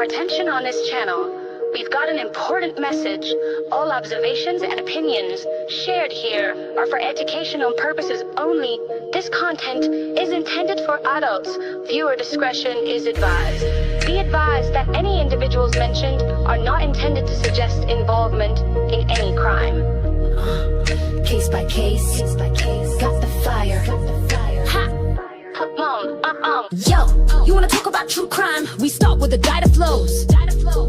Attention on this channel. We've got an important message. All observations and opinions shared here are for educational purposes only. This content is intended for adults. Viewer discretion is advised. Be advised that any individuals mentioned are not intended to suggest involvement in any crime. Case by case, got the fire. Ha! Come on, Yo, you wanna talk about true crime? We start with the data flows.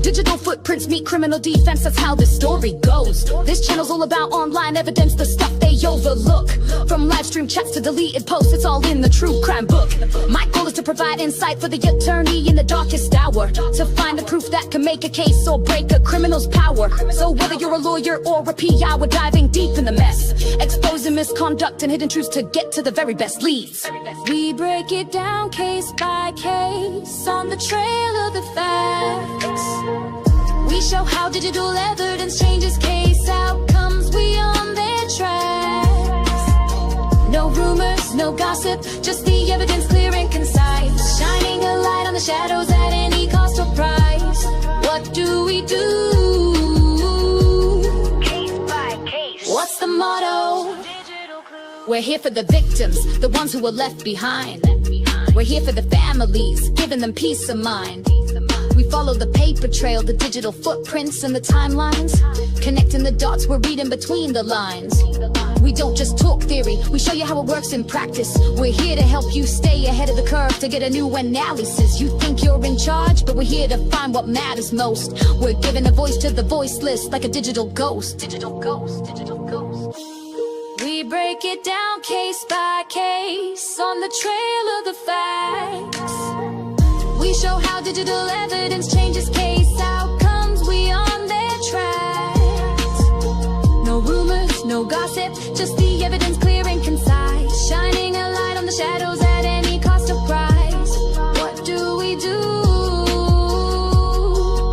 Digital footprints meet criminal defense, that's how this story goes. This channel's all about online evidence, the stuff they overlook. From live stream chats to deleted posts, it's all in the true crime book. My goal is to provide insight for the attorney in the darkest hour, to find the proof that can make a case or break a criminal's power. So whether you're a lawyer or a PI, we're diving deep in the mess, exposing misconduct and hidden truths to get to the very best leads. We break it down case by case on the trail of the facts. We show how digital evidence changes case outcomes. We on their tracks. No rumors, no gossip, just the evidence clear and concise. Shining a light on the shadows at any cost or price. What do we do? case by case. What's the motto? We're here for the victims, the ones who were left behind. We're here for the families, giving them peace of mind. We follow the paper trail, the digital footprints and the timelines. Connecting the dots, we're reading between the lines. We don't just talk theory, we show you how it works in practice. We're here to help you stay ahead of the curve, to get a new analysis. You think you're in charge, but we're here to find what matters most. We're giving a voice to the voiceless, like a digital ghost. Digital ghost, digital ghost. We break it down case by case on the trail of the facts. We show how digital evidence changes case outcomes. We on their tracks. No rumors, no gossip, just the evidence clear and concise. Shining a light on the shadows at any cost or price. What do we do?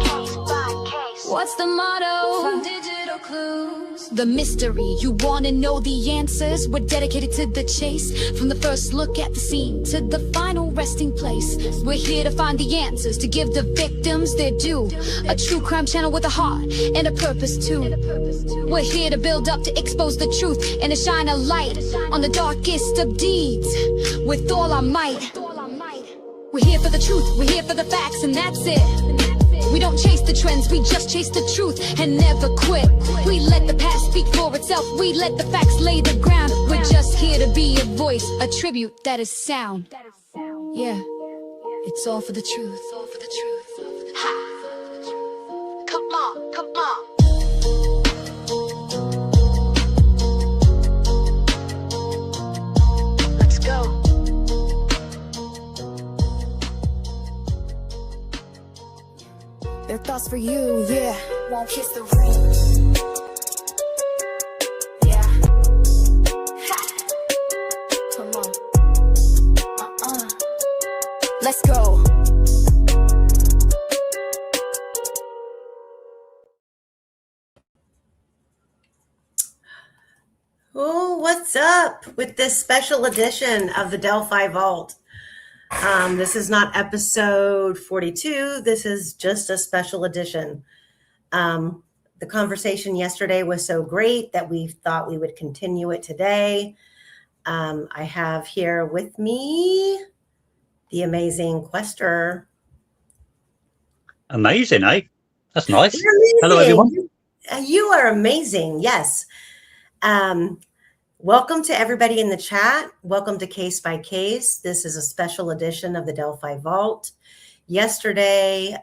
Case by case. What's the motto? From digital clues. The mystery, you wanna know the answers? We're dedicated to the chase. From the first look at the scene to the final resting place. We're here to find the answers, to give the victims their due. A true crime channel with a heart and a purpose too. We're here to build up, to expose the truth, and to shine a light on the darkest of deeds with all our might. We're here for the truth, we're here for the facts, and that's it. We don't chase the trends, we just chase the truth and never quit. We let the past speak for itself, we let the facts lay the ground. We're just here to be a voice, a tribute that is sound. Yeah, it's all for the truth. All for the truth. Ha! Come on, come on. Let's go. Their thoughts for you, yeah. Won't kiss the ring. Yeah. Ha. Come on. Let's go. Oh, what's up with this special edition of the Delphi Vault? This is not episode 42. This is just a special edition. The conversation yesterday was so great that we thought we would continue it today. I have here with me the amazing Quester. Amazing, eh? That's nice. You're amazing. Hello, everyone. You are amazing. Yes. Welcome to everybody in the chat. Welcome to Case by Case. This is a special edition of the Delphi Vault. Yesterday,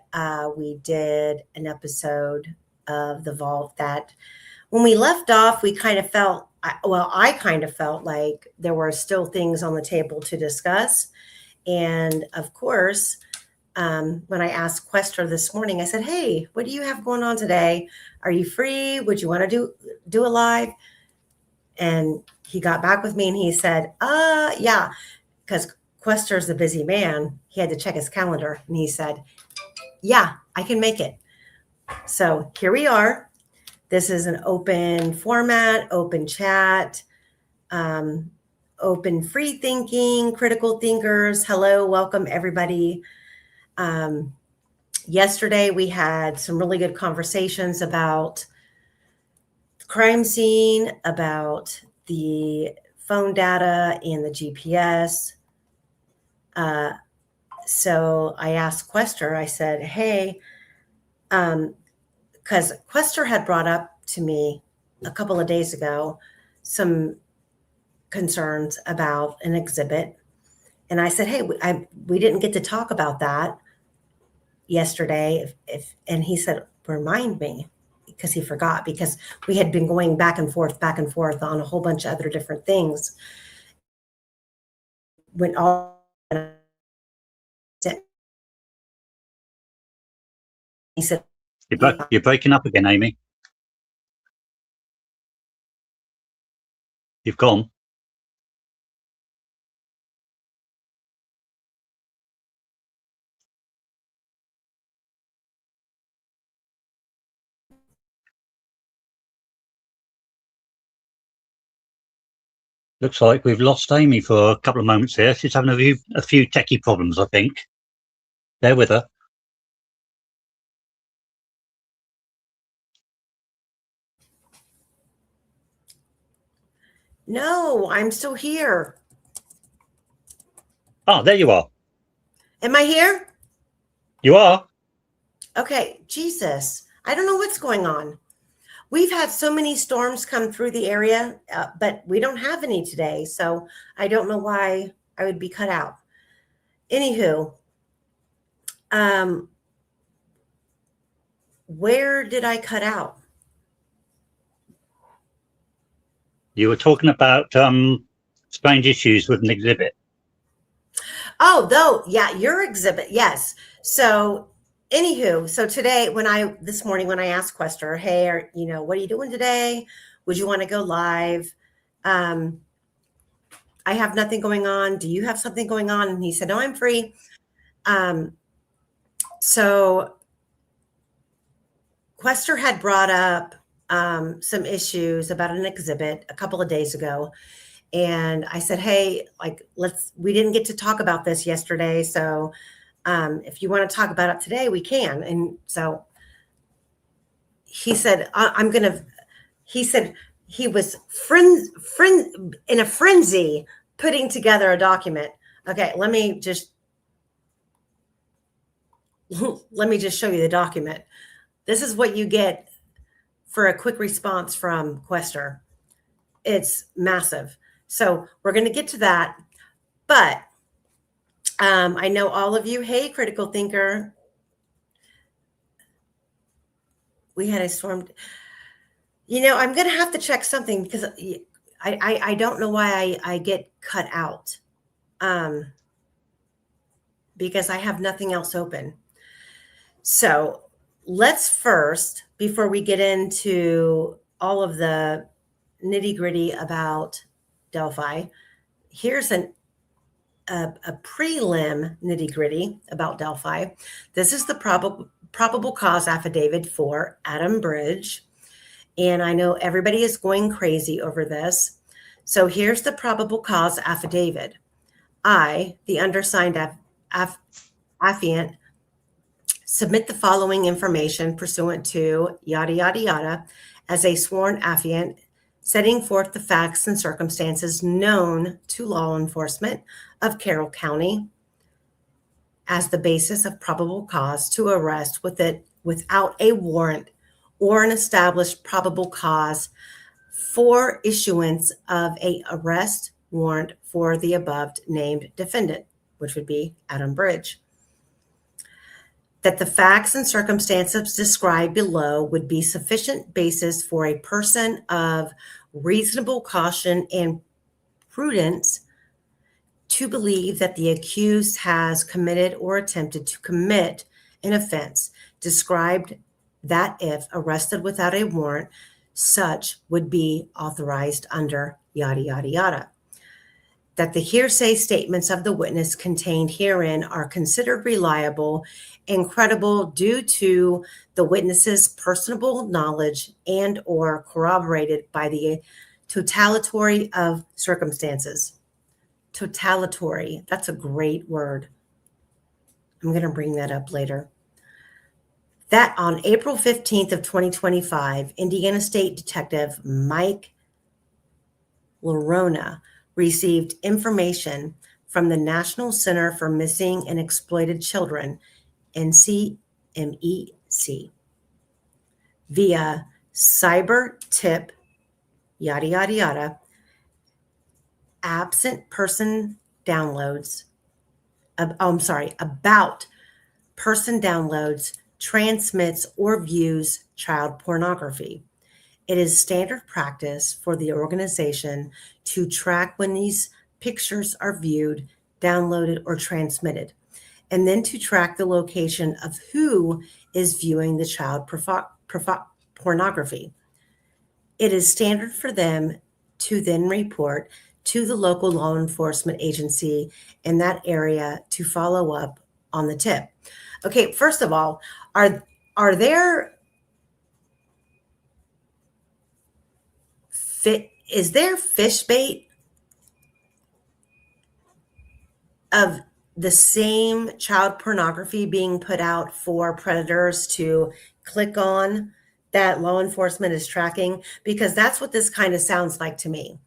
we did an episode of the Vault that when we left off, we kind of felt, I kind of felt like there were still things on the table to discuss. And of course, when I asked Quester this morning, I said, hey, what do you have going on today? Are you free? Would you want to do a live? And he got back with me and he said, yeah, because Quester's a busy man. He had to check his calendar. And he said, yeah, I can make it. So here we are. This is an open format, open chat, open free thinking, critical thinkers. Hello, welcome everybody. Yesterday, we had some really good conversations about the crime scene, about the phone data and the GPS. So I asked Quester, I said, hey, because Quester had brought up to me a couple of days ago some concerns about an exhibit. And I said, hey, we didn't get to talk about that yesterday. And he said, remind me, because he forgot, because we had been going back and forth on a whole bunch of other different things. When all he said, You're breaking up again, Amy. You've gone. Looks like we've lost Amy for a couple of moments here. She's having a few techie problems, I think. Bear with her. no, I'm still here. Ah, there you are. Am I here? You are. Okay, Jesus. I don't know what's going on. We've had so many storms come through the area, but we don't have any today. So I don't know why I would be cut out. Anywho, where did I cut out? You were talking about strange issues with an exhibit. Oh, though, yeah, your exhibit, yes. So, anywho, so today, this morning when I asked Quester, hey, what are you doing today? Would you want to go live? I have nothing going on. Do you have something going on? And he said, no, I'm free. So Quester had brought up some issues about an exhibit a couple of days ago. And I said, hey, we didn't get to talk about this yesterday. So if you want to talk about it today, we can. And so he said, he said he was in a frenzy putting together a document. Okay, let me just show you the document. This is what you get for a quick response from Quester. It's massive. So we're going to get to that. But I know all of you, hey, critical thinker. We had a storm. I'm going to have to check something because I don't know why I get cut out because I have nothing else open. So let's first, before we get into all of the nitty gritty about Delphi, here's a prelim nitty gritty about Delphi. This is the probable cause affidavit for Adam Bridge. And I know everybody is going crazy over this. So here's the probable cause affidavit. I, the undersigned affiant, submit the following information pursuant to yada, yada, yada, as a sworn affiant, setting forth the facts and circumstances known to law enforcement of Carroll County as the basis of probable cause to arrest without a warrant or an established probable cause for issuance of a arrest warrant for the above named defendant, which would be Adam Bridge. That the facts and circumstances described below would be sufficient basis for a person of reasonable caution and prudence to believe that the accused has committed or attempted to commit an offense described, that if arrested without a warrant, such would be authorized under yada, yada, yada. That the hearsay statements of the witness contained herein are considered reliable and credible due to the witness's personal knowledge and or corroborated by the totality of circumstances. Totality, that's a great word. I'm going to bring that up later. That on April 15th of 2025, Indiana State Detective Mike Lorona received information from the National Center for Missing and Exploited Children, NCMEC, via cyber tip, yada, yada, yada, absent person downloads, about person downloads, transmits, or views child pornography. It is standard practice for the organization to track when these pictures are viewed, downloaded, or transmitted, and then to track the location of who is viewing the child pornography. It is standard for them to then report to the local law enforcement agency in that area to follow up on the tip. Okay, first of all, are there is there fish bait of the same child pornography being put out for predators to click on that law enforcement is tracking? Because that's what this kind of sounds like to me,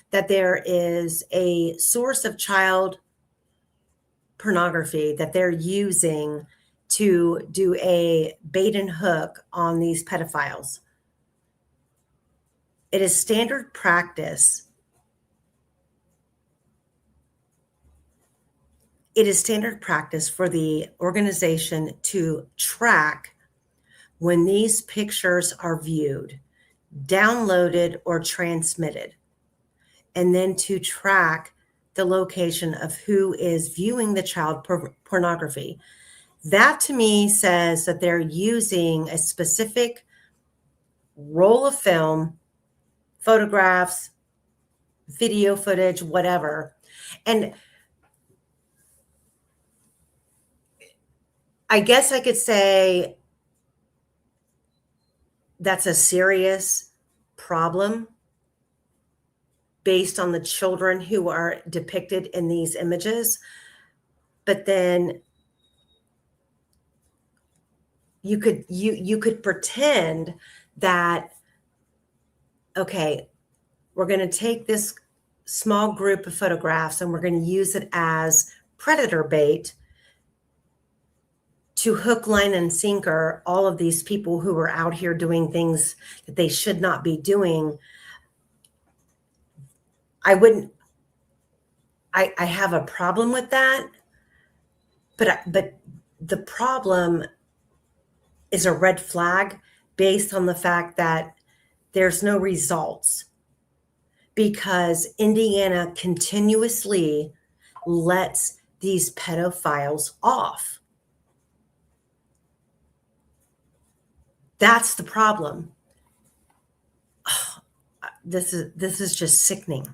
that there is a source of child pornography that they're using to do a bait and hook on these pedophiles. It is standard practice. It is standard practice for the organization to track when these pictures are viewed, downloaded, or transmitted, and then to track the location of who is viewing the child pornography. That to me says that they're using a specific roll of film, photographs, video footage, whatever. And I guess I could say that's a serious problem based on the children who are depicted in these images. But then you could pretend that, okay, we're going to take this small group of photographs and we're going to use it as predator bait to hook, line, and sinker all of these people who are out here doing things that they should not be doing. I have a problem with that, but the problem is a red flag based on the fact that there's no results, because Indiana continuously lets these pedophiles off. That's the problem. Oh, this is just sickening.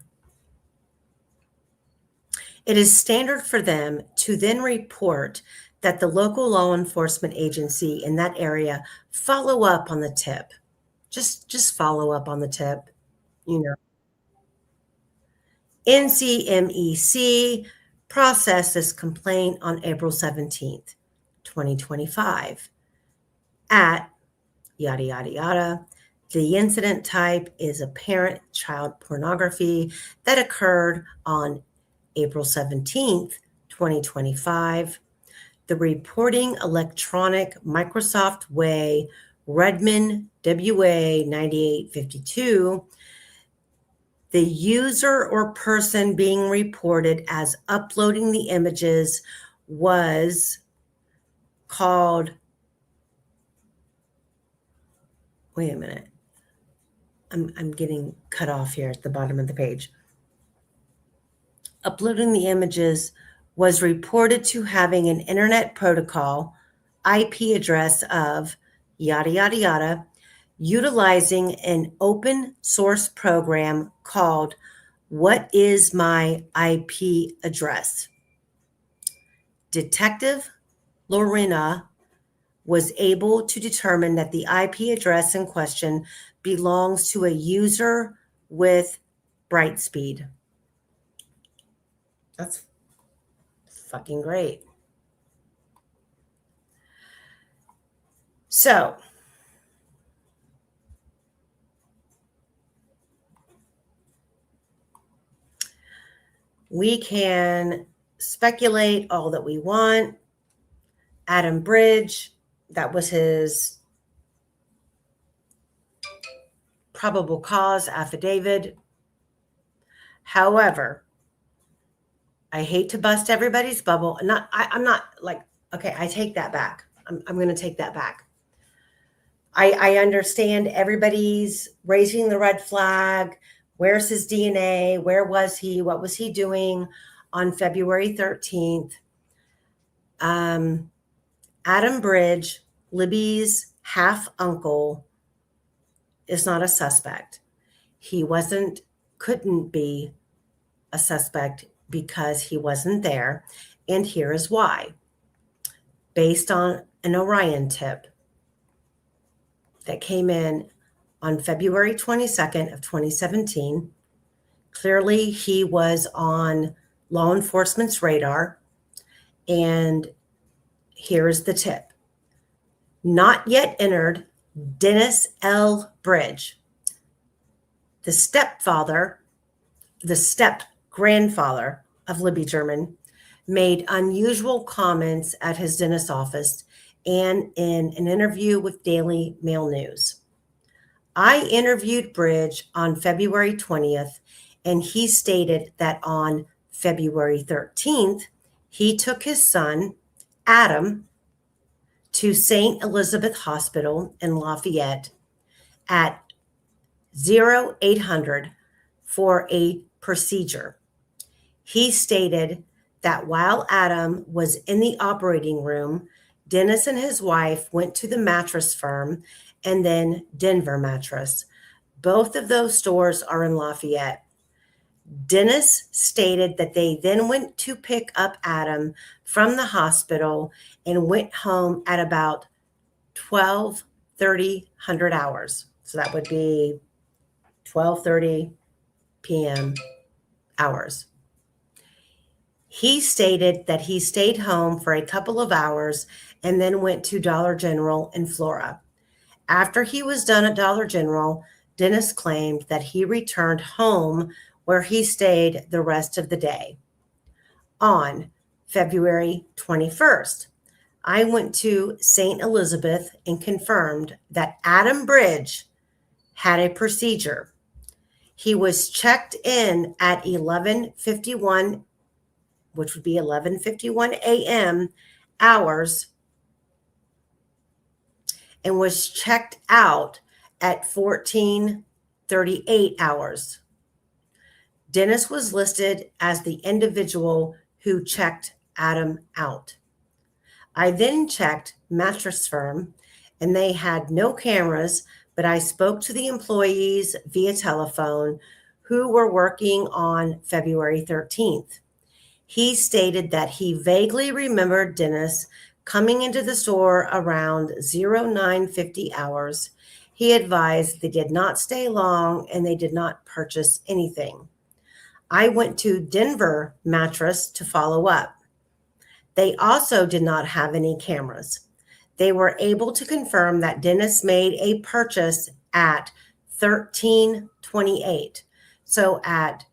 It is standard for them to then report that the local law enforcement agency in that area follow up on the tip. Just follow up on the tip, you know. NCMEC processed this complaint on April 17th, 2025 at yada, yada, yada. The incident type is apparent child pornography that occurred on April 17th, 2025. The reporting electronic Microsoft Way Redmond WA 9852. The user or person being reported as uploading the images was called, wait a minute, I'm getting cut off here at the bottom of the page. Uploading the images was reported to having an internet protocol IP address of yada, yada, yada, utilizing an open source program called What is My IP Address? Detective Lorena was able to determine that the IP address in question belongs to a user with Brightspeed. That's fucking great. So we can speculate all that we want. Adam Bridge, that was his probable cause affidavit. However, I hate to bust everybody's bubble. I'm not like, okay, I take that back. I'm going to take that back. I understand everybody's raising the red flag. Where's his DNA? Where was he? What was he doing on February 13th? Adam Bridge, Libby's half uncle, is not a suspect. He couldn't be a suspect because he wasn't there. And here is why. Based on an Orion tip that came in on February 22nd of 2017, clearly he was on law enforcement's radar. And here's the tip. Not yet entered, Dennis L. Bridge, the step-grandfather of Libby German, made unusual comments at his dentist's office and in an interview with Daily Mail News. I interviewed Bridge on February 20th, and he stated that on February 13th, he took his son, Adam, to St. Elizabeth Hospital in Lafayette at 0800 for a procedure. He stated that while Adam was in the operating room, Dennis and his wife went to the mattress firm and then Denver Mattress. Both of those stores are in Lafayette. Dennis stated that they then went to pick up Adam from the hospital and went home at about 12:30 hours. So that would be 12:30 p.m. hours. He stated that he stayed home for a couple of hours and then went to Dollar General in Flora. After he was done at Dollar General, Dennis claimed that he returned home where he stayed the rest of the day. On February 21st, I went to St. Elizabeth and confirmed that Adam Bridge had a procedure. He was checked in at 11:51, which would be 11:51 a.m. hours, and was checked out at 14:38 hours. Dennis was listed as the individual who checked Adam out. I then checked Mattress Firm, and they had no cameras, but I spoke to the employees via telephone who were working on February 13th. He stated that he vaguely remembered Dennis coming into the store around 09:50 hours. He advised they did not stay long and they did not purchase anything. I went to Denver Mattress to follow up. They also did not have any cameras. They were able to confirm that Dennis made a purchase at 13:28. So at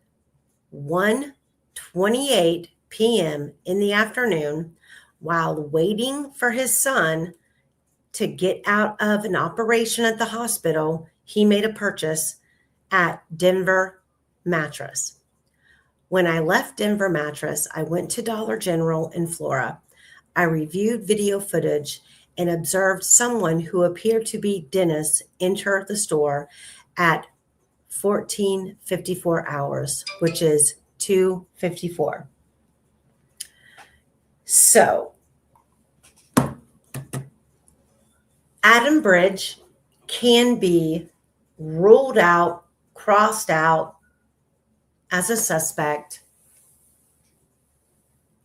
1:28 p.m. in the afternoon, while waiting for his son to get out of an operation at the hospital, he made a purchase at Denver Mattress. When I left Denver Mattress, I went to Dollar General in Flora. I reviewed video footage and observed someone who appeared to be Dennis enter the store at 14:54 hours, which is 2:54. So, Adam Bridge can be ruled out, crossed out as a suspect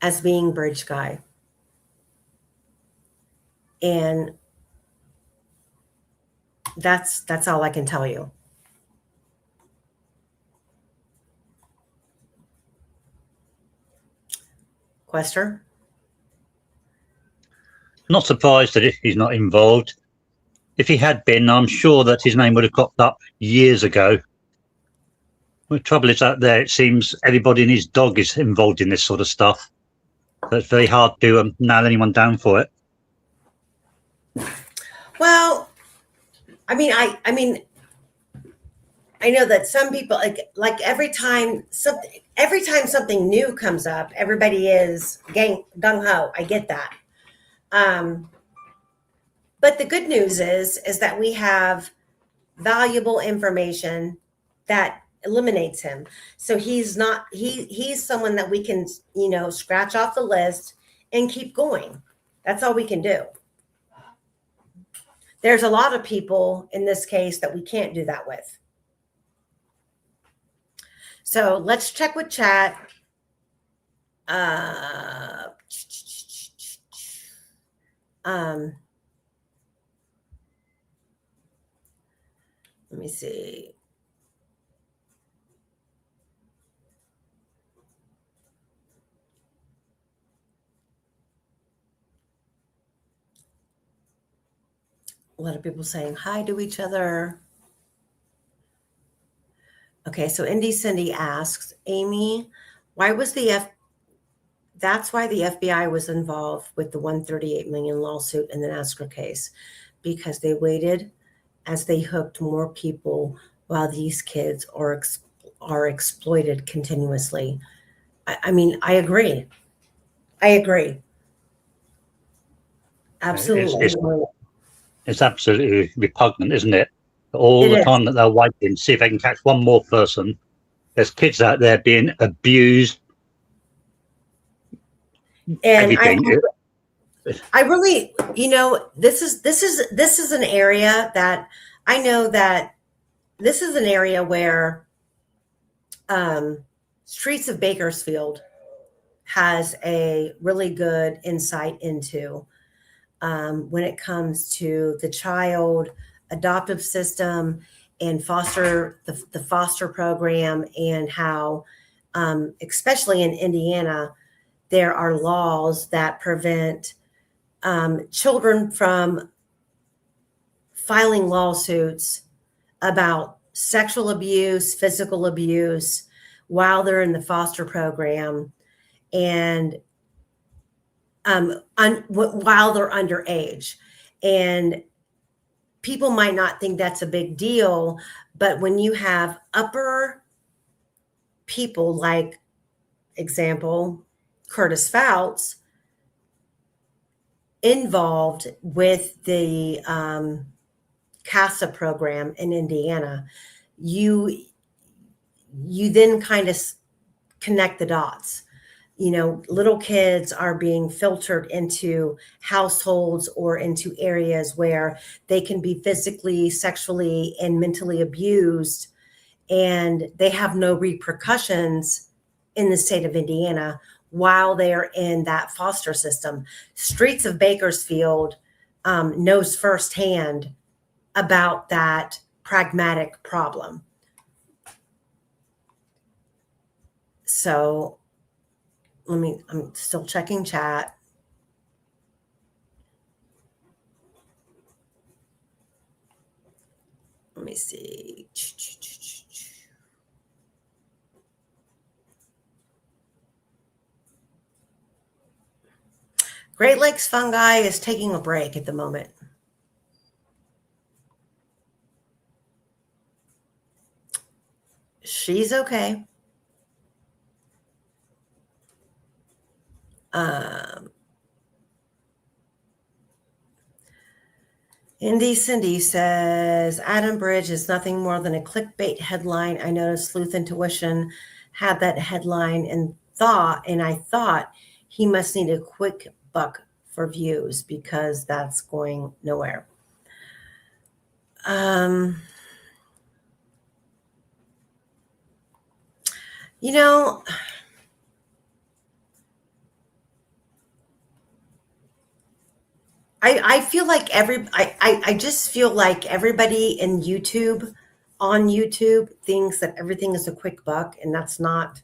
as being Bridge Guy. And that's all I can tell you. Quester? Not surprised that he's not involved. if he had been, I'm sure that his name would have cropped up years ago. The trouble is out there, it seems everybody and his dog is involved in this sort of stuff. So it's very hard to nail anyone down for it. Well, I mean, I know that some people like every time something new comes up, everybody is gung ho. I get that. But the good news is that we have valuable information that eliminates him. So he's someone that we can, scratch off the list and keep going. That's all we can do. There's a lot of people in this case that we can't do that with. So let's check with chat. Let me see. A lot of people saying hi to each other. Okay, so Indy Cindy asks, Amy, that's why the FBI was involved with the $138 million lawsuit in the NASCAR case, because they waited as they hooked more people while these kids are exploited continuously. I mean, I agree. Absolutely. It's absolutely repugnant, isn't it? All the time that they're waiting to see if they can catch one more person. There's kids out there being abused. And everything. I really, this is an area that I know that this is an area where Streets of Bakersfield has a really good insight into when it comes to the child adoptive system and the foster program, and how, especially in Indiana, there are laws that prevent children from filing lawsuits about sexual abuse, physical abuse while they're in the foster program, and while they're underage. And people might not think that's a big deal, but when you have upper people, like example, Curtis Fouts, involved with the CASA program in Indiana, you then kind of connect the dots. Little kids are being filtered into households or into areas where they can be physically, sexually, and mentally abused, and they have no repercussions in the state of Indiana while they're in that foster system. Streets of Bakersfield knows firsthand about that pragmatic problem. So I'm still checking chat. Let me see. Great Lakes Fungi is taking a break at the moment. She's okay. Indy Cindy says, Adam Bridge is nothing more than a clickbait headline. I noticed Sleuth Intuition had that headline and I thought he must need a quick buck for views because that's going nowhere. I feel like I just feel like everybody on YouTube thinks that everything is a quick buck, and that's not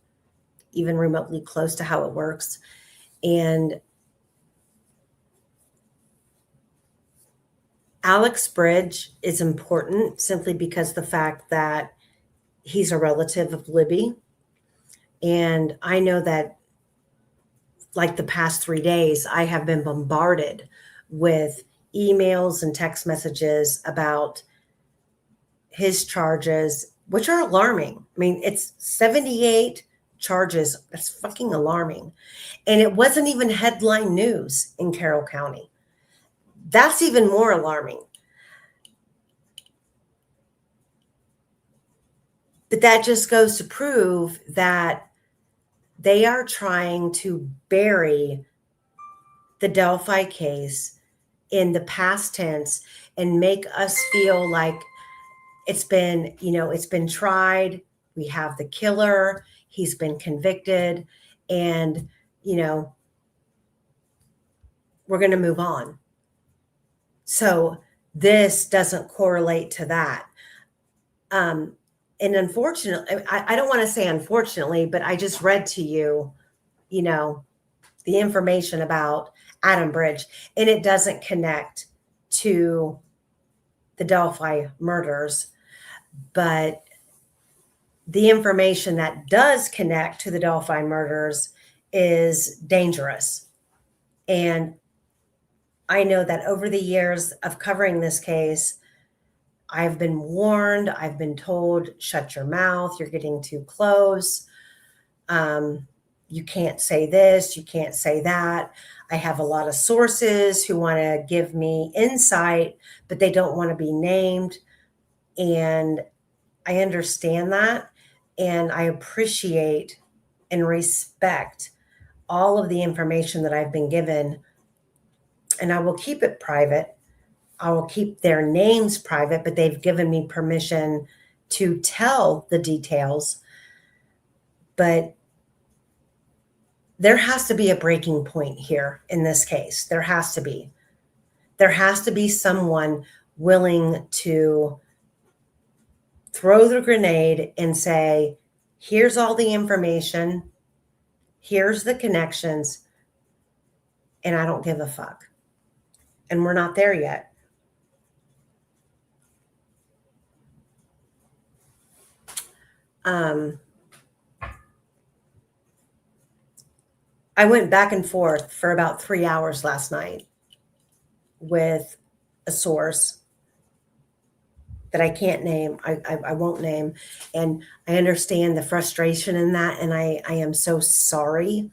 even remotely close to how it works. And Alex Bridge is important simply because the fact that he's a relative of Libby. And I know that, like the past 3 days, I have been bombarded with emails and text messages about his charges, which are alarming. I mean, it's 78 charges. That's fucking alarming. And it wasn't even headline news in Carroll County. That's even more alarming. But that just goes to prove that they are trying to bury the Delphi case in the past tense and make us feel like it's been, it's been tried. We have the killer. He's been convicted. And, we're going to move on. So this doesn't correlate to that. And unfortunately, I don't want to say unfortunately, but I just read to you, the information about Adam Bridge, and it doesn't connect to the Delphi murders. But the information that does connect to the Delphi murders is dangerous. And I know that over the years of covering this case, I've been warned, I've been told, shut your mouth, you're getting too close. You can't say this, you can't say that. I have a lot of sources who want to give me insight, but they don't want to be named. And I understand that. And I appreciate and respect all of the information that I've been given. And I will keep it private. I will keep their names private, but they've given me permission to tell the details. But there has to be a breaking point here in this case. There has to be. There has to be someone willing to throw the grenade and say, here's all the information, here's the connections, and I don't give a fuck. And we're not there yet. I went back and forth for about 3 hours last night with a source that I can't name. I won't name. And I understand the frustration in that. And I am so sorry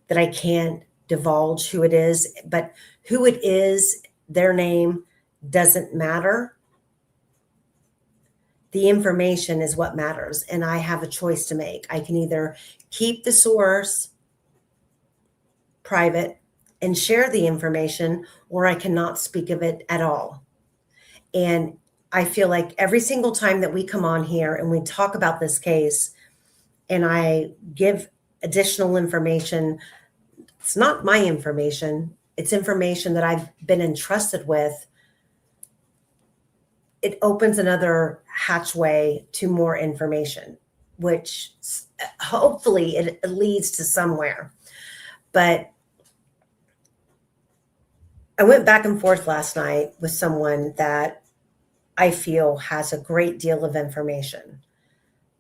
that I can't divulge who it is. But who it is, their name doesn't matter. The information is what matters. And I have a choice to make. I can either keep the source private and share the information, or I cannot speak of it at all. And I feel like every single time that we come on here and we talk about this case and I give additional information, it's not my information, it's information that I've been entrusted with. It opens another hatchway to more information, which hopefully it leads to somewhere. But I went back and forth last night with someone that I feel has a great deal of information,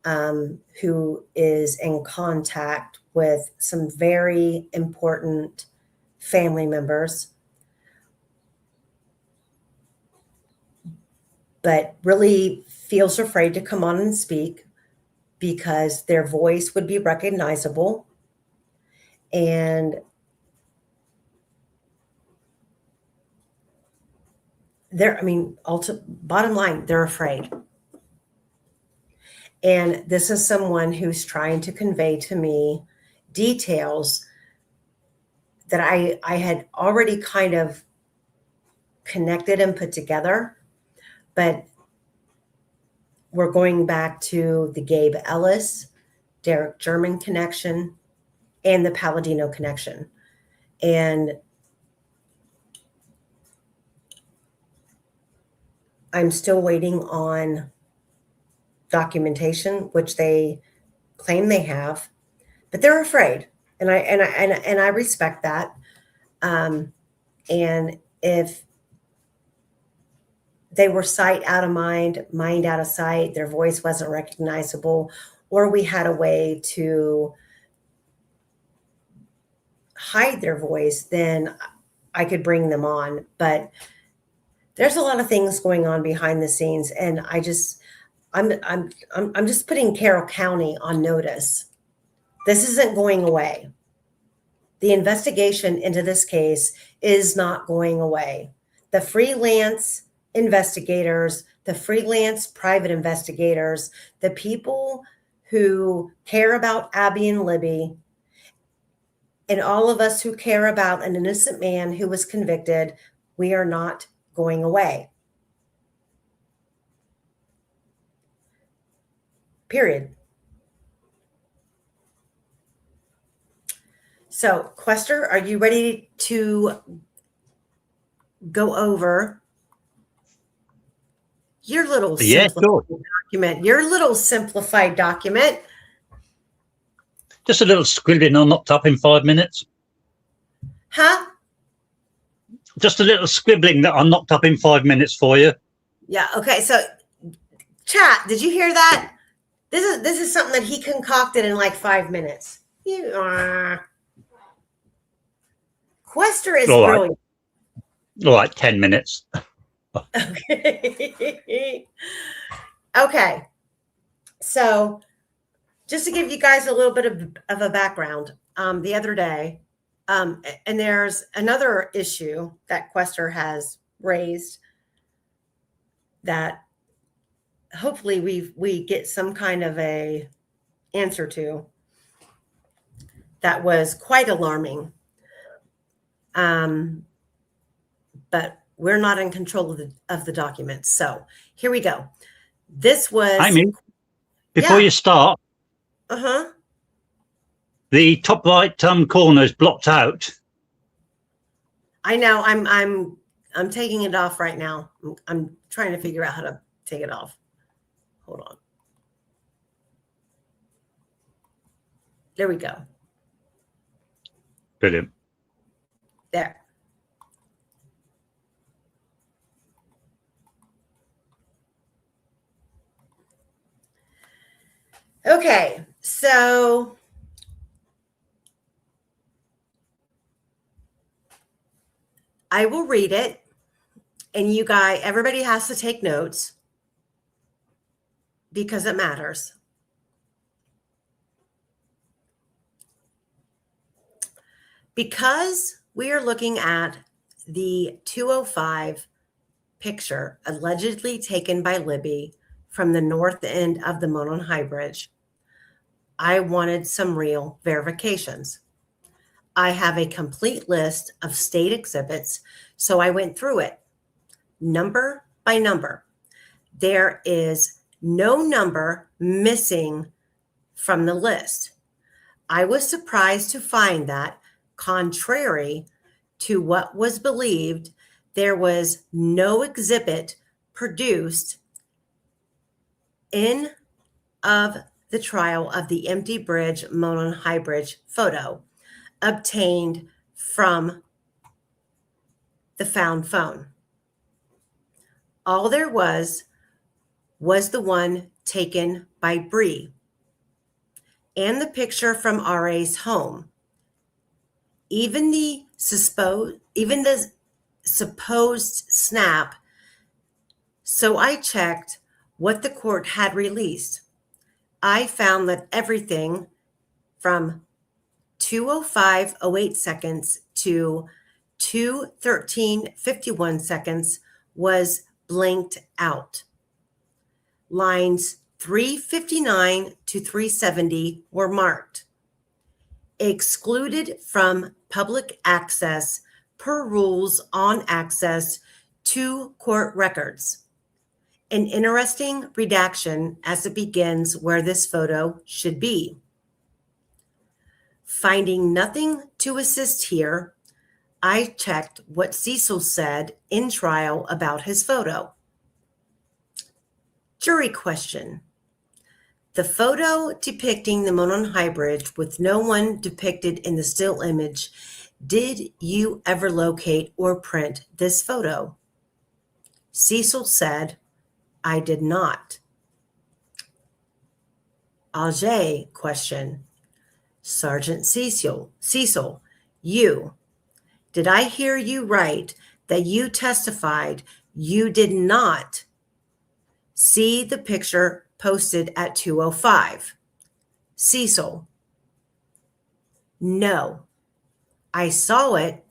who is in contact with some very important family members, but really feels afraid to come on and speak because their voice would be recognizable. And bottom line, they're afraid. And this is someone who's trying to convey to me details that I had already kind of connected and put together, but we're going back to the Gabe Ellis, Derek German connection, and the Palladino connection. And I'm still waiting on documentation, which they claim they have, but they're afraid, and I respect that. And if they were sight out of mind, mind out of sight, their voice wasn't recognizable, or we had a way to hide their voice, then I could bring them on. But there's a lot of things going on behind the scenes, and I'm just putting Carroll County on notice. This isn't going away. The investigation into this case is not going away. The freelance investigators, the freelance private investigators, the people who care about Abby and Libby, and all of us who care about an innocent man who was convicted, we are not going away. Period. So, Quester, are you ready to go over your little document? Your little simplified document. Just a little scribbling I knocked up in 5 minutes. Huh? Just a little scribbling that I knocked up in 5 minutes for you. Yeah. Okay. So, chat, did you hear that? This is something that he concocted in like 5 minutes. Quester is brilliant. All right, 10 minutes. Okay. Okay. So, just to give you guys a little bit of a background, the other day, and there's another issue that Quester has raised that hopefully we get some kind of a answer to, that was quite alarming. But we're not in control of the documents. So here we go. This was. Amy, before you start. The top right corner is blocked out. I know. I'm taking it off right now. I'm trying to figure out how to take it off. Hold on. There we go. Brilliant. There. Okay, so I will read it, and everybody has to take notes because it matters. Because we are looking at the 205 picture allegedly taken by Libby from the north end of the Monon High Bridge, I wanted some real verifications. I have a complete list of state exhibits, so I went through it number by number. There is no number missing from the list. I was surprised to find that, contrary to what was believed, there was no exhibit produced in of the trial of the empty bridge, Monon High Bridge photo obtained from the found phone. All there was the one taken by Bree and the picture from RA's home. Even the supposed snap. So I checked what the court had released. I found that everything from 2:05:08 seconds to 2:13:51 seconds was blanked out. Lines 359 to 370 were marked, excluded from public access per rules on access to court records. An interesting redaction as it begins where this photo should be. Finding nothing to assist here, I checked what Cecil said in trial about his photo. Jury question. The photo depicting the Monon High Bridge with no one depicted in the still image, did you ever locate or print this photo? Cecil said, I did not. Ajay questioned, Sergeant Cecil, you, did I hear you right that you testified you did not see the picture posted at 2:05? Cecil, no, I saw it.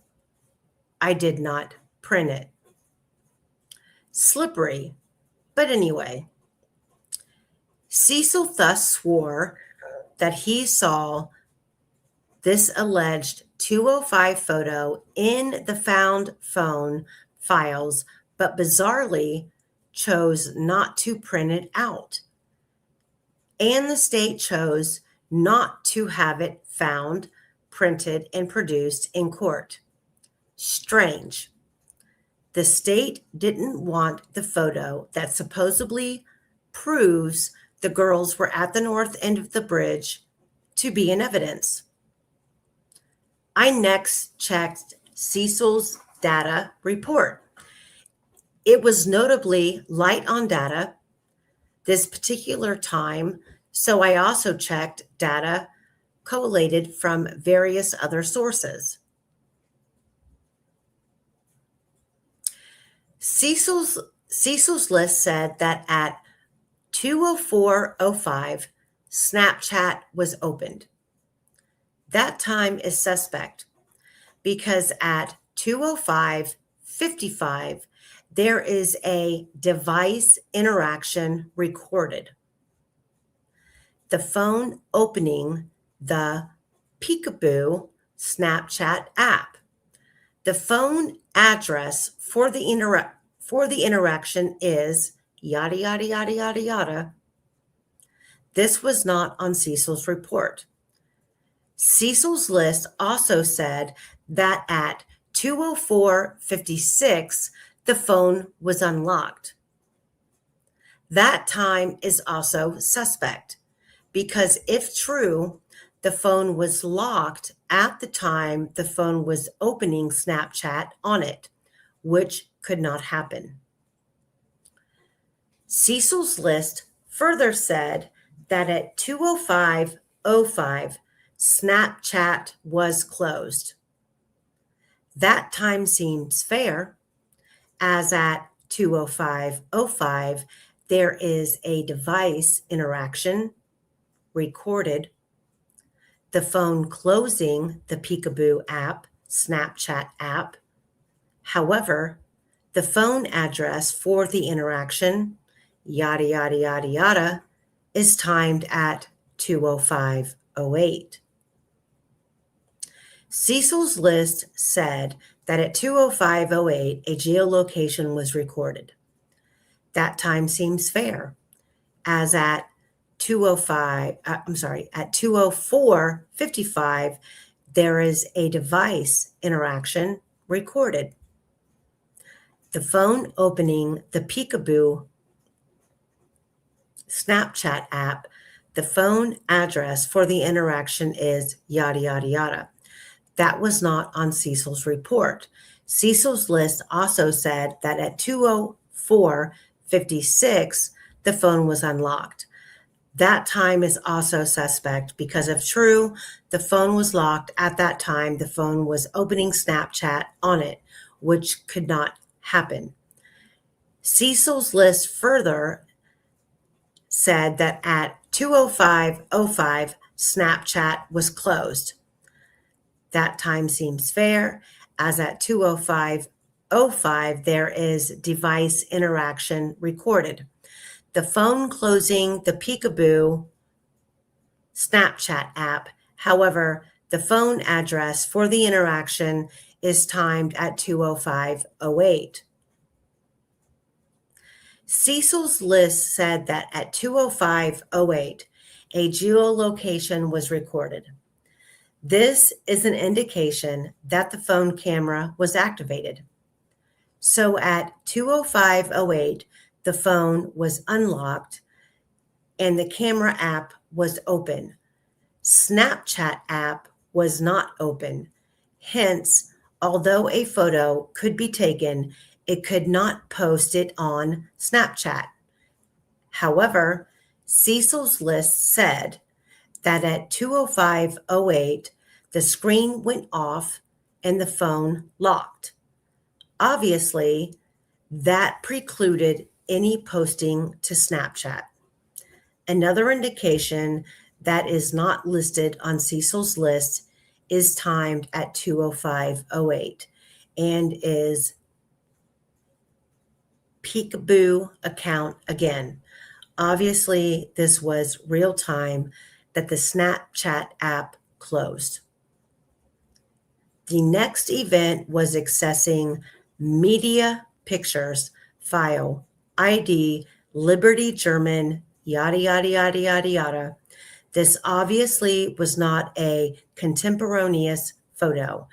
I did not print it. Slippery, but anyway. Cecil thus swore that he saw this alleged 2:05 photo in the found phone files, but bizarrely chose not to print it out. And the state chose not to have it found, printed, and produced in court. Strange. The state didn't want the photo that supposedly proves the girls were at the north end of the bridge to be in evidence. I next checked Cecil's data report. It was notably light on data this particular time, so I also checked data collated from various other sources. Cecil's list said that at 2:04:05, Snapchat was opened. That time is suspect because at 2:05:55, there is a device interaction recorded. The phone opening the Peekaboo Snapchat app. The phone address for the interaction is yada, yada, yada, yada, yada. This was not on Cecil's report. Cecil's list also said that at 2:04:56, the phone was unlocked. That time is also suspect because if true, the phone was locked at the time the phone was opening Snapchat on it, which could not happen. Cecil's list further said that at 2:05:05, Snapchat was closed. That time seems fair, as at 2:05:05, there is a device interaction recorded, the phone closing the Peekaboo app, Snapchat app. However, the phone address for the interaction, yada, yada, yada, yada, is timed at 2:05:08. Cecil's list said that at 2:05:08, a geolocation was recorded. That time seems fair, as at 2:04:55, there is a device interaction recorded. The phone opening the Peekaboo Snapchat app, the phone address for the interaction is yada, yada, yada. That was not on Cecil's report. Cecil's list also said that at 2:04:56, the phone was unlocked. That time is also suspect because if true, the phone was locked at that time the phone was opening Snapchat on it, which could not happen. Cecil's list further said that at 2:05:05, Snapchat was closed. That time seems fair, as at 2:05:05, there is device interaction recorded. The phone closing the Peekaboo Snapchat app. However, the phone address for the interaction is timed at 2:05:08. Cecil's list said that at 2:05:08, a geolocation was recorded. This is an indication that the phone camera was activated. So at 2:05:08, the phone was unlocked and the camera app was open. Snapchat app was not open. Hence, although a photo could be taken, it could not post it on Snapchat. However, Cecil's list said that at 2:05:08, the screen went off and the phone locked. Obviously, that precluded any posting to Snapchat. Another indication that is not listed on Cecil's list is timed at 2:05:08 and is peekaboo account again. Obviously, this was real time that the Snapchat app closed. The next event was accessing media pictures file ID Liberty German yada yada yada yada yada. This obviously was not a contemporaneous photo,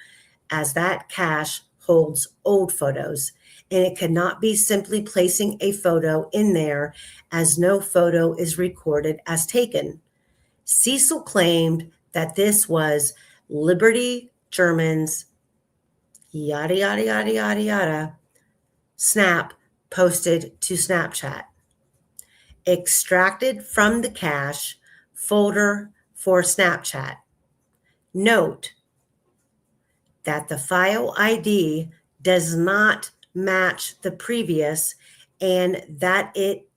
as that cache holds old photos, and it cannot be simply placing a photo in there, as no photo is recorded as taken. Cecil claimed that this was Liberty German's yada yada yada yada yada snap posted to Snapchat, extracted from the cache folder for Snapchat. Note that the file ID does not match the previous, and that it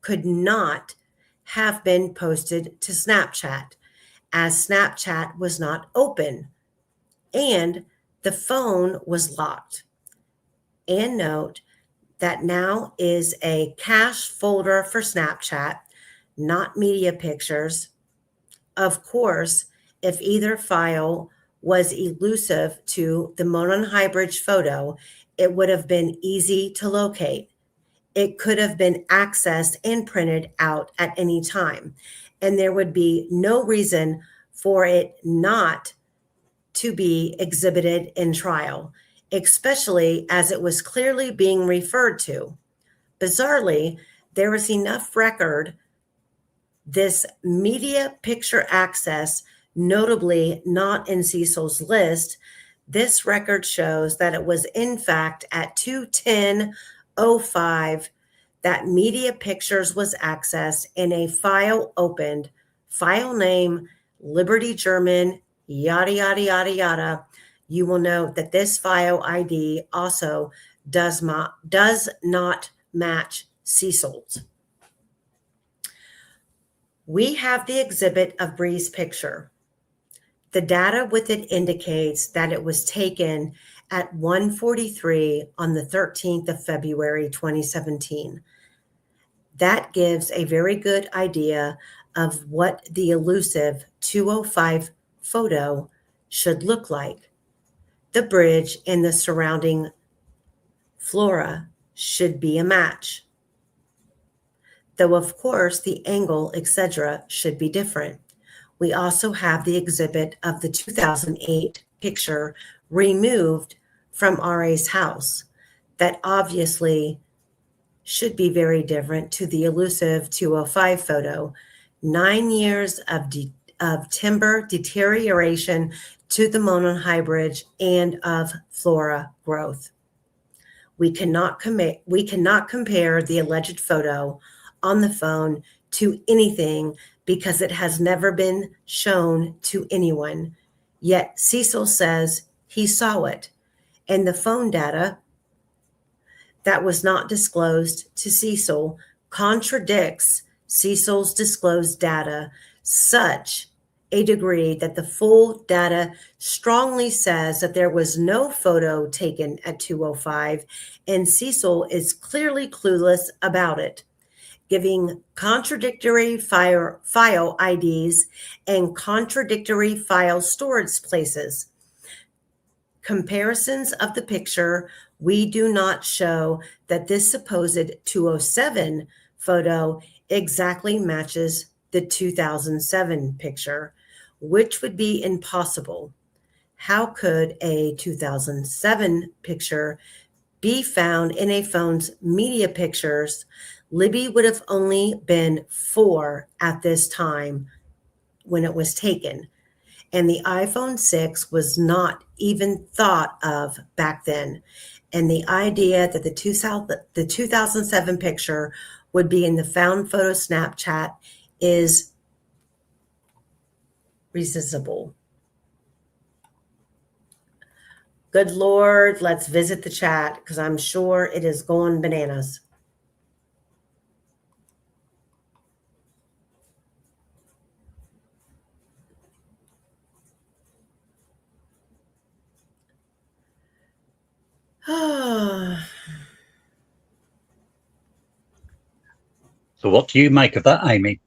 could not have been posted to Snapchat, as Snapchat was not open and the phone was locked. And note that now is a cache folder for Snapchat, not media pictures. Of course, if either file was elusive to the monohybrid photo, it would have been easy to locate. It could have been accessed and printed out at any time, and there would be no reason for it not to be exhibited in trial, especially as it was clearly being referred to. Bizarrely, there was enough record. This media picture access, notably not in Cecil's list, this record shows that it was in fact at 2:10:05 that media pictures was accessed and a file opened, file name Liberty German, yada, yada, yada, yada. You will note that this file ID also does not match Cecil's. We have the exhibit of Bree's picture. The data with it indicates that it was taken at 1:43 on the 13th of February, 2017. That gives a very good idea of what the elusive 2:05 photo should look like. The bridge and the surrounding flora should be a match, though of course the angle, etc., should be different. We also have the exhibit of the 2008 picture removed from RA's house that obviously should be very different to the elusive 2:05 photo. 9 years of timber deterioration to the monohybrid and of flora growth. We cannot compare the alleged photo on the phone to anything because it has never been shown to anyone. Yet Cecil says he saw it, and the phone data that was not disclosed to Cecil contradicts Cecil's disclosed data such a degree that the full data strongly says that there was no photo taken at 2:05, and Cecil is clearly clueless about it, giving contradictory file IDs and contradictory file storage places. Comparisons of the picture, we do not show that this supposed 2:07 photo exactly matches the 2007 picture, which would be impossible. How could a 2007 picture be found in a phone's media pictures? Libby would have only been 4 at this time when it was taken, and the iPhone 6 was not even thought of back then. And the idea that the 2007 picture would be in the found photo Snapchat is resistible. Good Lord, let's visit the chat because I'm sure it is going bananas. So what do you make of that, Amy?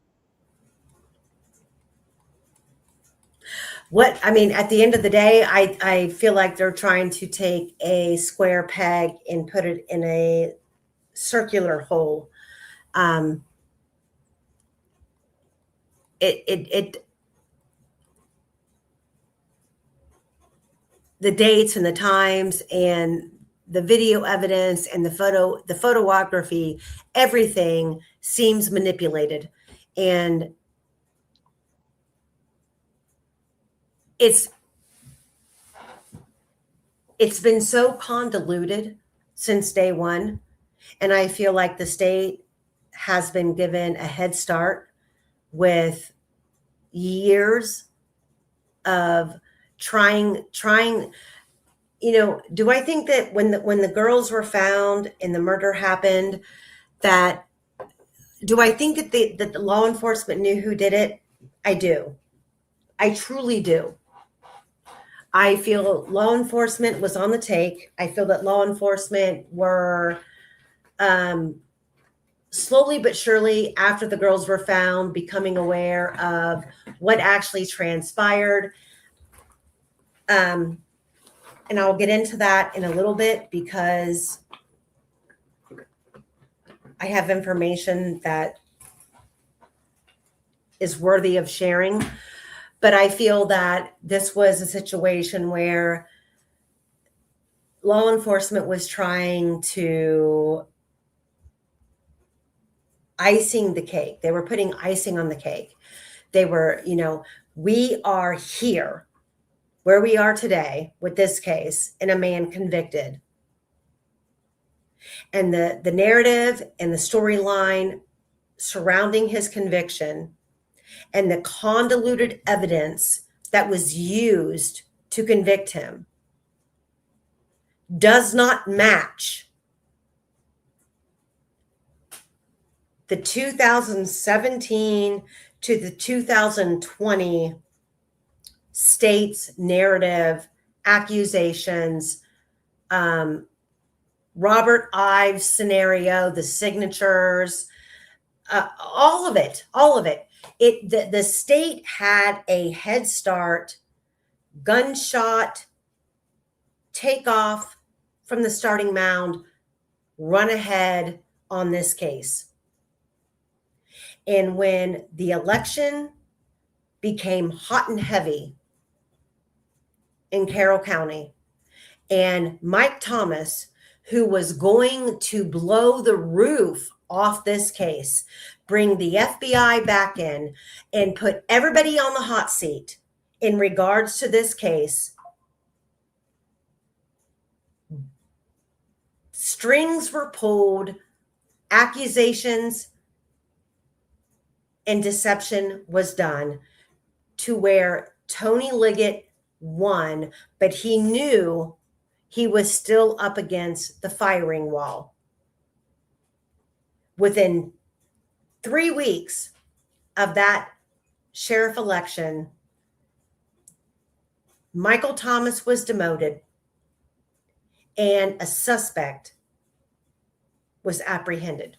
At the end of the day, I feel like they're trying to take a square peg and put it in a circular hole. The dates and the times and the video evidence and the photography, everything seems manipulated. And it's been so convoluted since day one. And I feel like the state has been given a head start with years of trying. Do I think that when the girls were found and the murder happened, do I think that the law enforcement knew who did it? I do. I truly do. I feel law enforcement was on the take. I feel that law enforcement were slowly but surely, after the girls were found, becoming aware of what actually transpired. And I'll get into that in a little bit because I have information that is worthy of sharing. But I feel that this was a situation where law enforcement was trying to icing the cake. They were putting icing on the cake. They were, we are here where we are today with this case and a man convicted. And the narrative and the storyline surrounding his conviction and the convoluted evidence that was used to convict him does not match the 2017 to the 2020 state's narrative, accusations, Robert Ives scenario, the signatures, all of it. The state had a head start, gunshot, take off from the starting mound, run ahead on this case. And when the election became hot and heavy in Carroll County, and Mike Thomas, who was going to blow the roof off this case, bring the FBI back in and put everybody on the hot seat in regards to this case, strings were pulled, accusations and deception was done to where Tony Liggett won, but he knew he was still up against the firing wall. Within 3 weeks of that sheriff election, Michael Thomas was demoted and a suspect was apprehended.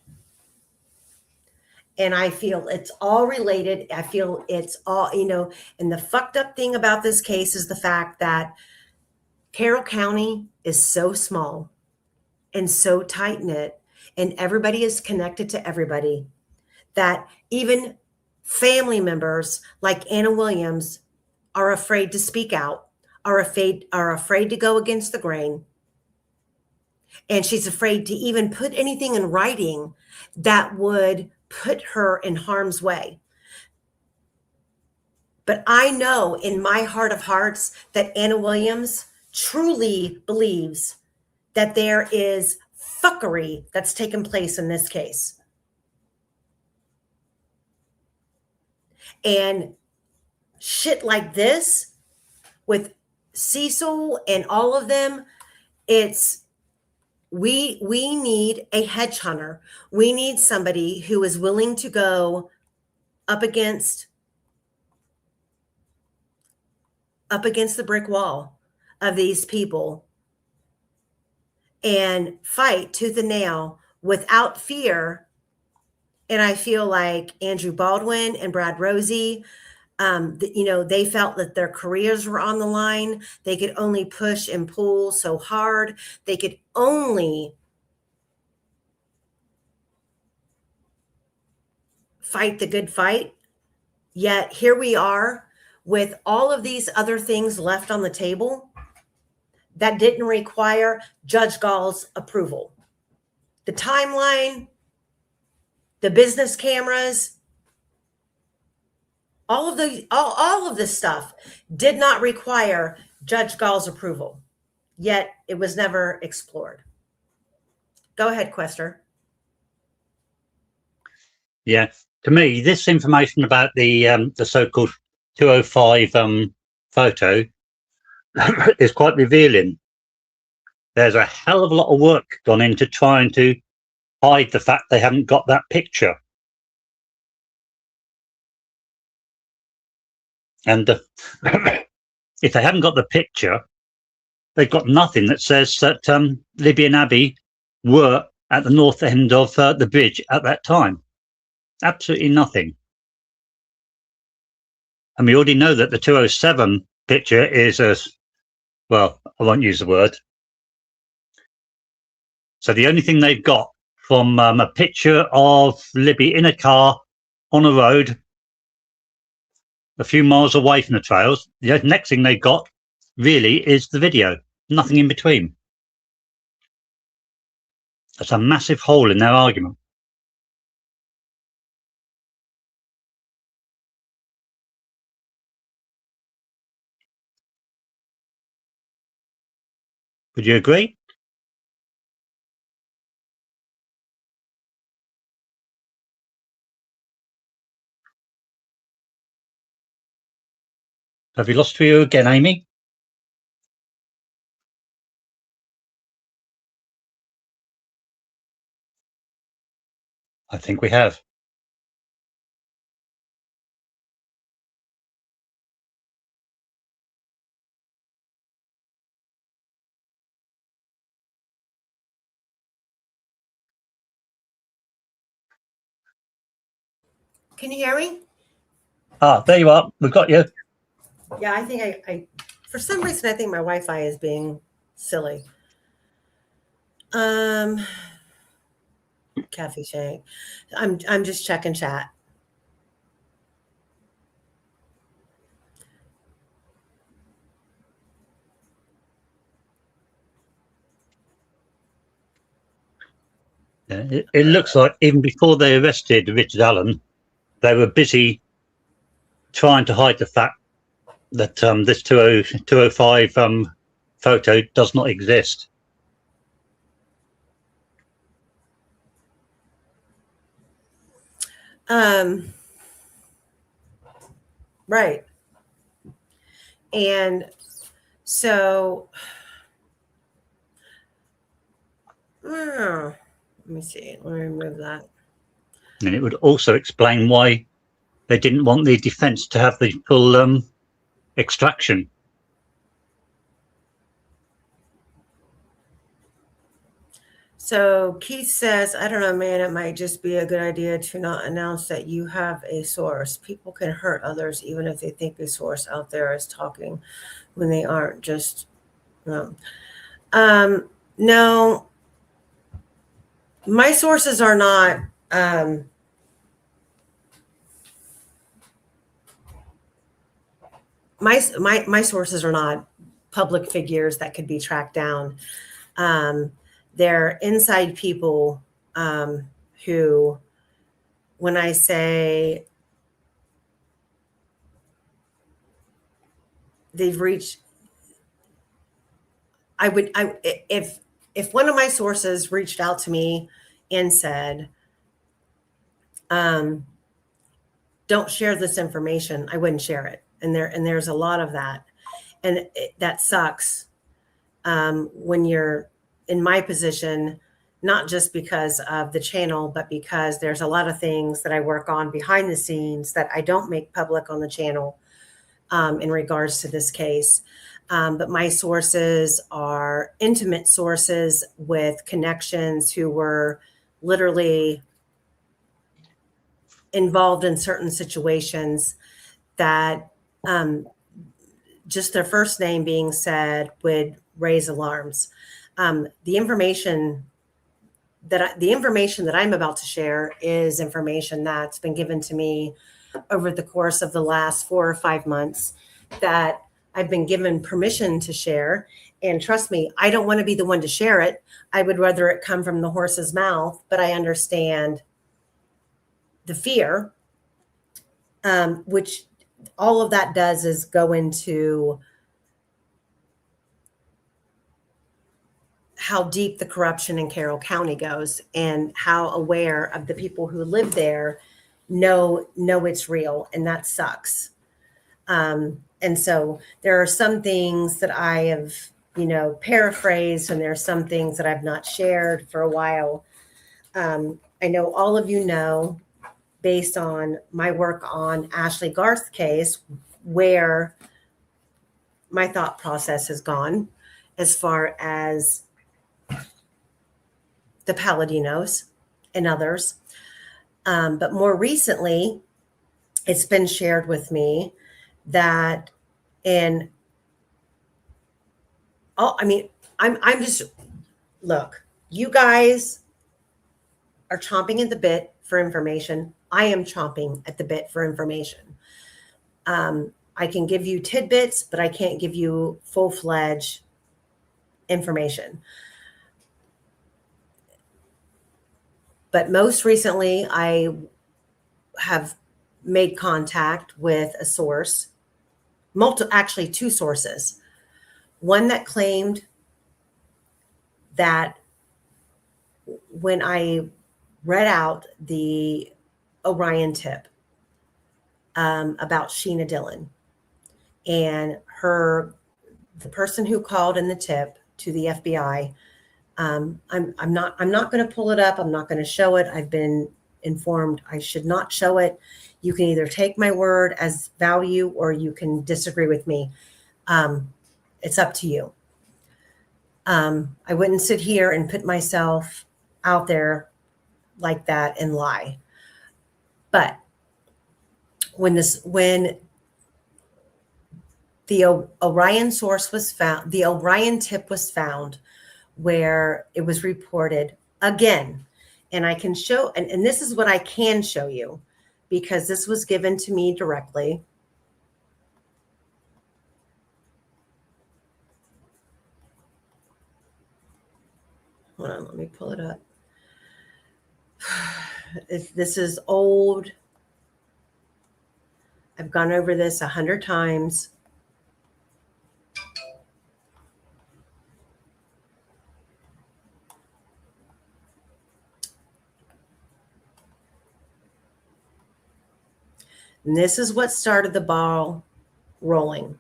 And I feel it's all related. I feel it's all, and the fucked up thing about this case is the fact that Carroll County is so small and so tight-knit, and everybody is connected to everybody, that even family members like Anna Williams are afraid to speak out, are afraid to go against the grain. And she's afraid to even put anything in writing that would put her in harm's way. But I know in my heart of hearts that Anna Williams truly believes that there is fuckery that's taken place in this case. And shit like this with Cecil and all of them, we need a hedge hunter. We need somebody who is willing to go up against the brick wall of these people and fight tooth and nail without fear. And I feel like Andrew Baldwin and Brad Rosie, they felt that their careers were on the line. They could only push and pull so hard. They could only fight the good fight. Yet here we are with all of these other things left on the table that didn't require Judge Gall's approval. The timeline, the business cameras, all of this stuff did not require Judge Gall's approval, yet it was never explored. Go ahead, Quester. Yeah, to me, this information about the so-called 205 photo is quite revealing. There's a hell of a lot of work gone into trying to hide the fact they haven't got that picture. And if they haven't got the picture, they've got nothing that says that Libby and Abby were at the north end of the bridge at that time. Absolutely nothing. And we already know that the 207 picture is well, I won't use the word. So the only thing they've got from a picture of Libby in a car on a road a few miles away from the trails, the next thing they've got really is the video. Nothing in between. That's a massive hole in their argument. Would you agree? Have we lost you again, Amy? I think we have. Can you hear me? Ah, there you are. We've got you. Yeah, I think I for some reason, I think my Wi-Fi is being silly. Kathy Shank. I'm just checking chat. Yeah, it looks like even before they arrested Richard Allen, they were busy trying to hide the fact that this 205 photo does not exist. Right. And so, let me see. Let me remove that. And it would also explain why they didn't want the defense to have the full extraction. So Keith says, I don't know, man, it might just be a good idea to not announce that you have a source. People can hurt others even if they think a source out there is talking when they aren't. Just no. No, my sources are not my sources are not public figures that could be tracked down. They're inside people who, when I say they've reached, if if one of my sources reached out to me and said, don't share this information, I wouldn't share it. And there's a lot of that. And that sucks when you're in my position, not just because of the channel, but because there's a lot of things that I work on behind the scenes that I don't make public on the channel in regards to this case. But my sources are intimate sources with connections who were literally involved in certain situations that just their first name being said would raise alarms. The information that I'm about to share is information that's been given to me over the course of the last 4 or 5 months that I've been given permission to share. And trust me, I don't want to be the one to share it. I would rather it come from the horse's mouth, but I understand the fear, which all of that does is go into how deep the corruption in Carroll County goes and how aware of the people who live there know it's real, and that sucks. And so there are some things that I have, paraphrased, and there are some things that I've not shared for a while. I know all of you know, based on my work on Ashley Garth's case, where my thought process has gone as far as the Palladinos and others. But more recently, it's been shared with me that I'm just, look, you guys are chomping at the bit for information. I am chomping at the bit for information. I can give you tidbits, but I can't give you full-fledged information. But most recently, I have made contact with a source, actually 2 sources. One that claimed that when I read out the Orion tip about Sheena Dillon and the person who called in the tip to the FBI, I'm not going to pull it up. I'm not going to show it. I've been informed I should not show it. You can either take my word as value or you can disagree with me. It's up to you. I wouldn't sit here and put myself out there like that and lie. But when the Orion source was found, the Orion tip was found, where it was reported again, and I can show, and this is what I can show you because this was given to me directly. Hold on, let me pull it up. This is old. I've gone over this 100 times. And this is what started the ball rolling.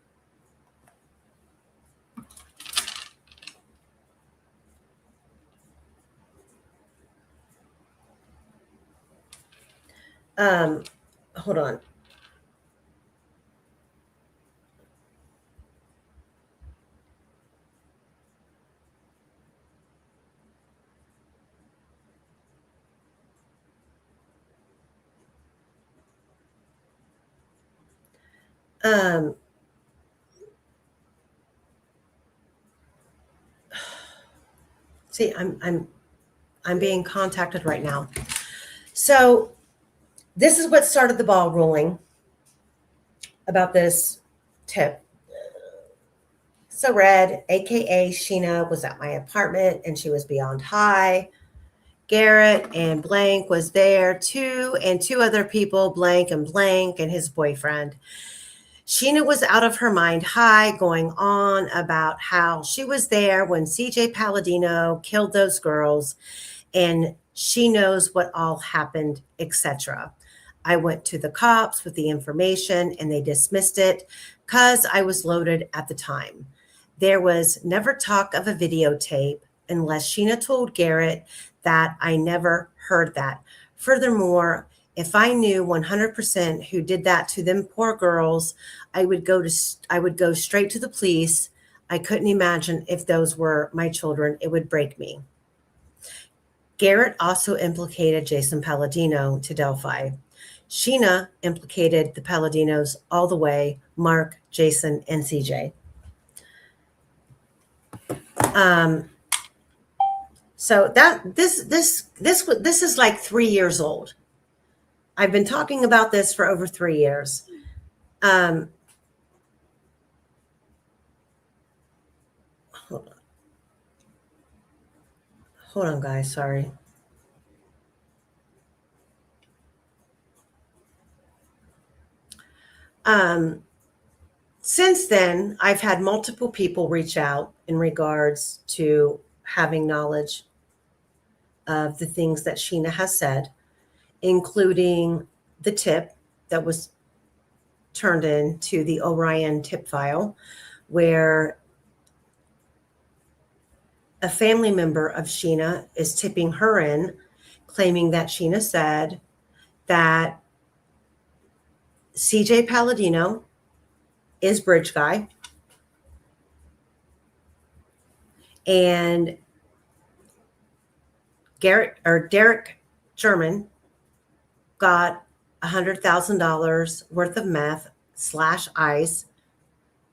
Hold on. See, I'm being contacted right now. So this is what started the ball rolling about this tip. So Red, aka Sheena, was at my apartment and she was beyond high. Garrett and blank was there too, and 2 other people, blank and his boyfriend. Sheena was out of her mind high, going on about how she was there when CJ Palladino killed those girls and she knows what all happened, etc. I went to the cops with the information and they dismissed it because I was loaded at the time. There was never talk of a videotape unless Sheena told Garrett that I never heard that. Furthermore, if I knew 100% who did that to them poor girls, I would go straight to the police. I couldn't imagine if those were my children. It would break me. Garrett also implicated Jason Palladino to Delphi. Sheena implicated the Palladinos all the way, Mark, Jason, and CJ. So that this is like 3 years old. I've been talking about this for over 3 years. Hold on, guys. Sorry. Since then, I've had multiple people reach out in regards to having knowledge of the things that Sheena has said, including the tip that was turned in to the Orion tip file, where a family member of Sheena is tipping her in, claiming that Sheena said that CJ Palladino is Bridge Guy and Derek German got $100,000 worth of meth / ice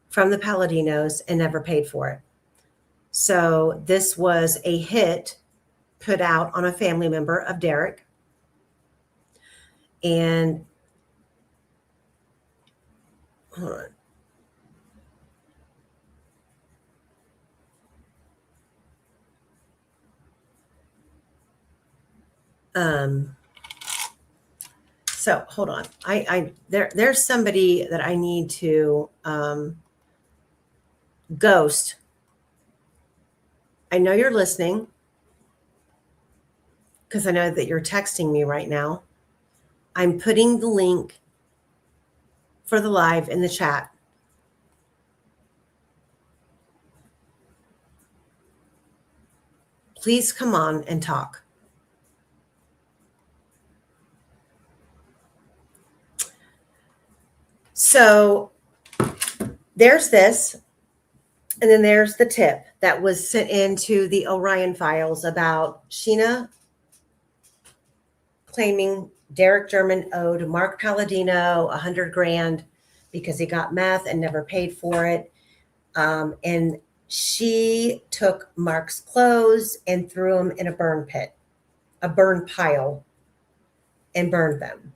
from the Palladinos and never paid for it. So this was a hit put out on a family member of Derek. And hold on. So hold on. There's somebody that I need to ghost. I know you're listening because I know that you're texting me right now. I'm putting the link for the live in the chat. Please come on and talk. So there's this, and then there's the tip that was sent into the Orion files about Sheena claiming Derek German owed Mark Palladino $100,000 because he got meth and never paid for it. And she took Mark's clothes and threw them in a burn pile, and burned them.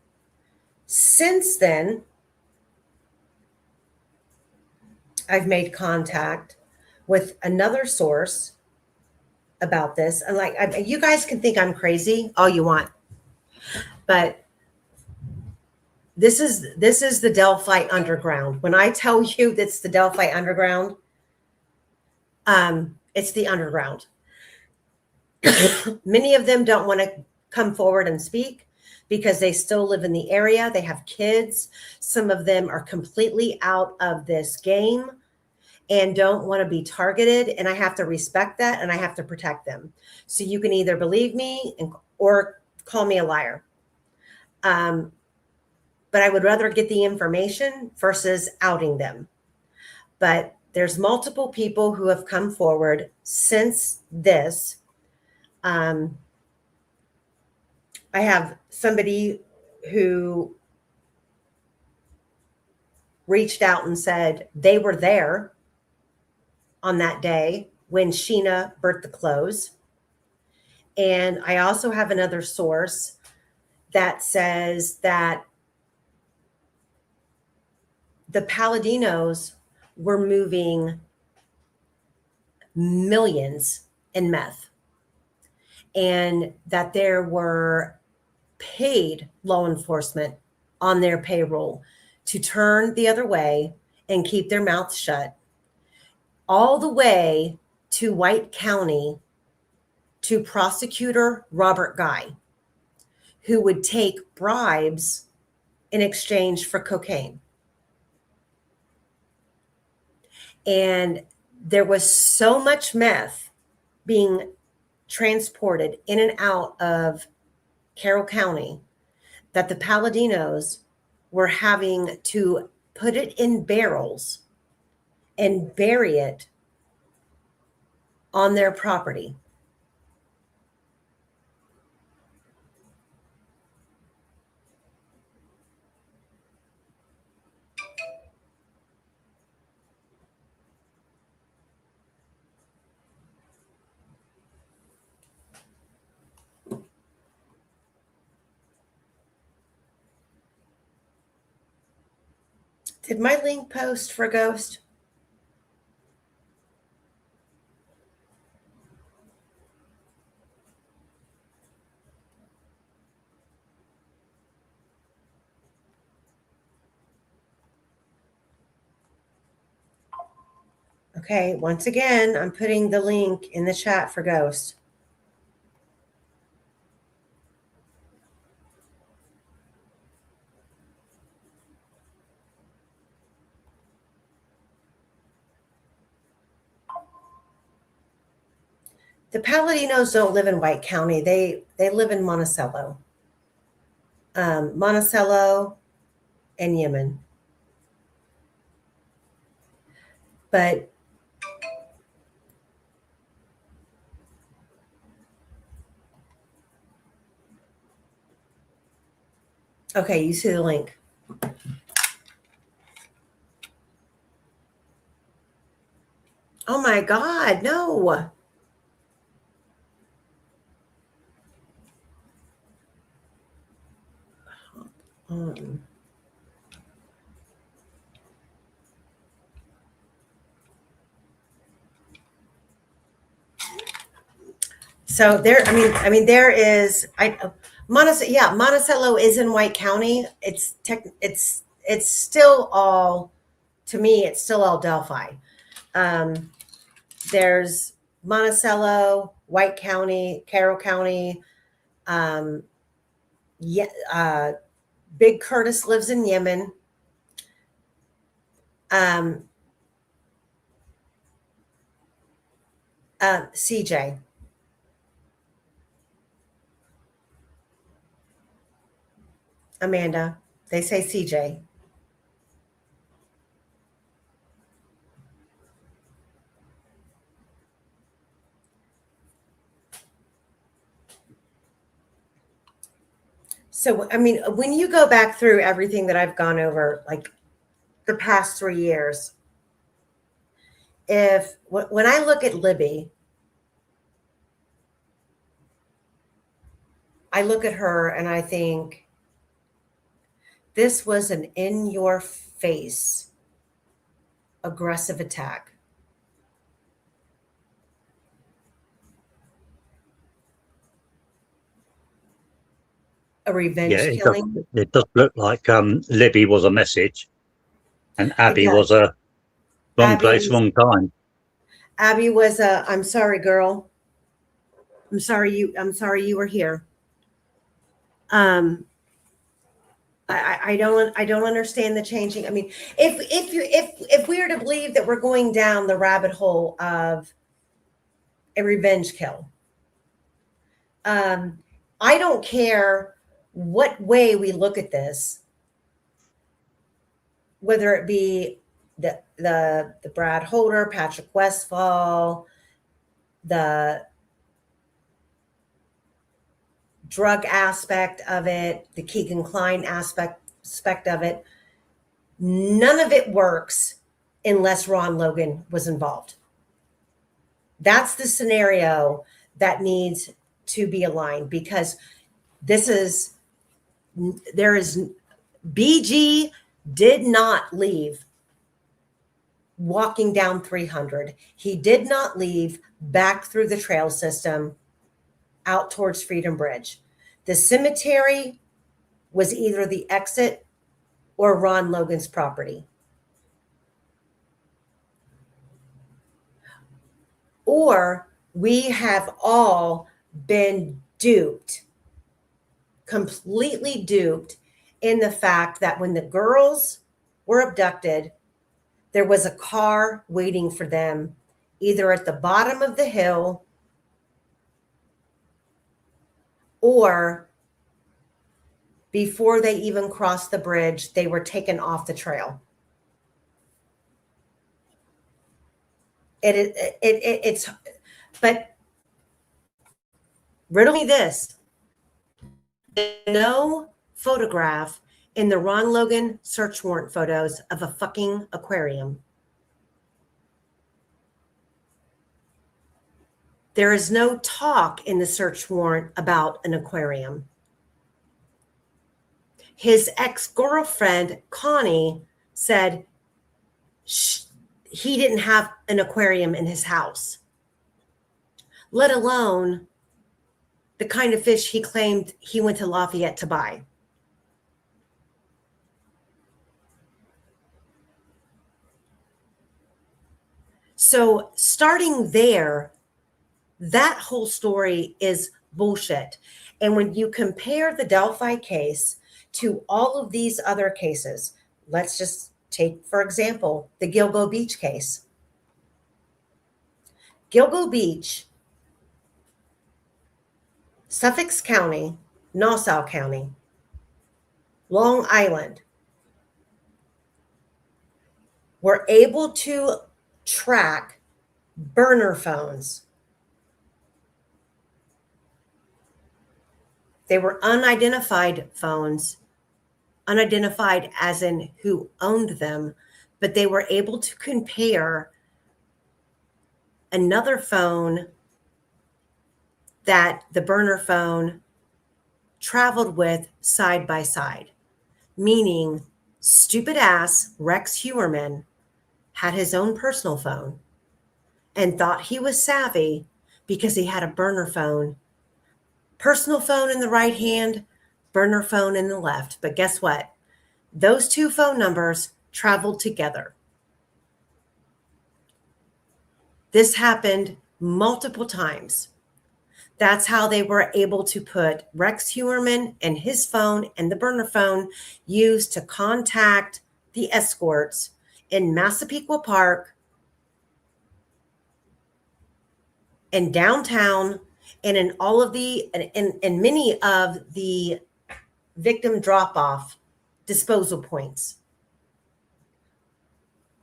Since then, I've made contact with another source about this. And you guys can think I'm crazy all you want, but this is the Delphi underground. When I tell you that's the Delphi underground, it's the underground. Many of them don't want to come forward and speak because they still live in the area. They have kids. Some of them are completely out of this game and don't want to be targeted. And I have to respect that, and I have to protect them. So you can either believe me or call me a liar. But I would rather get the information versus outing them. But there's multiple people who have come forward since this. I have somebody who reached out and said they were there on that day when Sheena burnt the clothes. And I also have another source that says that the Palladinos were moving millions in meth, and that there were paid law enforcement on their payroll to turn the other way and keep their mouths shut, all the way to White County to prosecutor Robert Guy, who would take bribes in exchange for cocaine. And there was so much meth being transported in and out of Carroll County that the Paladinos were having to put it in barrels and bury it on their property. Did my link post for Ghost? Okay, once again, I'm putting the link in the chat for Ghost. The Paladinos don't live in White County. They live in Monticello. Monticello and Yemen. But okay, you see the link. Oh my God, no. So there, I mean, there is, Monticello is in White County. It's still all, to me, it's still all Delphi. There's Monticello, White County, Carroll County. Big Curtis lives in Yemen. CJ. Amanda, they say CJ. So, I mean, when you go back through everything that I've gone over, like the past 3 years, when I look at Libby, I look at her and I think this was an in-your-face aggressive attack. A revenge killing. It does look like Libby was a message and Abby was a wrong place, wrong time. Abby was a, I'm sorry, girl. I'm sorry you were here. I don't understand the changing. I mean, if we are to believe that we're going down the rabbit hole of a revenge kill, I don't care what way we look at this, whether it be the Brad Holder, Patrick Westfall, the drug aspect of it, the Keegan Klein aspect of it. None of it works unless Ron Logan was involved. That's the scenario that needs to be aligned, because BG did not leave walking down 300. He did not leave back through the trail system out towards Freedom Bridge. The cemetery was either the exit or Ron Logan's property. Or we have all been duped, completely duped, in the fact that when the girls were abducted, there was a car waiting for them either at the bottom of the hill or before they even crossed the bridge, they were taken off the trail. It's, but riddle me this. No photograph in the Ron Logan search warrant photos of a fucking aquarium. There is no talk in the search warrant about an aquarium. His ex-girlfriend, Connie, said he didn't have an aquarium in his house, let alone the kind of fish he claimed he went to Lafayette to buy. So starting there, that whole story is bullshit. And when you compare the Delphi case to all of these other cases, let's just take, for example, the Gilgo Beach case. Gilgo Beach, Suffolk County, Nassau County, Long Island, were able to track burner phones. They were unidentified phones, unidentified as in who owned them, but they were able to compare another phone that the burner phone traveled with side by side, meaning stupid ass Rex Hewerman had his own personal phone and thought he was savvy because he had a burner phone. Personal phone in the right hand, burner phone in the left. But guess what? Those two phone numbers traveled together. This happened multiple times. That's how they were able to put Rex Hewerman and his phone and the burner phone used to contact the escorts in Massapequa Park, in downtown, and in all of the, and many of the victim drop-off disposal points.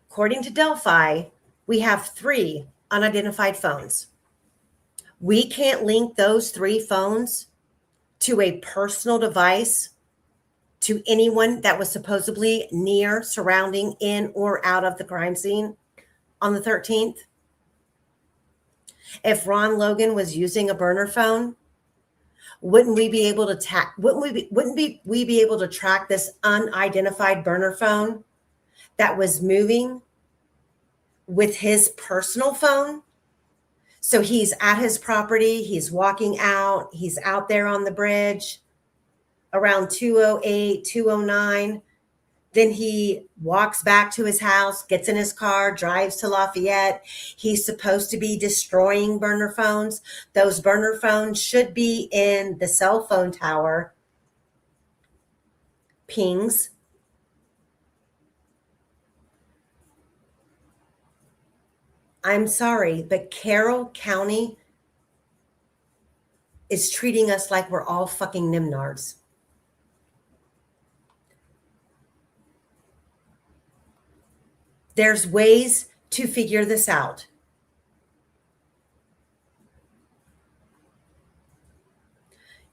According to Delphi, we have 3 unidentified phones. We can't link those 3 phones to a personal device to anyone that was supposedly near, surrounding, in, or out of the crime scene on the 13th. If Ron Logan was using a burner phone, wouldn't we be able to we be able to track this unidentified burner phone that was moving with his personal phone? So he's at his property, he's walking out, he's out there on the bridge around 2:08, 2:09. Then he walks back to his house, gets in his car, drives to Lafayette. He's supposed to be destroying burner phones. Those burner phones should be in the cell phone tower. Pings. I'm sorry, but Carroll County is treating us like we're all fucking nimnards. There's ways to figure this out.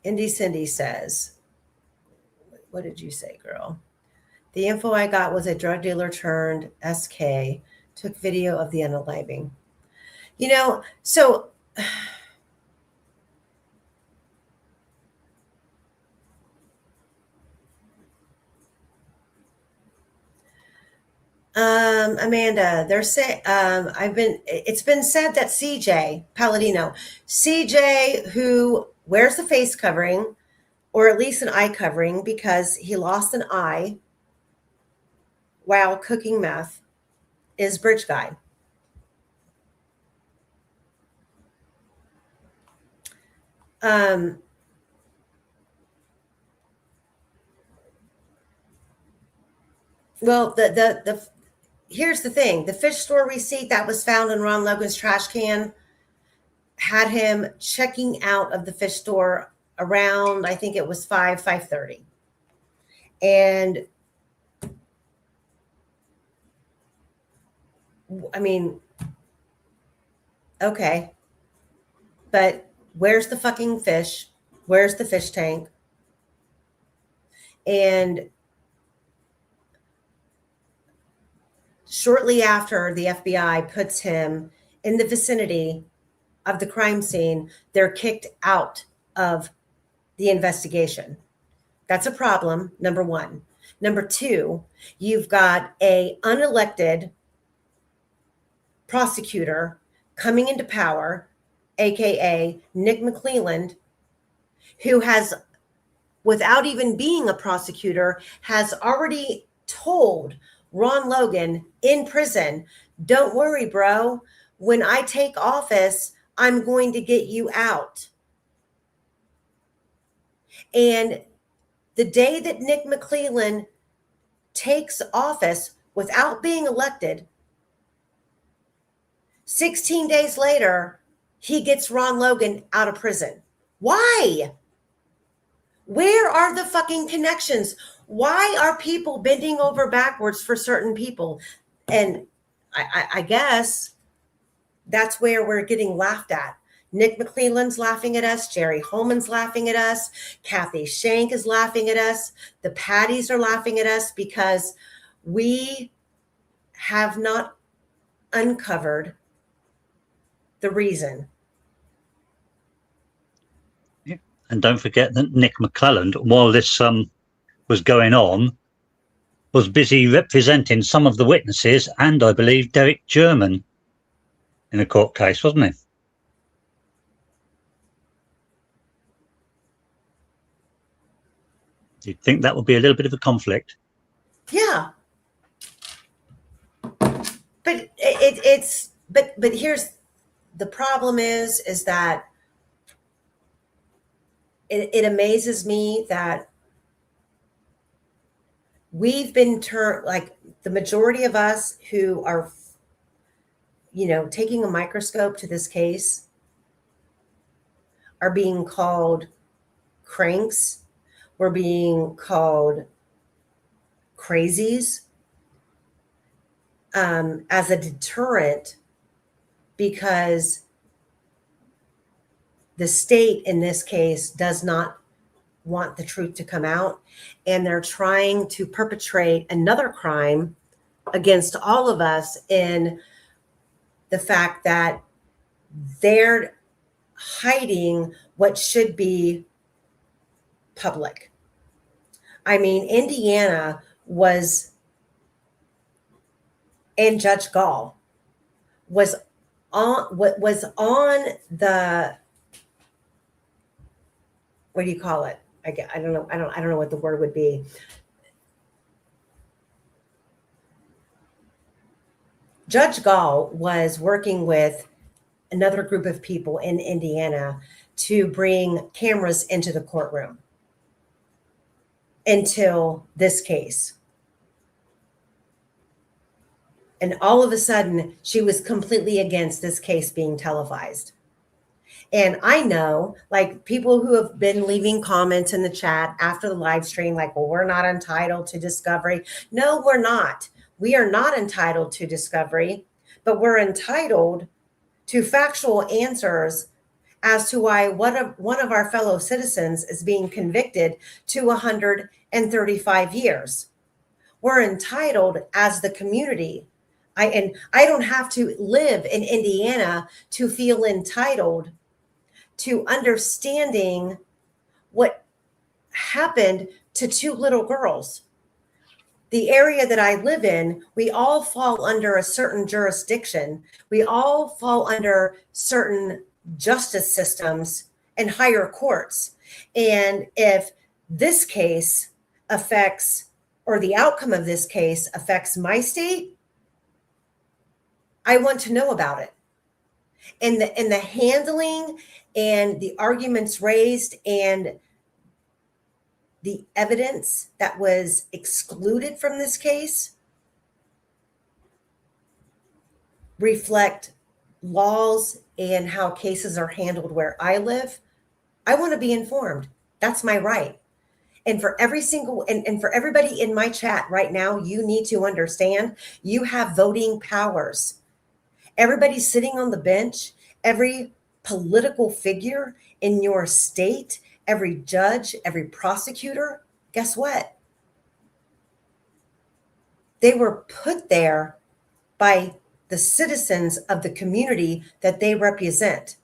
Indy Cindy says, what did you say, girl? The info I got was a drug dealer turned SK took video of the unaliving. You know, so Amanda, they're saying it's been said that CJ Palladino, CJ, who wears the face covering or at least an eye covering because he lost an eye while cooking meth is Bridge Guy. Well, here's the thing. The fish store receipt that was found in Ron Logan's trash can had him checking out of the fish store around, I think it was 5:30. And I mean, okay, but where's the fucking fish? Where's the fish tank? And shortly after the FBI puts him in the vicinity of the crime scene, they're kicked out of the investigation. That's a problem, number one. Number two, you've got a unelected prosecutor coming into power, aka Nick McClelland, who has, without even being a prosecutor, has already told Ron Logan in prison, don't worry, bro. When I take office, I'm going to get you out. And the day that Nick McClelland takes office without being elected, 16 days later, he gets Ron Logan out of prison. Why? Where are the fucking connections? Why are people bending over backwards for certain people? And I guess that's where we're getting laughed at. Nick McClelland's laughing at us. Jerry Holman's laughing at us. Kathy Shank is laughing at us. The Patties are laughing at us because we have not uncovered the reason. And don't forget that Nick McClelland, while this was going on, was busy representing some of the witnesses and, I believe, Derek German in a court case, wasn't he? You'd think that would be a little bit of a conflict. Yeah. But it's here's the problem is that it amazes me that we've been turned, like the majority of us who are, taking a microscope to this case are being called cranks. We're being called crazies as a deterrent because the state in this case does not want the truth to come out, and they're trying to perpetrate another crime against all of us in the fact that they're hiding what should be public. I mean, Indiana was, and Judge Gall was on the, what do you call it? I don't know. I don't know what the word would be. Judge Gall was working with another group of people in Indiana to bring cameras into the courtroom until this case. And all of a sudden, she was completely against this case being televised. And I know, like, people who have been leaving comments in the chat after the live stream, like, well, we're not entitled to discovery. No, we're not. We are not entitled to discovery, but we're entitled to factual answers as to why one of our fellow citizens is being convicted to 135 years. We're entitled as the community. I don't have to live in Indiana to feel entitled to understanding what happened to two little girls. The area that I live in, we all fall under a certain jurisdiction. We all fall under certain justice systems and higher courts. And if this case affects or the outcome of this case affects my state, I want to know about it. And the handling and the arguments raised and the evidence that was excluded from this case reflect laws and how cases are handled where I live. I want to be informed. That's my right. And for every single, and for everybody in my chat right now, you need to understand you have voting powers. Everybody sitting on the bench, every political figure in your state, every judge, every prosecutor, guess what? They were put there by the citizens of the community that they represent.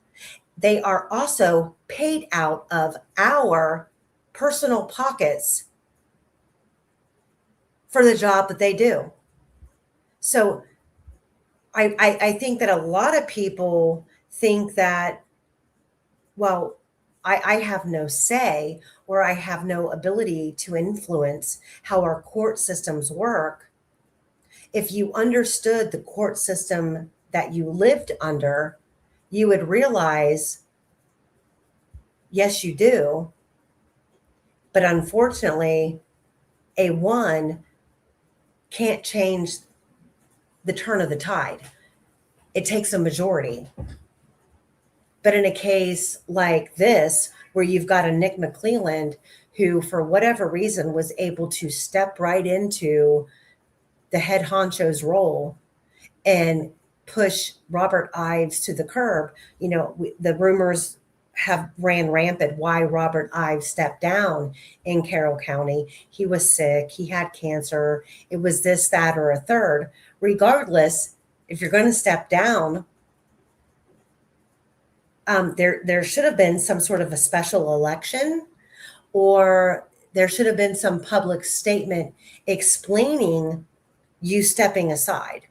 They are also paid out of our personal pockets for the job that they do. So I think that a lot of people think that, well, I have no say or I have no ability to influence how our court systems work. If you understood the court system that you lived under, you would realize, yes, you do. But unfortunately, a one can't change the turn of the tide. It takes a majority. But in a case like this, where you've got a Nick McClelland who, for whatever reason, was able to step right into the head honcho's role and push Robert Ives to the curb, the rumors have ran rampant why Robert Ives stepped down in Carroll County. He was sick. He had cancer. It was this, that, or a third. Regardless, if you're going to step down, there should have been some sort of a special election, or there should have been some public statement explaining you stepping aside.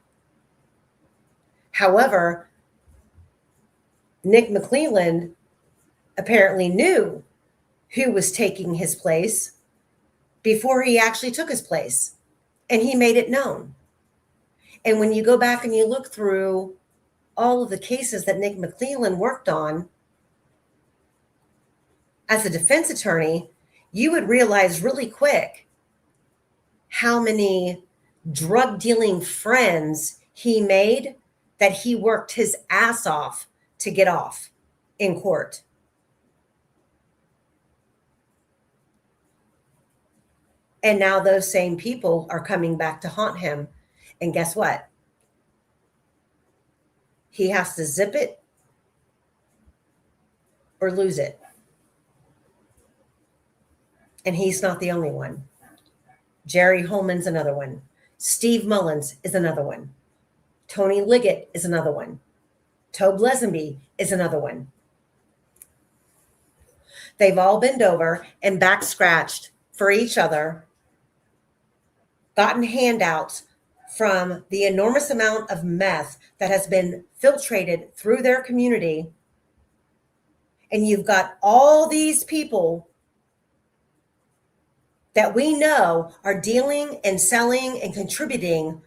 However, Nick McClelland apparently knew who was taking his place before he actually took his place, and he made it known. And when you go back and you look through all of the cases that Nick McClelland worked on as a defense attorney, you would realize really quick how many drug dealing friends he made that he worked his ass off to get off in court. And now those same people are coming back to haunt him. And guess what? He has to zip it or lose it. And he's not the only one. Jerry Holman's another one. Steve Mullins is another one. Tony Liggett is another one. Tobe Lesenby is another one. They've all bent over and back scratched for each other, gotten handouts from the enormous amount of meth that has been filtrated through their community. And you've got all these people that we know are dealing and selling and contributing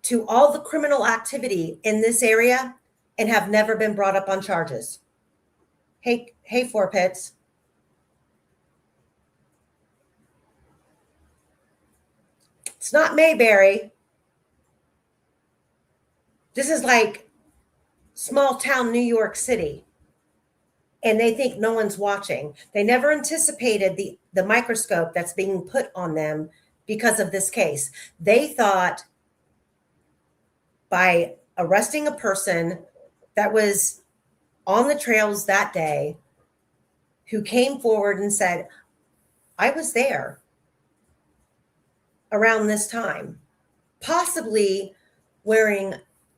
to all the criminal activity in this area and have never been brought up on charges. Hey, Four Pits. It's not Mayberry. This is like small town New York City. And they think no one's watching. They never anticipated the microscope that's being put on them because of this case. They thought by arresting a person that was on the trails that day, who came forward and said, I was there around this time, possibly wearing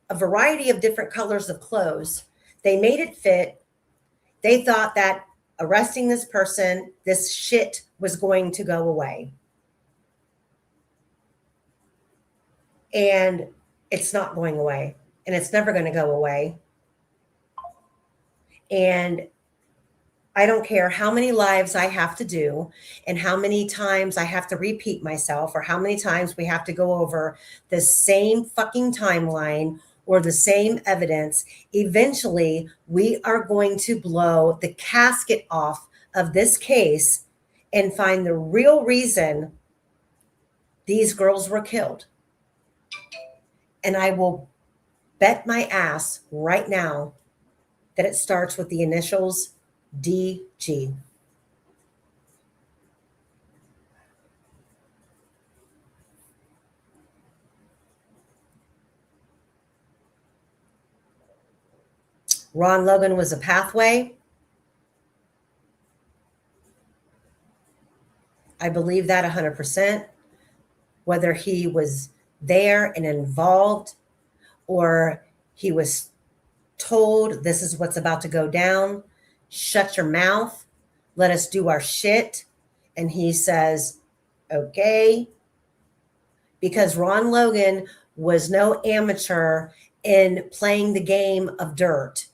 a variety of different colors of clothes. They made it fit. They thought that arresting this person, this shit was going to go away. And it's not going away. And it's never going to go away. And I don't care how many lives I have to do and how many times I have to repeat myself or how many times we have to go over the same fucking timeline or the same evidence. Eventually, we are going to blow the casket off of this case and find the real reason these girls were killed. And I will bet my ass right now that it starts with the initials DG. Ron Logan was a pathway. I believe that 100%. Whether he was there and involved or he was told this is what's about to go down, shut your mouth, let us do our shit. And he says, okay. Because Ron Logan was no amateur in playing the game of dirt,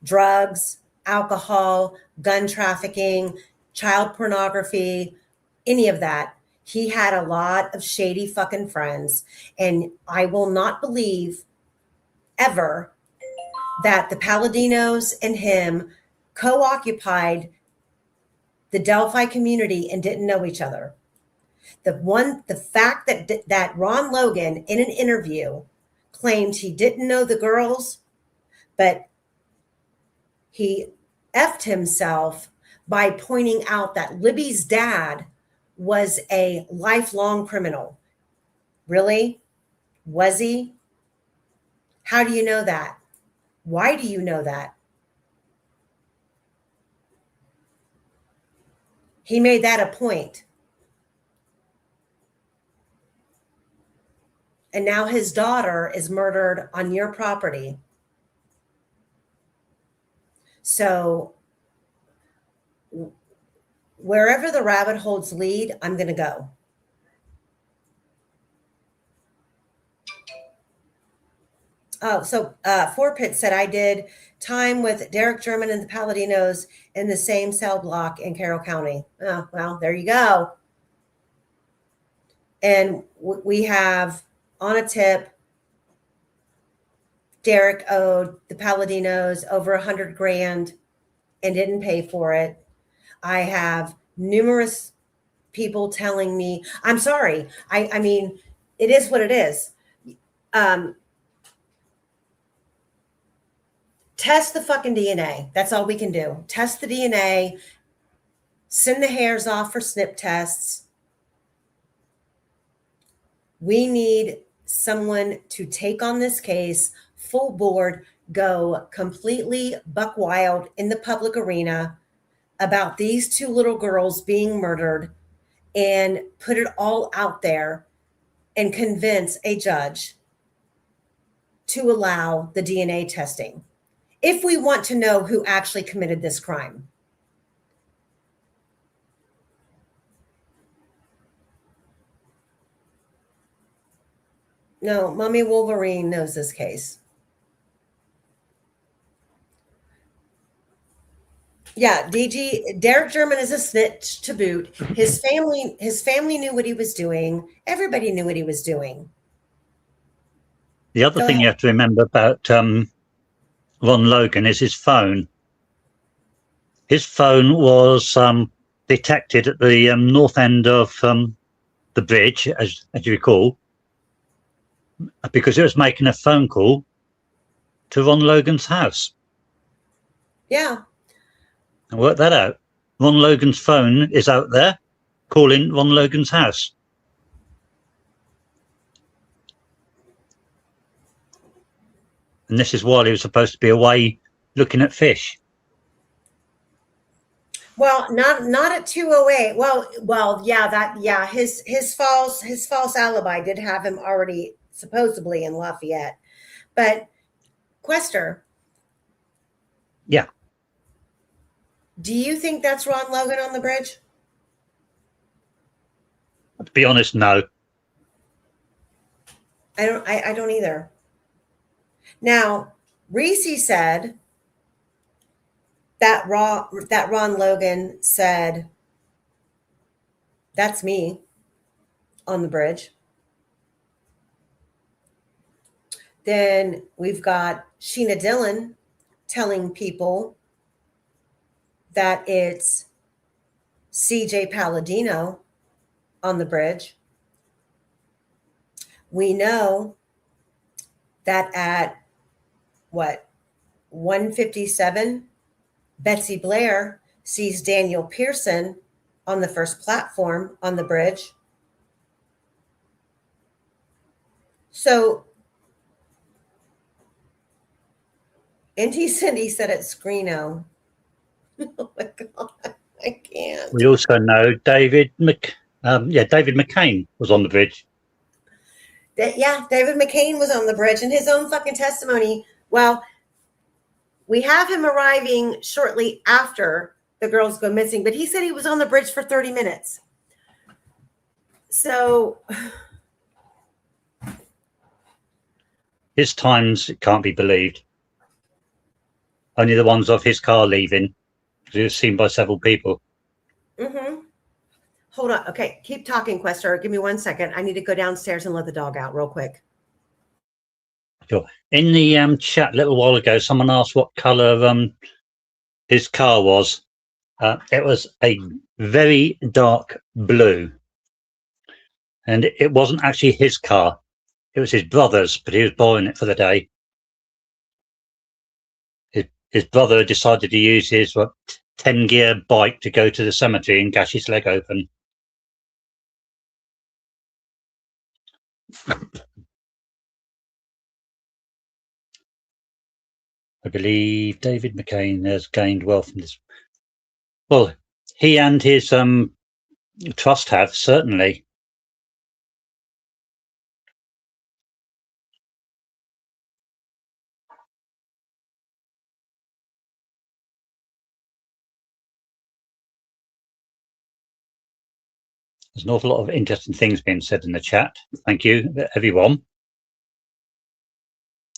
drugs, alcohol, gun trafficking, child pornography, any of that. He had a lot of shady fucking friends. And I will not believe ever that the Palladinos and him co-occupied the Delphi community and didn't know each other. The fact that Ron Logan in an interview claimed he didn't know the girls, but he effed himself by pointing out that Libby's dad was a lifelong criminal. Really? Was he? How do you know that? Why do you know that? He made that a point. And now his daughter is murdered on your property. So wherever the rabbit holes lead, I'm going to go. Oh, so Forpit said I did time with Derek German and the Palladinos in the same cell block in Carroll County. Oh, well, there you go. And we have on a tip, Derek owed the Palladinos over $100,000 and didn't pay for it. I have numerous people telling me, I'm sorry. I mean, it is what it is. Test the fucking DNA. That's all we can do. Test the DNA, send the hairs off for snip tests. We need someone to take on this case full board, go completely buck wild in the public arena about these two little girls being murdered and put it all out there and convince a judge to allow the DNA testing. If we want to know who actually committed this crime. No, Mommy Wolverine knows this case. Yeah, DG, Derek German is a snitch to boot. His family knew what he was doing. Everybody knew what he was doing. The other thing you have to remember about Ron Logan is his phone. His phone was detected at the north end of the bridge, as you recall, because it was making a phone call to Ron Logan's house. Yeah. And work that out. Ron Logan's phone is out there calling Ron Logan's house. And this is while he was supposed to be away looking at fish. Well, not at 2:08. Well, yeah, his false alibi did have him already supposedly in Lafayette. But Quester. Yeah. Do you think that's Ron Logan on the bridge? To be honest, no. I don't either. Now, Reese said that Ron Logan said, "That's me," on the bridge. Then we've got Sheena Dillon telling people that it's CJ Palladino on the bridge. We know that at what, 1:57, Betsy Blair sees Daniel Pearson on the first platform on the bridge. So NT Cindy said it's Screeno. Oh my God, I can't. We also know David McCain was on the bridge. Yeah, David McCain was on the bridge in his own fucking testimony. Well, we have him arriving shortly after the girls go missing, but he said he was on the bridge for 30 minutes. So his times can't be believed. Only the ones of his car leaving, because he was seen by several people. Hold on. Okay, keep talking, Quester. Give me 1 second. I need to go downstairs and let the dog out real quick. Sure. In the chat a little while ago, someone asked what colour his car was. It was a very dark blue, and it wasn't actually his car. It was his brother's, but he was borrowing it for the day. His brother decided to use his 10-gear bike to go to the cemetery and gash his leg open. I believe David McCain has gained wealth from this. Well, he and his trust have, certainly. There's an awful lot of interesting things being said in the chat. Thank you, everyone.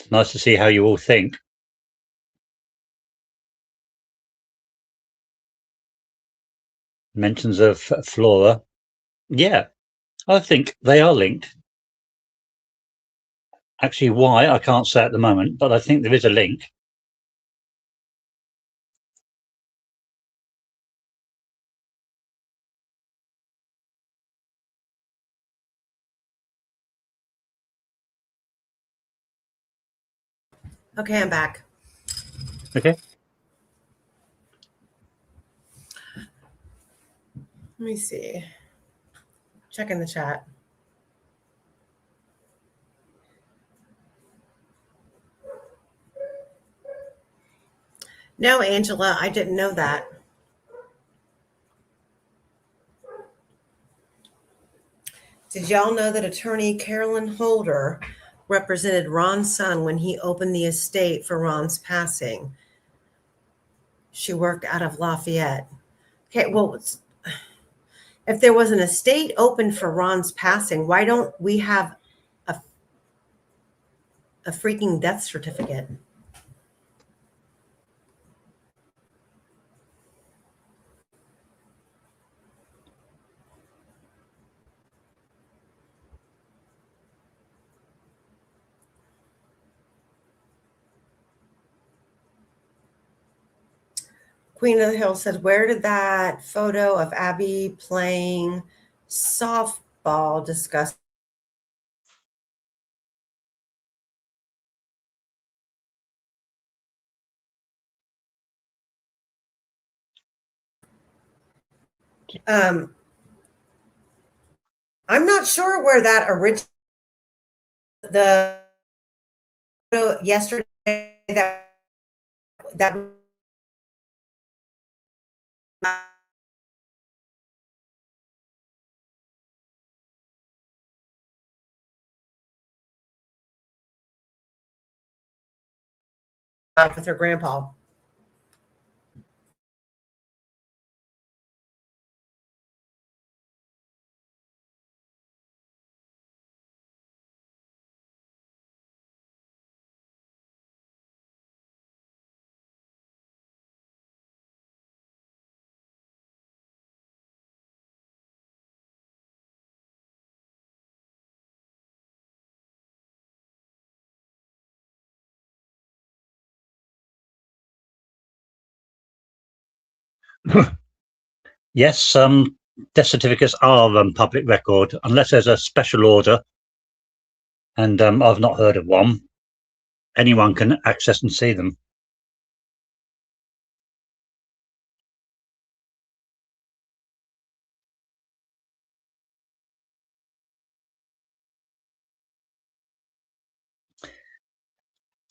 It's nice to see how you all think. Mentions of Flora. Yeah, I think they are linked. Actually, why, I can't say at the moment, but I think there is a link. Okay, I'm back. Okay. Let me see. Checking the chat. No, Angela, I didn't know that. Did y'all know that attorney Carolyn Holder represented Ron's son when he opened the estate for Ron's passing? She worked out of Lafayette. Okay, well, if there was an estate open for Ron's passing, why don't we have a freaking death certificate? Queen of the Hill says, where did that photo of Abby playing softball discuss? I'm not sure where that original, the photo yesterday that with her grandpa. Yes, death certificates are public record unless there's a special order, and I've not heard of one. Anyone can access and see them.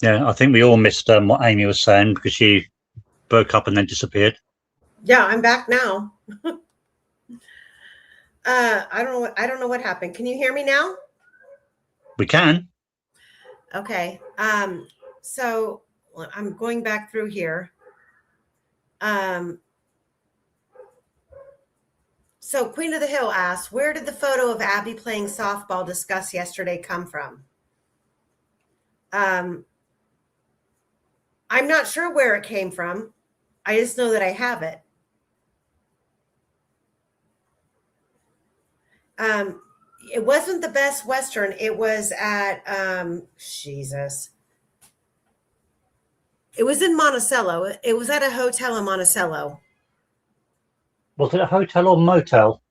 Yeah, I think we all missed what Amy was saying because she broke up and then disappeared. Yeah, I'm back now. I don't know what happened. Can you hear me now? We can. Okay. So I'm going back through here. So Queen of the Hill asks, where did the photo of Abby playing softball discussed yesterday come from? I'm not sure where it came from. I just know that I have it. It wasn't the Best Western. It was at Jesus. It was in Monticello. It was at a hotel in Monticello. Was it a hotel or motel?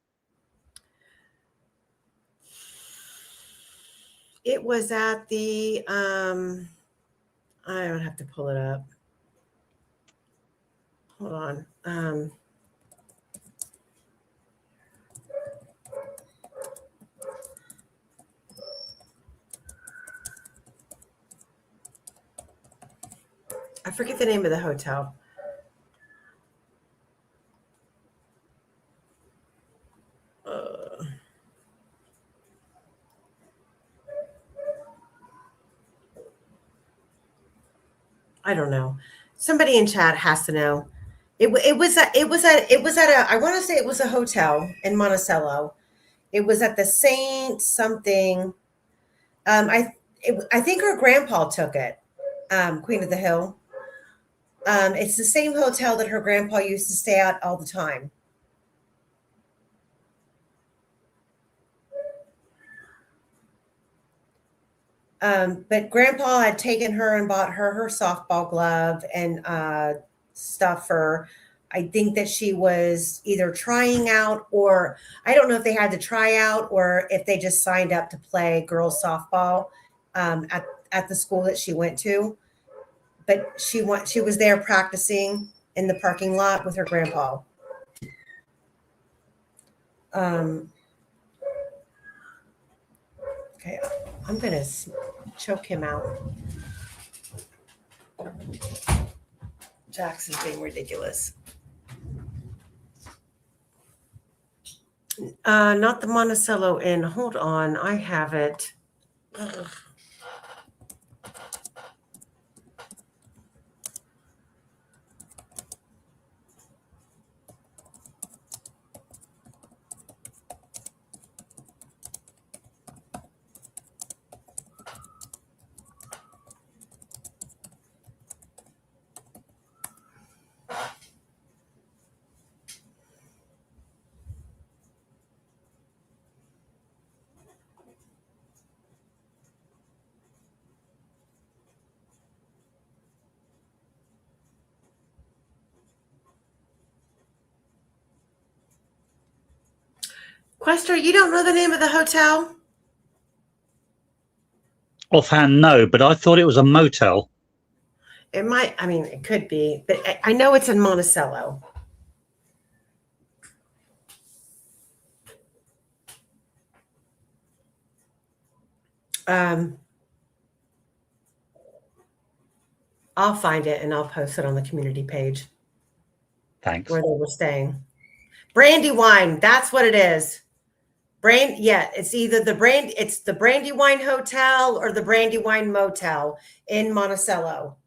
It was at the I don't have to pull it up. Hold on. I forget the name of the hotel. I don't know. Somebody in chat has to know. It was at a I want to say it was a hotel in Monticello. It was at the Saint something. I think her grandpa took it. Queen of the Hill. It's the same hotel that her grandpa used to stay at all the time. But grandpa had taken her and bought her softball glove and stuff for, I think that she was either trying out, or I don't know if they had to try out or if they just signed up to play girls softball at the school that she went to. But she was there practicing in the parking lot with her grandpa. Okay, I'm going to choke him out. Jackson's being ridiculous. Not the Monticello Inn. Hold on. I have it. Ugh. Quester, you don't know the name of the hotel? Offhand, no, but I thought it was a motel. It might, I mean, it could be, but I know it's in Monticello. I'll find it and I'll post it on the community page. Thanks. Where they were staying. Brandywine, that's what it is. It's either it's the Brandywine Hotel or the Brandywine Motel in Monticello.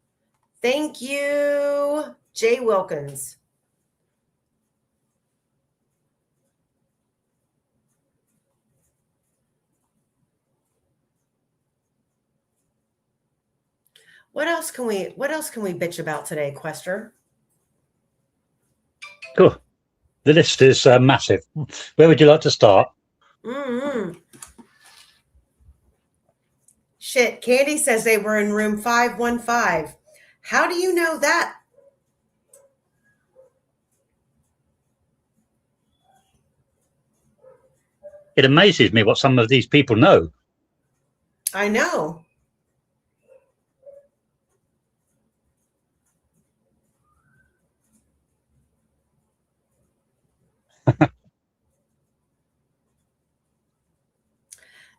Thank you, Jay Wilkins. What else can we bitch about today, Quester? Cool. The list is massive. Where would you like to start? Shit, Candy says they were in room 515. How do you know that? it amazes me what some of these people know. I know.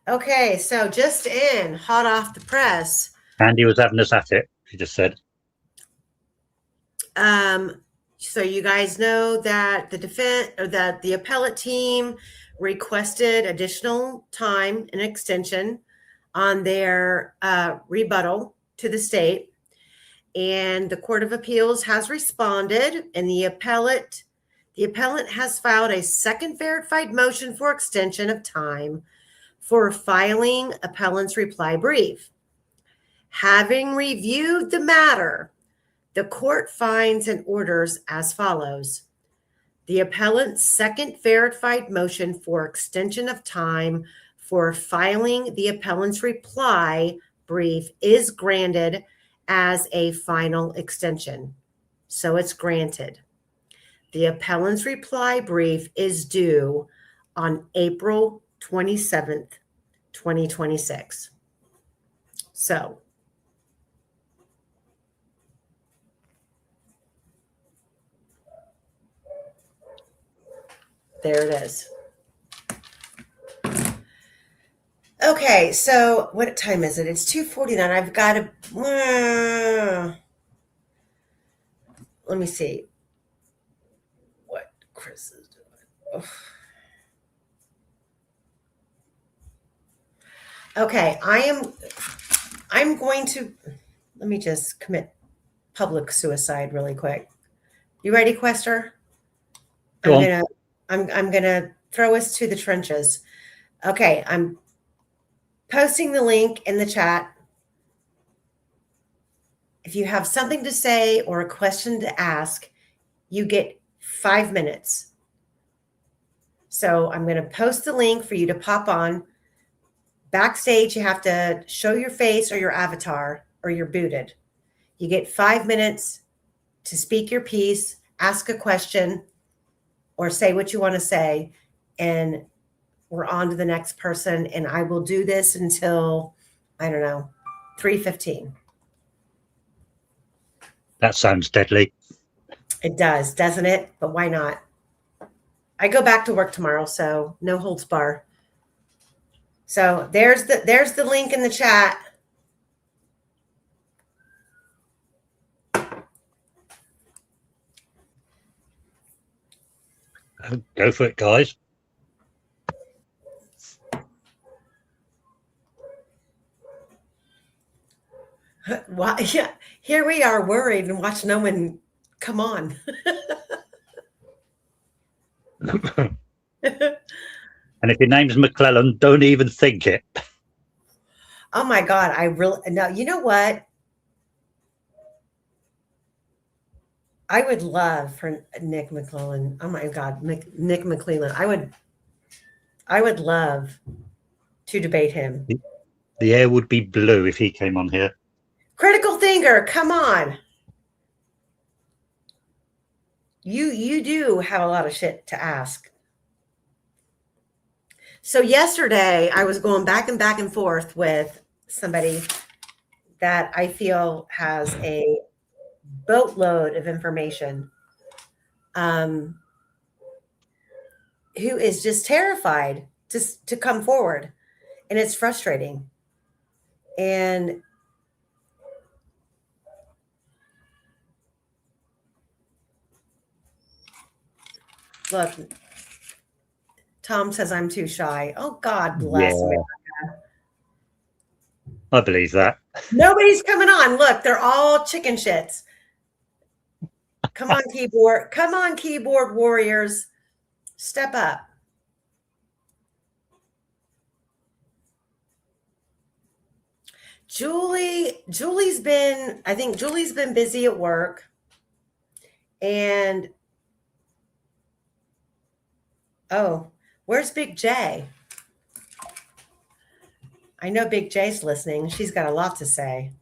Okay, so just in, hot off the press. Andy was having us at it, he just said. So you guys know that the appellate team requested additional time and extension on their rebuttal to the state, and the Court of Appeals has responded, and the appellant has filed a second verified motion for extension of time for filing appellant's reply brief. Having reviewed the matter, the court finds and orders as follows. The appellant's second verified motion for extension of time for filing the appellant's reply brief is granted as a final extension. So it's granted. The appellant's reply brief is due on April 27th, 2026. So there it is. Okay, so what time is it? It's 2:49. I've got to... let me see what Chris is doing. Ugh. Okay, I'm going to... let me just commit public suicide really quick. You ready, Quester? I'm gonna throw us to the trenches. Okay, I'm posting the link in the chat. If you have something to say or a question to ask, you get 5 minutes. So I'm going to post the link for you to pop on. Backstage, you have to show your face or your avatar, or you're booted. You get 5 minutes to speak your piece, ask a question, or say what you want to say, and we're on to the next person. And I will do this until, I don't know, 3:15. That sounds deadly. It does, doesn't it? But why not? I go back to work tomorrow, so no holds bar. So there's the link in the chat. Go for it, guys. Well, yeah, here we are worried and watch no one come on. And if your name's McClellan, don't even think it. Oh my God, no, you know what? I would love for Nick McClellan. Oh my God, Nick McClellan. I would love to debate him. The air would be blue if he came on here. Critical thinker, come on. You do have a lot of shit to ask. So yesterday I was going back and forth with somebody that I feel has a boatload of information, who is just terrified to come forward, and it's frustrating. And look, Tom says I'm too shy. Oh, God bless America. I believe that. Nobody's coming on. Look, they're all chicken shits. Come on, keyboard. Come on, keyboard warriors. Step up. Julie's been busy at work. And oh, where's Big J? I know Big J's listening. She's got a lot to say.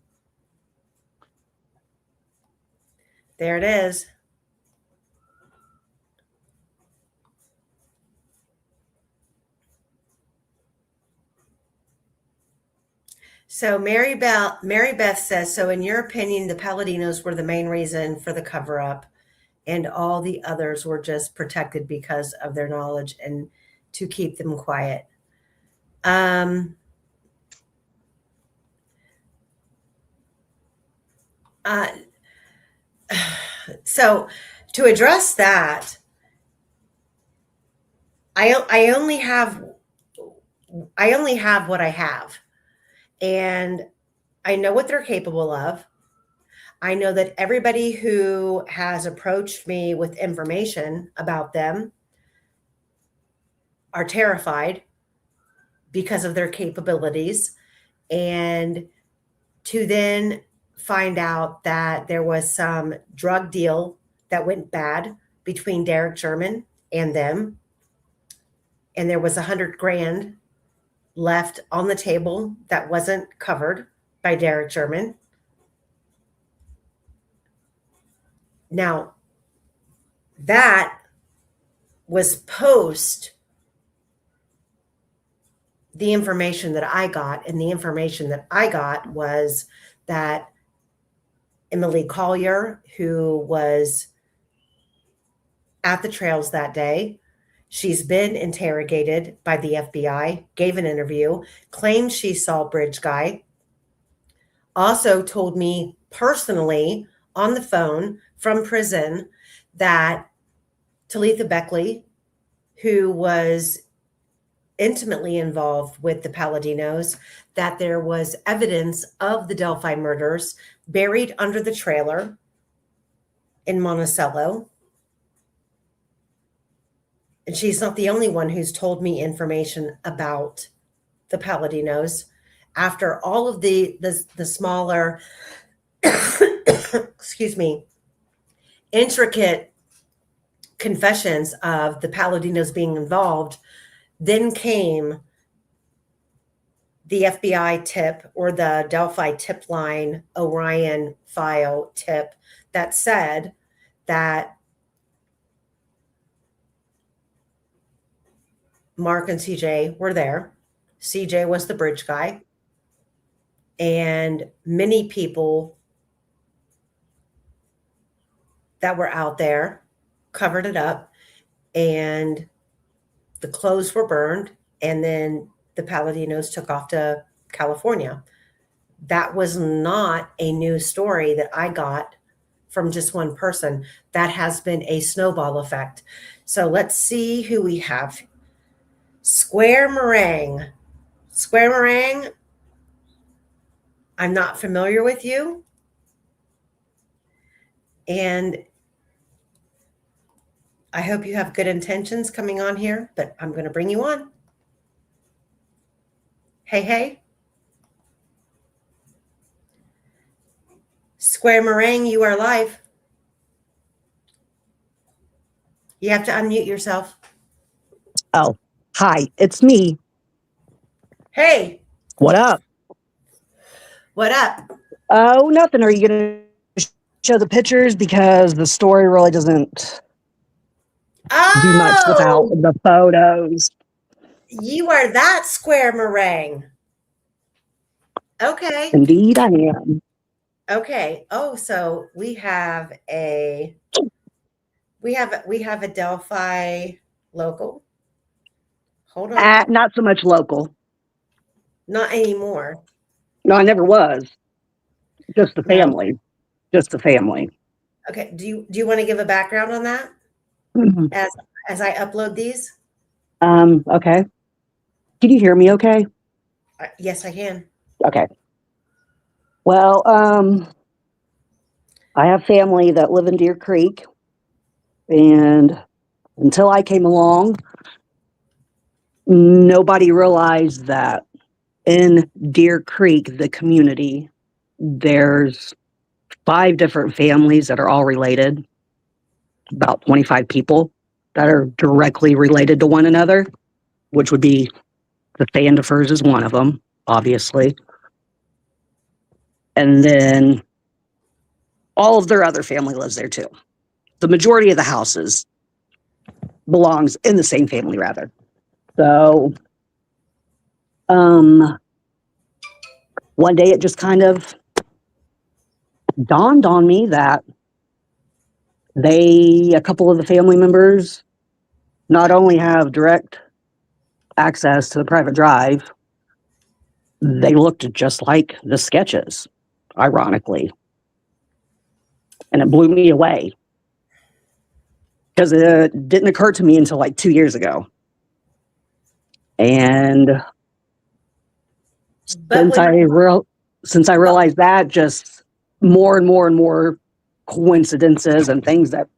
There it is. So Mary Beth says, so in your opinion, the Paladinos were the main reason for the cover up, and all the others were just protected because of their knowledge and to keep them quiet. Uh, so to address that, I only have what I have, and I know what they're capable of. I know that everybody who has approached me with information about them are terrified because of their capabilities. And to then find out that there was some drug deal that went bad between Derek Sherman and them, and there was $100,000 left on the table that wasn't covered by Derek Sherman. Now, that was post the information that I got, and the information that I got was that Emily Collier, who was at the trails that day, she's been interrogated by the FBI, gave an interview, claimed she saw Bridge Guy, also told me personally on the phone from prison that Talitha Beckley, who was intimately involved with the Paladinos, that there was evidence of the Delphi murders buried under the trailer in Monticello. And she's not the only one who's told me information about the Paladinos. After all of the smaller, excuse me, intricate confessions of the Paladinos being involved, then came the FBI tip, or the Delphi tip line Orion file tip, that said that Mark and CJ were there. CJ was the Bridge Guy. And many people that were out there covered it up, and the clothes were burned, and then the Paladinos took off to California. That was not a news story that I got from just one person. That has been a snowball effect. So let's see who we have. Square Meringue. Square Meringue, I'm not familiar with you. And I hope you have good intentions coming on here, but I'm going to bring you on. Hey, hey. Square Meringue, you are live. You have to unmute yourself. Oh, hi, it's me. Hey. What up? What up? Oh, nothing. Are you going to show the pictures? Because the story really doesn't do much without the photos. You are that Square Meringue. Okay. Indeed, I am. Okay. Oh, so we have a Delphi local. Hold on. Not so much local. Not anymore. No, I never was. Just the family. No. Just the family. Okay. Do you want to give a background on that? Mm-hmm. As I upload these? Okay. Can you hear me okay? Yes, I can. Okay. Well, I have family that live in Deer Creek, and until I came along, nobody realized that in Deer Creek, the community, there's 5 different families that are all related, about 25 people that are directly related to one another, which would be the Sandifers is one of them, obviously. And then all of their other family lives there too. The majority of the houses belongs in the same family, rather. So, one day it just kind of dawned on me that a couple of the family members not only have direct access to the private drive, they looked just like the sketches, ironically. And it blew me away because it didn't occur to me until like 2 years ago. And since I realized that, just more and more and more coincidences and things that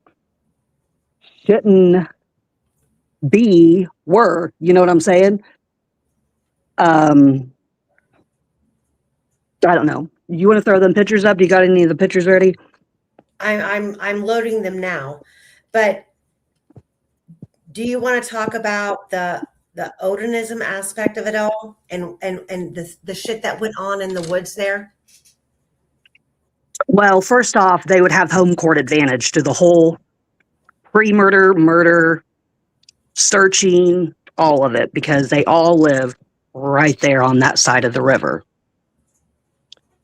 shouldn't be were, you know what I'm saying? I don't know. You want to throw them pictures up? Do you got any of the pictures ready? I'm loading them now, but do you want to talk about the Odinism aspect of it all and the shit that went on in the woods there? Well, first off, they would have home court advantage to the whole pre-murder, murder, searching, all of it, because they all live right there on that side of the river.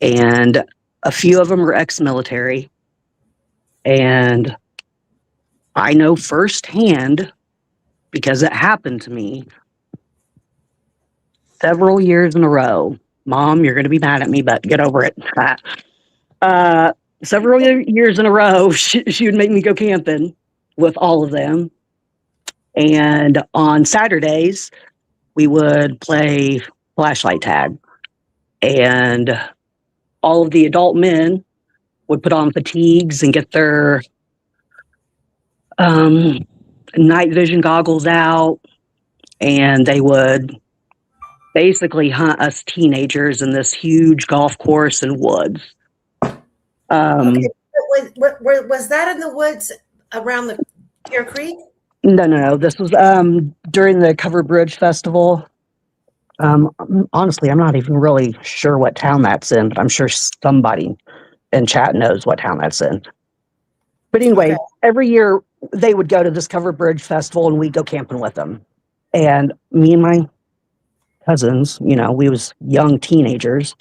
And a few of them are ex-military. And I know firsthand, because it happened to me several years in a row. Mom, you're going to be mad at me, but get over it. Several years in a row, she would make me go camping with all of them. And on Saturdays, we would play flashlight tag. And all of the adult men would put on fatigues and get their night vision goggles out. And they would basically hunt us teenagers in this huge golf course and woods. Okay. Was that in the woods around the Deer Creek? No. This was during the Covered Bridge Festival. Honestly, I'm not even really sure what town that's in, but I'm sure somebody in chat knows what town that's in. But anyway, okay. Every year they would go to this Covered Bridge Festival and we'd go camping with them. And me and my cousins, we was young teenagers.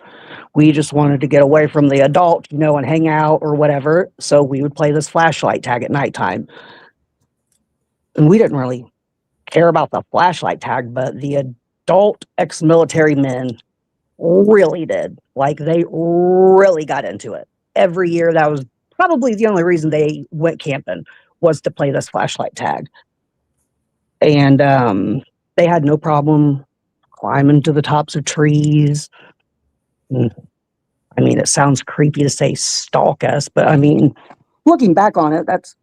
We just wanted to get away from the adult, and hang out or whatever. So we would play this flashlight tag at nighttime. And we didn't really care about the flashlight tag, but the adult ex-military men really did. Like, they really got into it. Every year, that was probably the only reason they went camping, was to play this flashlight tag. And they had no problem climbing to the tops of trees. I mean, it sounds creepy to say stalk us, but I mean, looking back on it, that's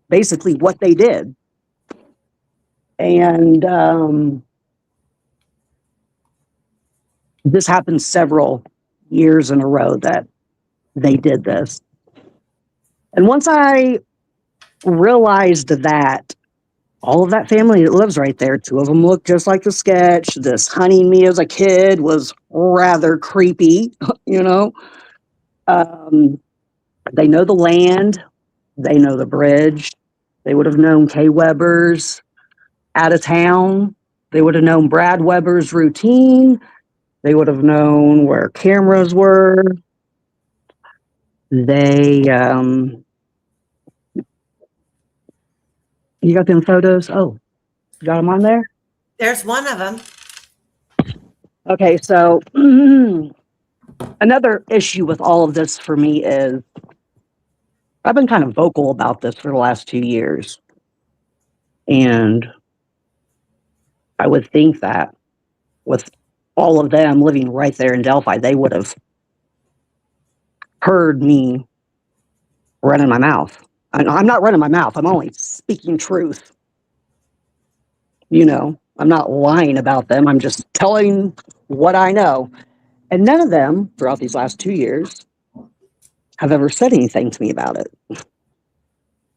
basically what they did. And this happened several years in a row that they did this. And once I realized that all of that family that lives right there, 2 of them look just like the sketch. This hunting me as a kid was rather creepy, They know the land. They know the bridge. They would have known Kay Weber's out of town. They would have known Brad Weber's routine. They would have known where cameras were. They, you got them photos? Oh, you got them on there? There's one of them. Okay, so another issue with all of this for me is I've been kind of vocal about this for the last 2 years. And I would think that with all of them living right there in Delphi, they would have heard me running my mouth. I'm not running my mouth. I'm only speaking truth. I'm not lying about them. I'm just telling what I know. And none of them throughout these last 2 years have ever said anything to me about it.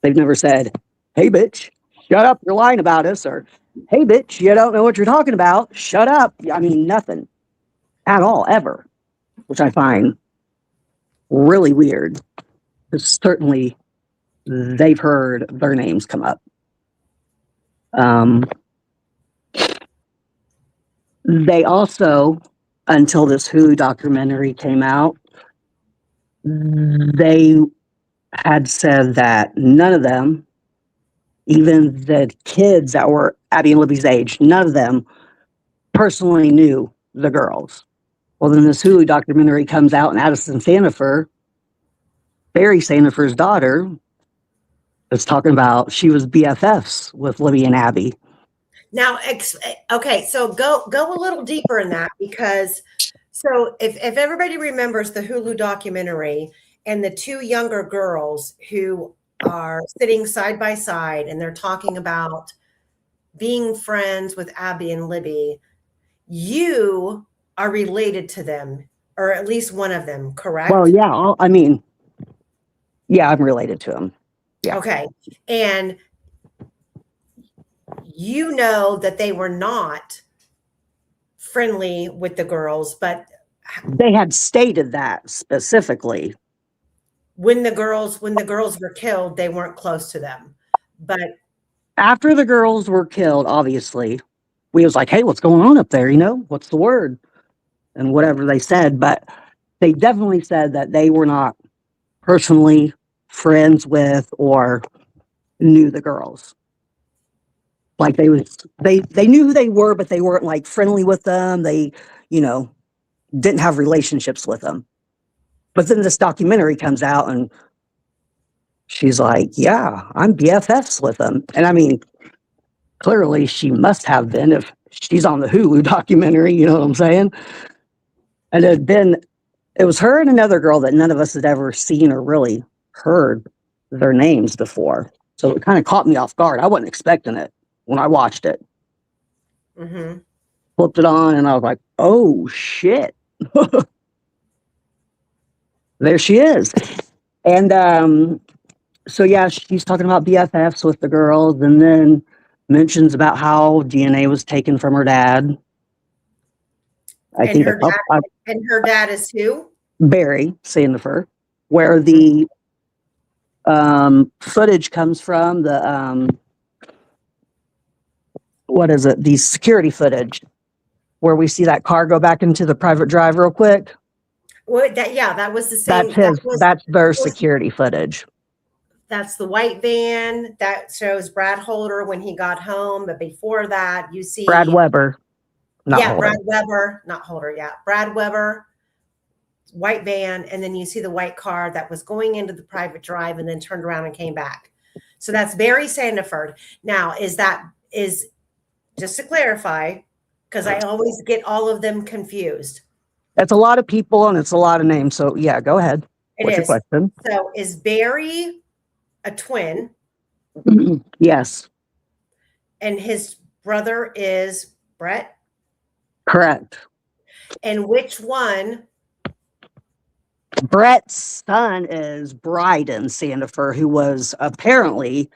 They've never said, "Hey, bitch, shut up. You're lying about us." Or, "Hey, bitch, you don't know what you're talking about. Shut up." I mean, nothing at all, ever, which I find really weird. Because certainly they've heard their names come up. They also until this Who documentary came out. They had said that none of them, even the kids that were Abby and Libby's age, none of them personally knew the girls. Well, then this Hulu documentary comes out, and Addison Sandifer, Barry Sandifer's daughter, is talking about she was BFFs with Libby and Abby. Now, okay, so go a little deeper in that, because so if everybody remembers the Hulu documentary and the two younger girls who are sitting side by side and they're talking about being friends with Abby and Libby, you are related to them, or at least one of them, correct? Well, yeah, yeah, I'm related to them. Yeah. Okay. And you know that they were not friendly with the girls, but they had stated that specifically. When the girls were killed, they weren't close to them. But after the girls were killed, obviously, we was like, hey, what's going on up there? You know, what's the word? And whatever they said, but they definitely said that they were not personally friends with or knew the girls. Like they knew who they were, but they weren't like friendly with them. They, didn't have relationships with them. But then this documentary comes out and she's like, yeah, I'm BFFs with them. And I mean, clearly she must have been if she's on the Hulu documentary, you know what I'm saying? And it was her and another girl that none of us had ever seen or really heard their names before. So it kind of caught me off guard. I wasn't expecting it when I watched it. Mm-hmm. Flipped it on and I was like, oh shit. There she is. And so yeah, she's talking about BFFs with the girls, and then mentions about how DNA was taken from her dad. And her dad is who? Barry Sandifer, where the footage comes from, the what is it? The security footage where we see that car go back into the private drive real quick. Well, that was the same. That's their security footage. That's the white van that shows Brad Holder when he got home. But before that, you see Brad Weber. Brad Weber, not Holder. Yeah, Brad Weber, white van, and then you see the white car that was going into the private drive and then turned around and came back. So that's Barry Sandifer. Now, is just to clarify, because I always get all of them confused. That's a lot of people and it's a lot of names. So yeah, go ahead. What's your question? So is Barry a twin? Yes. And his brother is Brett? Correct. And which one? Brett's son is Bryden Sandifer, who was apparently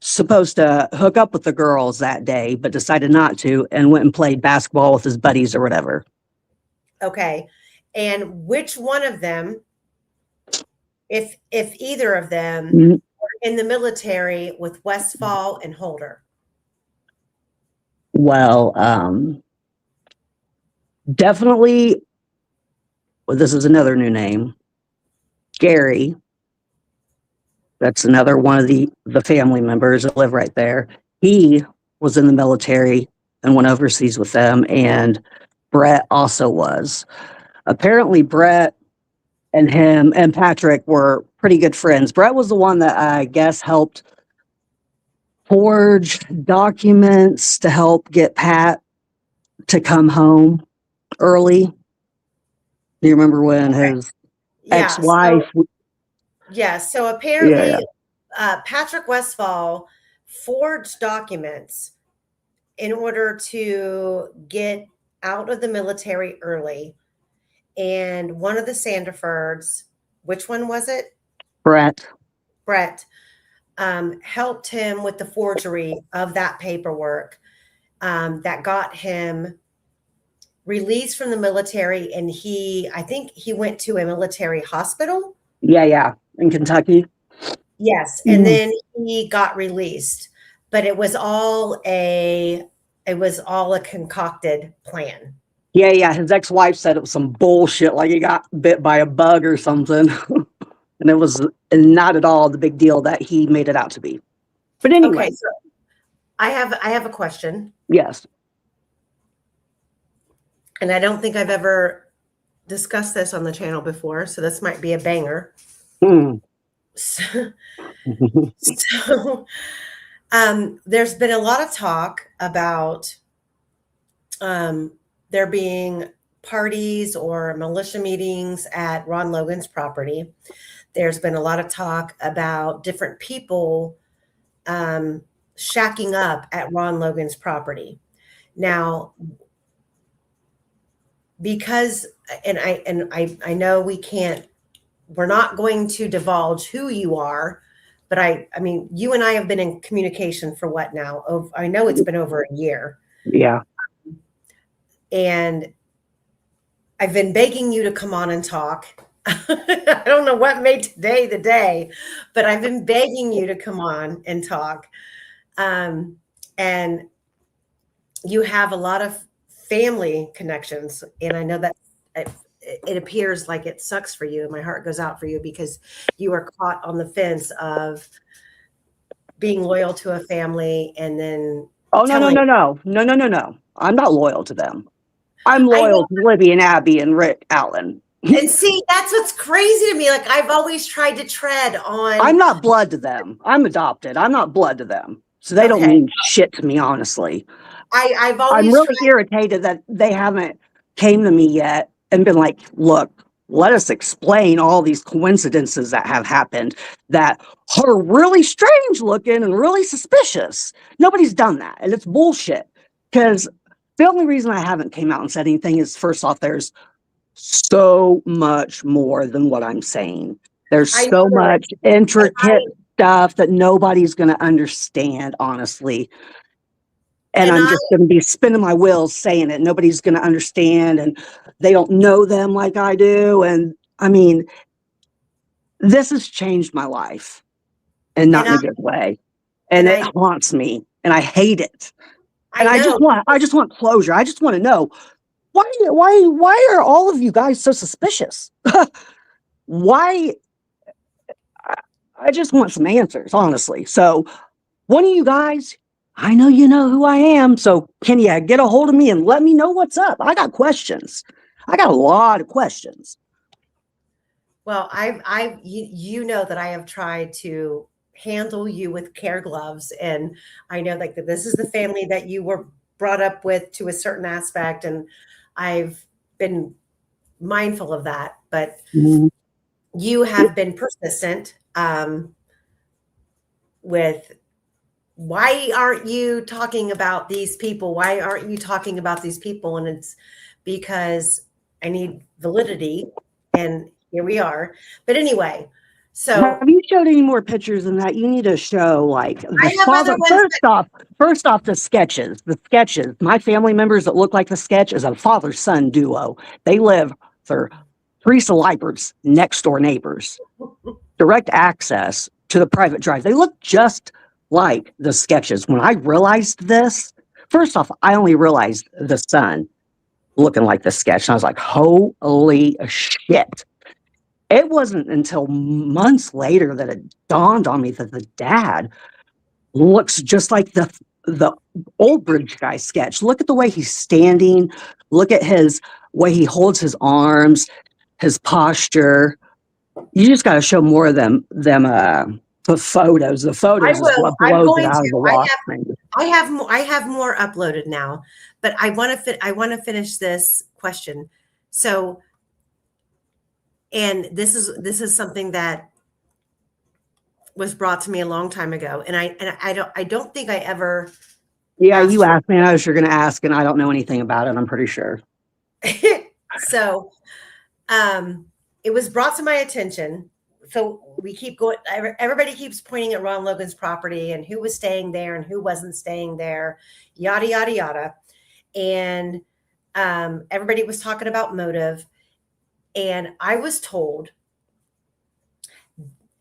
supposed to hook up with the girls that day, but decided not to and went and played basketball with his buddies or whatever. Okay. And which one of them, if either of them, were in the military with Westfall and Holder? Well, definitely, well, this is another new name. Gary. That's another one of the family members that live right there. He was in the military and went overseas with them, and Brett also was. Apparently, Brett and him and Patrick were pretty good friends. Brett was the one that I guess helped forge documents to help get Pat to come home early. Do you remember when his ex-wife? So apparently Patrick Westfall forged documents in order to get out of the military early. And one of the Sandifers, which one was it? Brett, helped him with the forgery of that paperwork that got him released from the military. And I think he went to a military hospital. Yeah. In Kentucky. Yes. And then he got released, but it was all a concocted plan. Yeah. His ex-wife said it was some bullshit, like he got bit by a bug or something. And it was not at all the big deal that he made it out to be. But anyway. Okay, so I have a question. Yes. And I don't think I've ever discussed this on the channel before, so this might be a banger. So, there's been a lot of talk about there being parties or militia meetings at Ron Logan's property. There's been a lot of talk about different people shacking up at Ron Logan's property. Now, because I know we're not going to divulge who you are, but I mean, you and I have been in communication for what now? I know it's been over a year. Yeah. And I've been begging you to come on and talk. I don't know what made today the day, but I've been begging you to come on and talk. And you have a lot of family connections. And I know that it appears like it sucks for you. And my heart goes out for you because you are caught on the fence of being loyal to a family and then. Oh, no. I'm not loyal to them. I'm loyal to Libby and Abby and Rick Allen. And see, that's what's crazy to me. Like, I've always tried to tread on. I'm not blood to them. I'm adopted. I'm not blood to them. So they don't mean shit to me, honestly. I'm really irritated that they haven't came to me yet and been like, look, let us explain all these coincidences that have happened that are really strange looking and really suspicious. Nobody's done that. And it's bullshit. Because the only reason I haven't came out and said anything is, first off, there's so much more than what I'm saying. There's so much intricate stuff that nobody's going to understand, honestly. And I'm just going to be spinning my wheels saying it. Nobody's going to understand, and they don't know them like I do. And I mean, this has changed my life, and not in a good way. And it haunts me, and I hate it. And I just want closure. I just want to know why are all of you guys so suspicious? Why? I just want some answers, honestly. So one of you guys, I know you know who I am. So can you get a hold of me and let me know what's up? I got questions. I got a lot of questions. Well, you know that I have tried to handle you with care gloves, and I know that this is the family that you were brought up with to a certain aspect, and I've been mindful of that. But you have been persistent with, why aren't you talking about these people? Why aren't you talking about these people? And it's because I need validity, and here we are. But anyway, so have you showed any more pictures than that? You need to show like the father. First off, the sketches. My family members that look like the sketch is a father-son duo. They live for Teresa Leipert's next door neighbors. Direct access to the private drive. They look just like the sketches. When I realized this, first off, I only realized the son looking like the sketch. And I was like, holy shit. It wasn't until months later that it dawned on me that the dad looks just like the Old Bridge guy sketch. Look at the way he's standing. Look at his way he holds his arms, his posture. You just got to show more of them. The photos. The photos is what blows it out of the water. I have more uploaded now, but I want to finish this question. So, and this is something that was brought to me a long time ago, and I don't think I ever. Yeah, you asked me, and I was sure going to ask, and I don't know anything about it. I'm pretty sure. So, it was brought to my attention. So we keep going. Everybody keeps pointing at Ron Logan's property and who was staying there and who wasn't staying there, yada yada yada, and everybody was talking about motive. And I was told,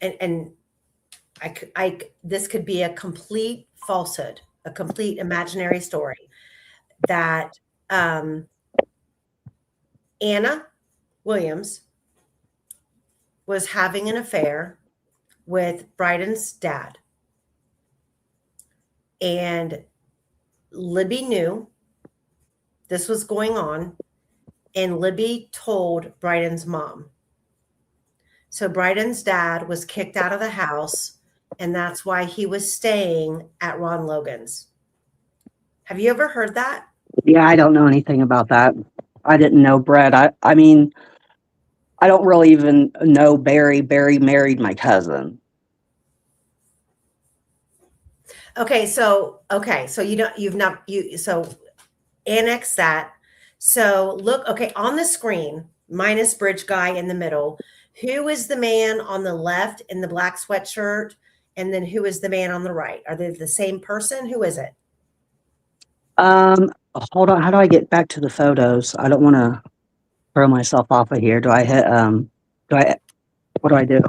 and this could be a complete falsehood, a complete imaginary story, that Anna Williams was having an affair with Bryden's dad. And Libby knew this was going on, and Libby told Bryden's mom. So Bryden's dad was kicked out of the house, and that's why he was staying at Ron Logan's. Have you ever heard that? Yeah, I don't know anything about that. I didn't know Brett. I mean, I don't really even know Barry. Barry married my cousin. Okay, so so annex that. So look, okay, on the screen, minus bridge guy in the middle, who is the man on the left in the black sweatshirt? And then who is the man on the right? Are they the same person? Who is it? Hold on. How do I get back to the photos? I don't want to throw myself off of here. Do I hit, what do I do?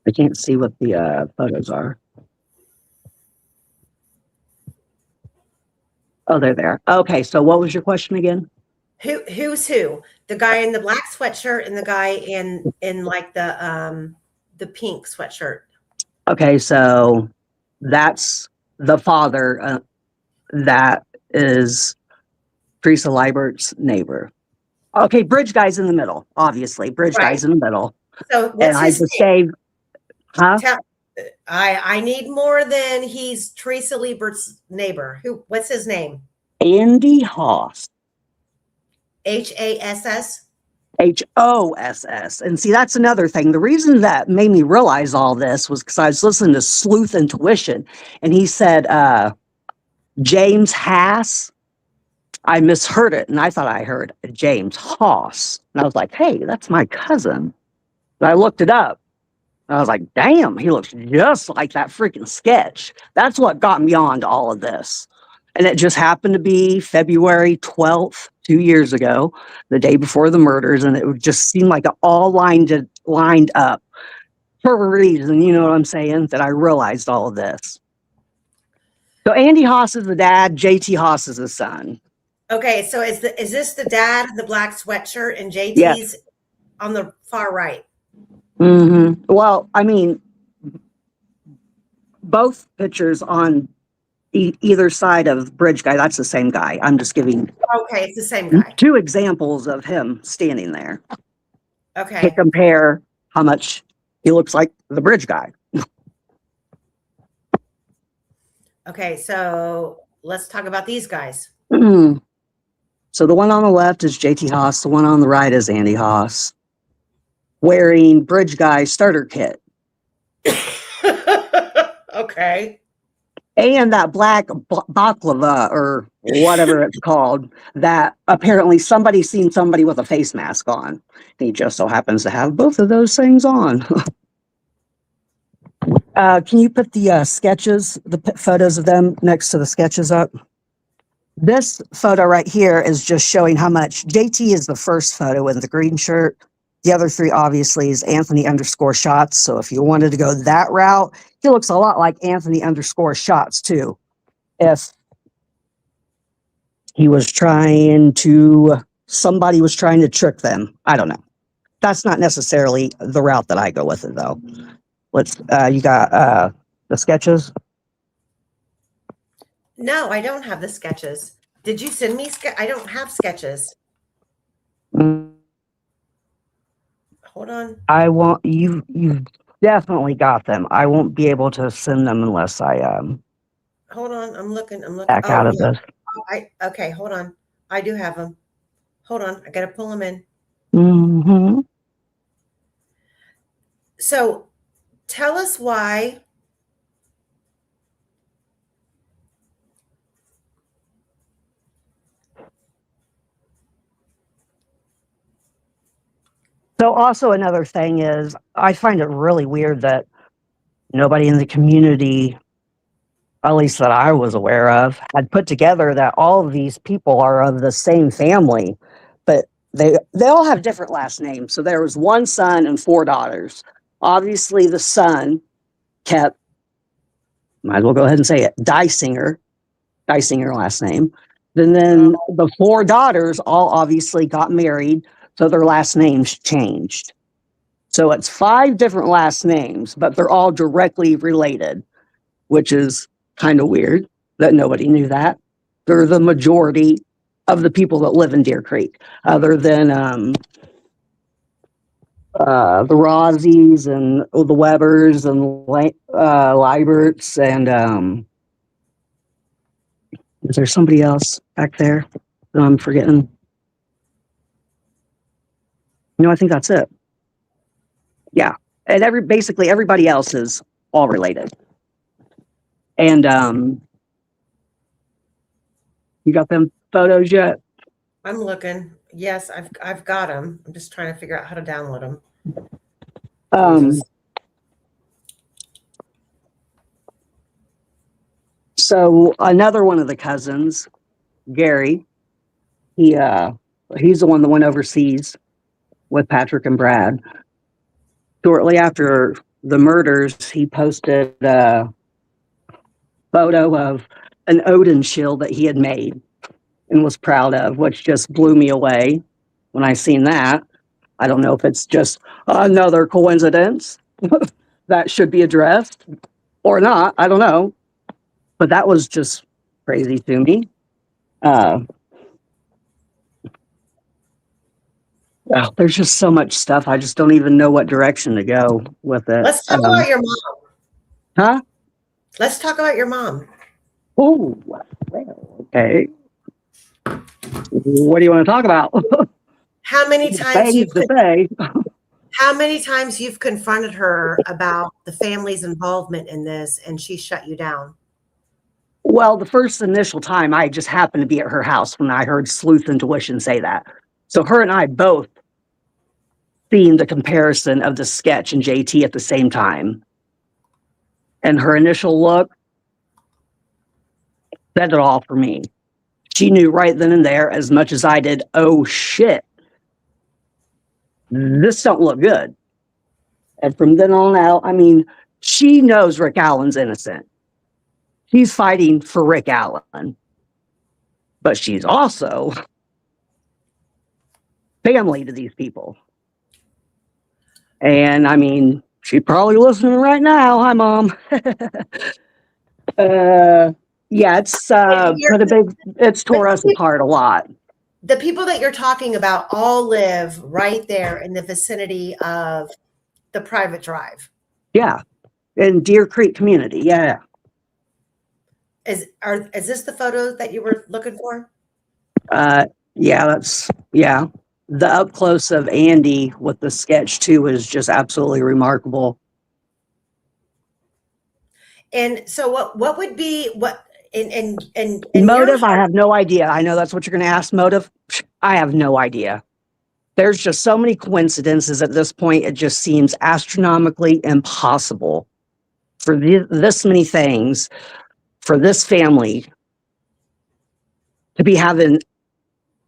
I can't see what the photos are. Oh, they're there. Okay, so what was your question again? Who's who? The guy in the black sweatshirt and the guy in like the pink sweatshirt. Okay, so that's the father. That is Teresa Leibert's neighbor. Okay, bridge guy's in the middle. Obviously, bridge guy's in the middle. So what's and I his just name? gave. Huh? I need more than he's Teresa Leibert's neighbor. What's his name? Andy Haas. Hass? Hoss. And see, that's another thing. The reason that made me realize all this was because I was listening to Sleuth Intuition, and he said James Haas. I misheard it, and I thought I heard James Haas. And I was like, hey, that's my cousin. And I looked it up. I was like, damn, he looks just like that freaking sketch. That's what got me on to all of this. And it just happened to be February 12th, 2 years ago, the day before the murders. And it just seemed like it all lined up for a reason, you know what I'm saying, that I realized all of this. So Andy Haas is the dad, JT Haas is the son. Okay, so is this the dad in the black sweatshirt and JT's on the far right? Mm-hmm. Well, I mean, both pictures on either side of bridge guy, that's the same guy. I'm just giving it's the same guy. 2 examples of him standing there. Okay. To compare how much he looks like the bridge guy. Okay, so let's talk about these guys. So the one on the left is JT Haas. The one on the right is Andy Haas, wearing bridge guy starter kit. Okay. And that black baklava or whatever it's called, that apparently somebody's seen somebody with a face mask on. He just so happens to have both of those things on. Can you put the sketches, the photos of them next to the sketches up? This photo right here is just showing how much JT is the first photo in the green shirt. The other 3 obviously is Anthony _shots. So if you wanted to go that route, he looks a lot like Anthony _shots too. If he was somebody was trying to trick them. I don't know. That's not necessarily the route that I go with it though. You got the sketches? No, I don't have the sketches. Did you send me I don't have sketches. Hold on. I won't. You've definitely got them. I won't be able to send them unless I Hold on. I'm looking. back out of this. Okay. Hold on. I do have them. Hold on. I gotta pull them in. Mm-hmm. So, tell us why. So also another thing is I find it really weird that nobody in the community, at least that I was aware of, had put together that all of these people are of the same family, but they all have different last names. So there was 1 son and 4 daughters. Obviously the son might as well go ahead and say it, Dysinger last name. Then the 4 daughters all obviously got married, so their last names changed. So it's 5 different last names, but they're all directly related, which is kind of weird that nobody knew that. They're the majority of the people that live in Deer Creek, other than the Rosses and the Webbers and Liberts and is there somebody else back there that I'm forgetting? No, I think that's it. Yeah. And basically everybody else is all related. And you got them photos yet? I'm looking. Yes, I've got them. I'm just trying to figure out how to download them. So another one of the cousins, Gary, he's the one that went overseas with Patrick and Brad. Shortly after the murders, he posted a photo of an Odin shield that he had made and was proud of, which just blew me away when I seen that. I don't know if it's just another coincidence that should be addressed or not. I don't know. But that was just crazy to me. There's just so much stuff. I just don't even know what direction to go with it. Let's talk about your mom. Huh? Let's talk about your mom. Oh, well, okay. What do you want to talk about? How many times how many say. times you've confronted her about the family's involvement in this and she shut you down? Well, the first initial time I just happened to be at her house when I heard Sleuth Intuition say that. So her and I both seen the comparison of the sketch and JT at the same time. And her initial look said it all for me. She knew right then and there, as much as I did, oh shit, this don't look good. And from then on out, I mean, she knows Rick Allen's innocent. She's fighting for Rick Allen. But she's also family to these people. And I mean, she's probably listening right now. Hi, Mom. Yeah, it's it's tore us apart a lot. The people that you're talking about all live right there in the vicinity of the private drive. Yeah, in Deer Creek community. Yeah. Is this the photo that you were looking for? Yeah, the up close of Andy with the sketch too is just absolutely remarkable. And so what would be what in motive? I have no idea. I know that's what you're going to ask. Motive? I have no idea. There's just so many coincidences at this point. It just seems astronomically impossible for this many things for this family to be having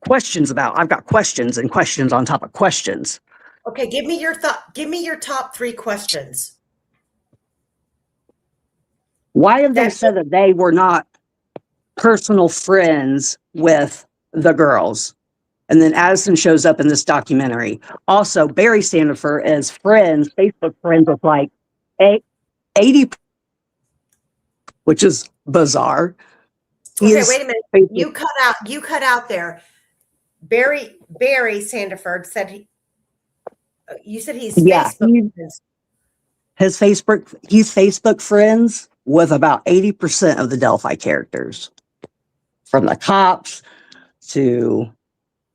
questions about. I've got questions and questions on top of questions. Okay, give me your thought. Give me your top 3 questions. Why have they said that they were not personal friends with the girls? And then Addison shows up in this documentary. Also, Barry Sandifer is Facebook friends with like 80, which is bizarre. Okay, wait a minute. You cut out there. Barry Sandiford said you said he's Facebook friends. He's Facebook friends with about 80% of the Delphi characters. From the cops to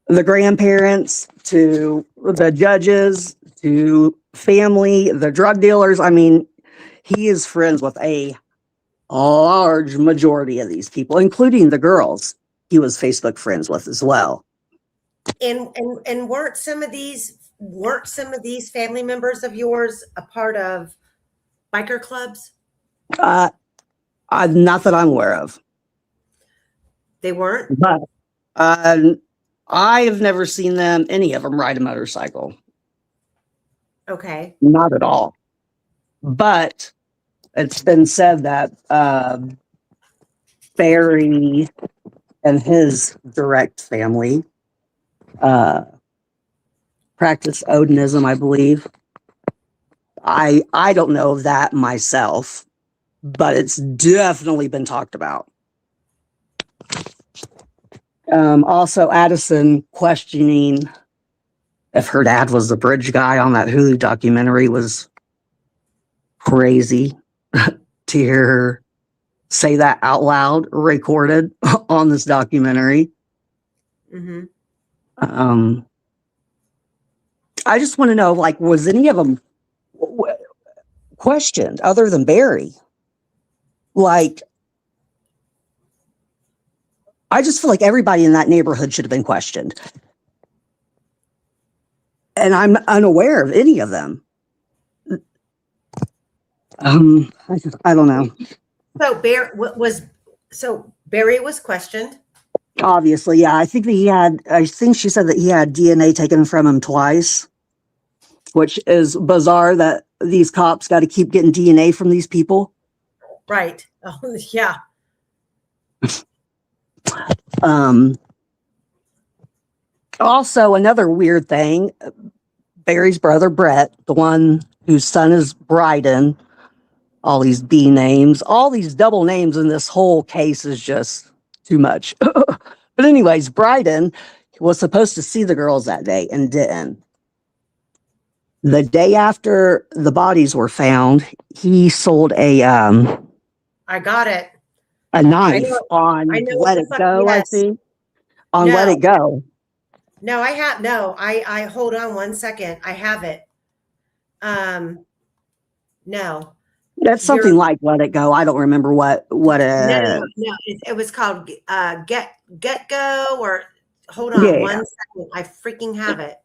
the grandparents to the judges to family, the drug dealers. I mean, he is friends with a large majority of these people, including the girls he was Facebook friends with as well. And weren't some of these family members of yours a part of biker clubs? Not that I'm aware of. They weren't? But I have never seen any of them ride a motorcycle. Okay. Not at all. But it's been said that Barry and his direct family practice Odinism, I believe. I don't know of that myself, but it's definitely been talked about. Also, Addison questioning if her dad was the bridge guy on that Hulu documentary was crazy to hear her say that out loud, recorded on this documentary. Mm-hmm. I just want to know, like, was any of them questioned other than Barry? Like, I just feel like everybody in that neighborhood should have been questioned. And I'm unaware of any of them. I don't know. So Barry was questioned. Obviously, yeah. I think she said that he had DNA taken from him twice, which is bizarre that these cops got to keep getting DNA from these people. Right. Oh, yeah. Also, another weird thing, Barry's brother, Brett, the one whose son is Bryden, all these B names, all these double names in this whole case is just too much. But anyways, Bryden was supposed to see the girls that day and didn't. The day after the bodies were found, he sold I got it. A knife on Let It Go, yes. I think. On Let It Go. No, I hold on one second. I have it. No. That's something like Let It Go. I don't remember what No. It was called Get Go, or hold on one second. I freaking have it.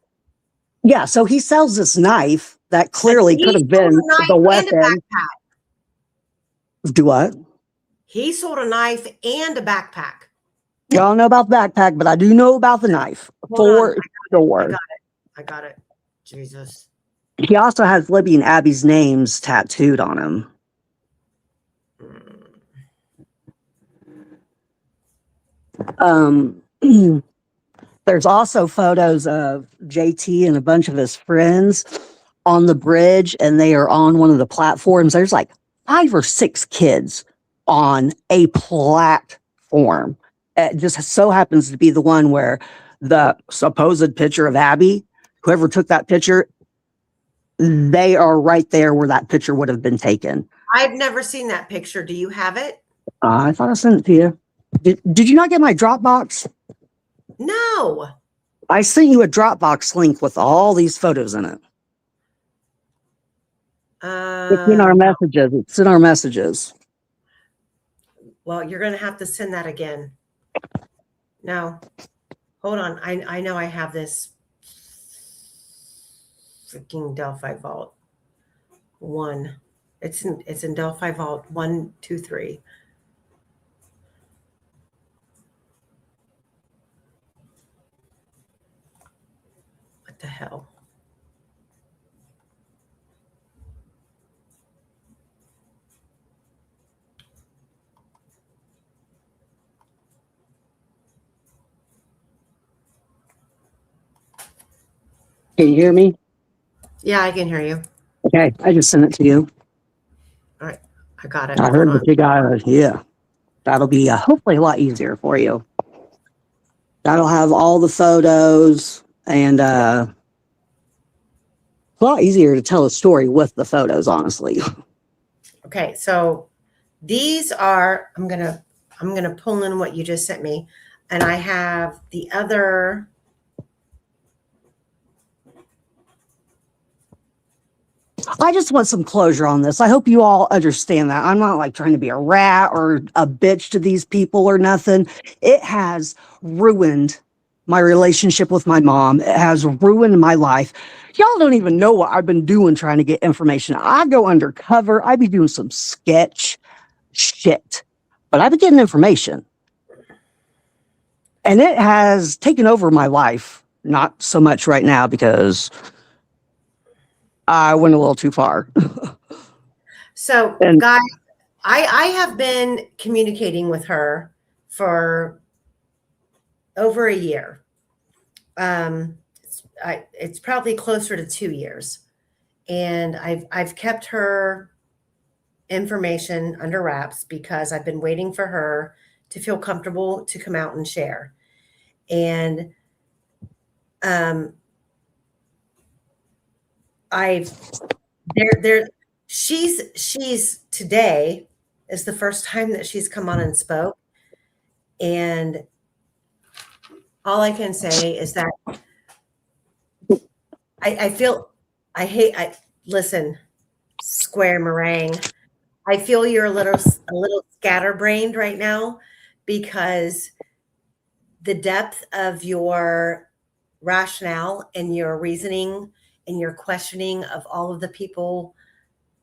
Yeah, so he sells this knife that clearly could have been the weapon. Do what? He sold a knife and a backpack. I don't know about the backpack, but I do know about the knife. For sure. I got it. Jesus. He also has Libby and Abby's names tattooed on him. There's also photos of JT and a bunch of his friends on the bridge, and they are on one of the platforms. There's like 5 or 6 kids on a platform. It just so happens to be the one where the supposed picture of Abby, whoever took that picture, they are right there where that picture would have been taken. I've never seen that picture. Do you have it? I thought I sent it to you. Did you not get my Dropbox? No. I sent you a Dropbox link with all these photos in it. It's in our messages. It's in our messages. Well, you're going to have to send that again. No. Hold on. I know I have this freaking Delphi Vault 1. It's in Delphi Vault 1, 2, 3. What the hell? Can you hear me? Yeah, I can hear you. Okay, I just sent it to you. All right, I got it. I heard that you got it. Yeah, that'll be hopefully a lot easier for you. That'll have all the photos, and it's a lot easier to tell a story with the photos, honestly. Okay, so these are, I'm gonna pull in what you just sent me, and I have the other. I just want some closure on this. I hope you all understand that. I'm not like trying to be a rat or a bitch to these people or nothing. It has ruined my relationship with my mom. It has ruined my life. Y'all don't even know what I've been doing trying to get information. I go undercover. I be doing some sketch shit, but I've been getting information. And it has taken over my life. Not so much right now because I went a little too far. So, guys, I have been communicating with her for over a year. It's probably closer to 2 years, and I've kept her information under wraps because I've been waiting for her to feel comfortable to come out and share. And she's today is the first time that she's come on and spoke. And all I can say is that listen, Square Meringue, I feel you're a little scatterbrained right now, because the depth of your rationale and your reasoning and your questioning of all of the people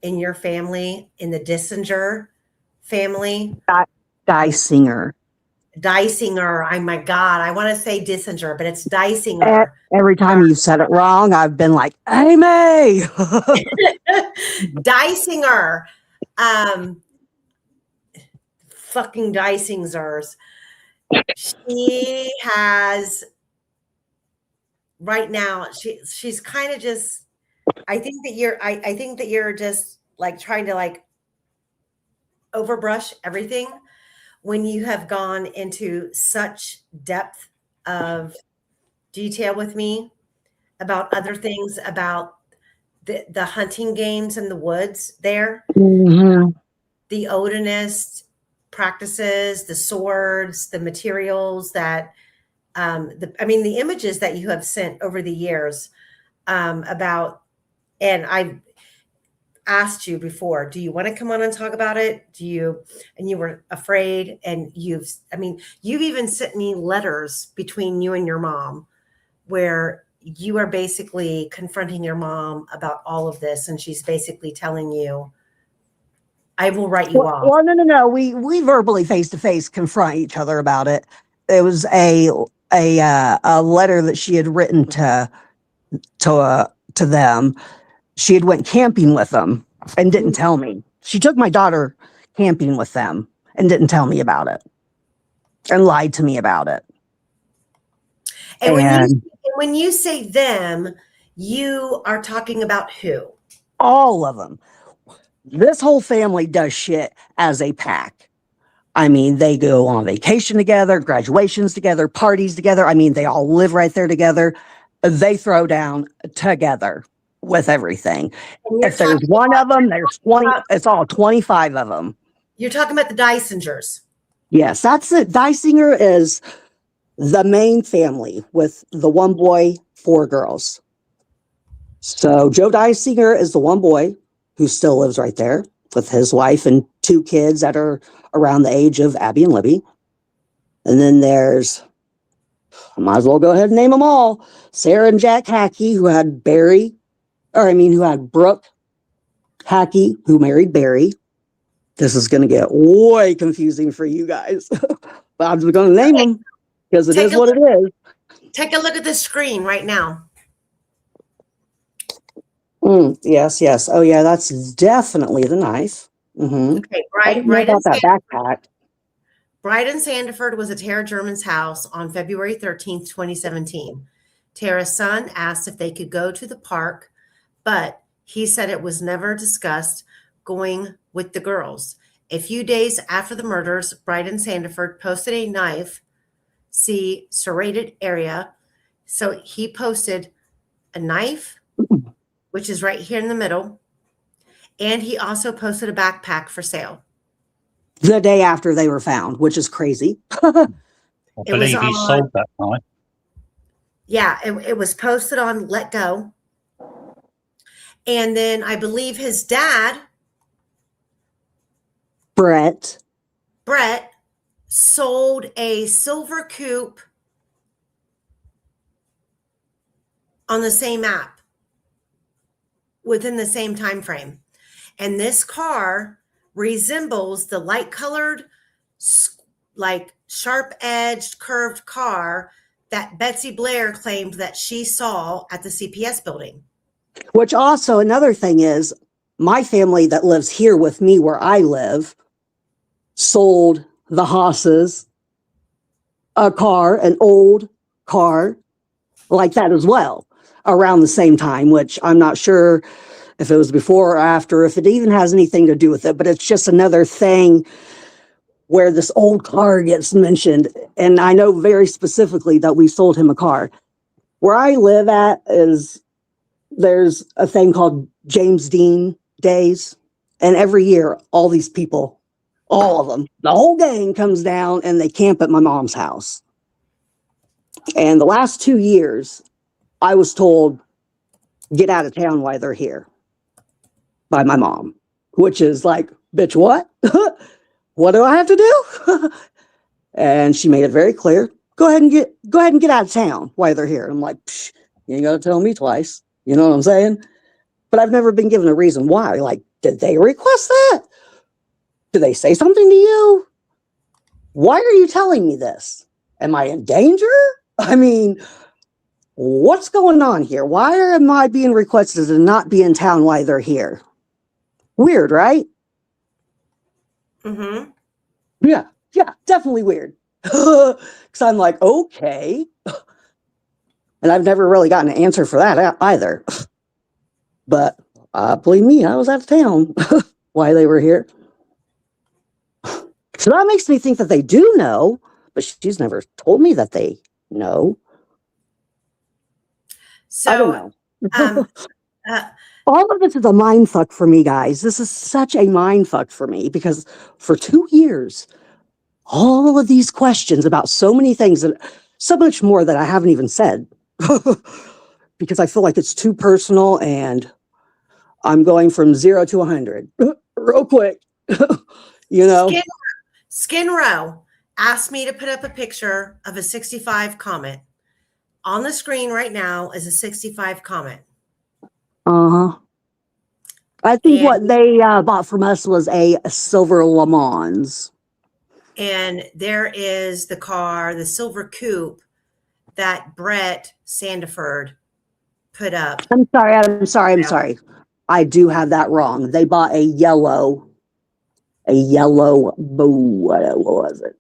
in your family, in the Dissinger family. Dysinger. Oh my God. I want to say Dissinger, but it's Dysinger. Every time you said it wrong, I've been like, Amy. Dysinger. Fucking Dysingers. She has right now, she's kind of just, I think that you're just like trying to like overbrush everything when you have gone into such depth of detail with me about other things, about the hunting games in the woods there, Mm-hmm. the Odinist practices, the swords, the materials that, the images that you have sent over the years about, and I've asked you before, do you want to come on and talk about it? And you were afraid, and you've even sent me letters between you and your mom where you are basically confronting your mom about all of this. And she's basically telling you, I will write you off. Well, no. We verbally face to face confront each other about it. It was a letter that she had written to them. She had went camping with them and didn't tell me. She took my daughter camping with them and didn't tell me about it, and lied to me about it. And when you say them, you are talking about who? All of them. This whole family does shit as a pack. I mean, they go on vacation together, graduations together, parties together. I mean, they all live right there together. They throw down together with everything. If there's one of them, there's 20. It's all 25 of them. You're talking about the Dysingers. Yes, that's it. Dysinger is the main family with the one boy, 4 girls. So Joe Dysinger is the one boy who still lives right there with his wife and 2 kids that are around the age of Abby and Libby. And then there's, I might as well go ahead and name them all, Sarah and Jack Hackey, who had Brooke Hackey, who married Barry. This is going to get way confusing for you guys, but I'm just going to name them because it is what it is. Take a look at the screen right now. Yes. Oh, yeah, that's definitely the knife. Mm-hmm. Okay, Bryden Sandiford was at Tara German's house on February 13th, 2017. Tara's son asked if they could go to the park, but he said it was never discussed going with the girls. A few days after the murders, Bryden Sandiford posted a knife, see serrated area. So he posted a knife, which is right here in the middle. And he also posted a backpack for sale. The day after they were found, which is crazy. I believe he sold that knife. Yeah, it was posted on Let Go. And then I believe his dad, Brett, sold a silver coupe on the same app within the same time frame. And this car resembles the light-colored, like sharp-edged, curved car that Betsy Blair claimed that she saw at the CPS building. Which also, another thing is, my family that lives here with me where I live sold the hosses a car, an old car like that as well around the same time, which I'm not sure if it was before or after, if it even has anything to do with it, but it's just another thing where this old car gets mentioned. And I know very specifically that we sold him a car. Where I live at is there's a thing called James Dean Days. And every year, all these people, all of them, the whole gang comes down and they camp at my mom's house. And the last 2 years, I was told, get out of town while they're here by my mom, which is like, bitch, what? What do I have to do? And she made it very clear. Go ahead and get out of town while they're here. I'm like, you ain't got to tell me twice. You know what I'm saying? But I've never been given a reason why. Like, did they request that? Did they say something to you? Why are you telling me this? Am I in danger? I mean, what's going on here? Why am I being requested to not be in town while they're here? Weird, right? Mm-hmm. Yeah, definitely weird. Because I'm like, okay. And I've never really gotten an answer for that either. But believe me, I was out of town while they were here. So that makes me think that they do know, but she's never told me that they know. So I don't know. uh, All of this is a mind fuck for me, guys. This is such a mind fuck for me because for 2 years, all of these questions about so many things and so much more that I haven't even said because I feel like it's too personal and I'm going from 0 to 100 real quick. You know, Skin Row asked me to put up a picture of a 65 Comet. On the screen right now is a 65 Comet. I think what they bought from us was a silver Le Mans. And there is the car, the silver coupe that Brett Sandiford put up. I'm sorry. I do have that wrong. They bought a yellow, what was it?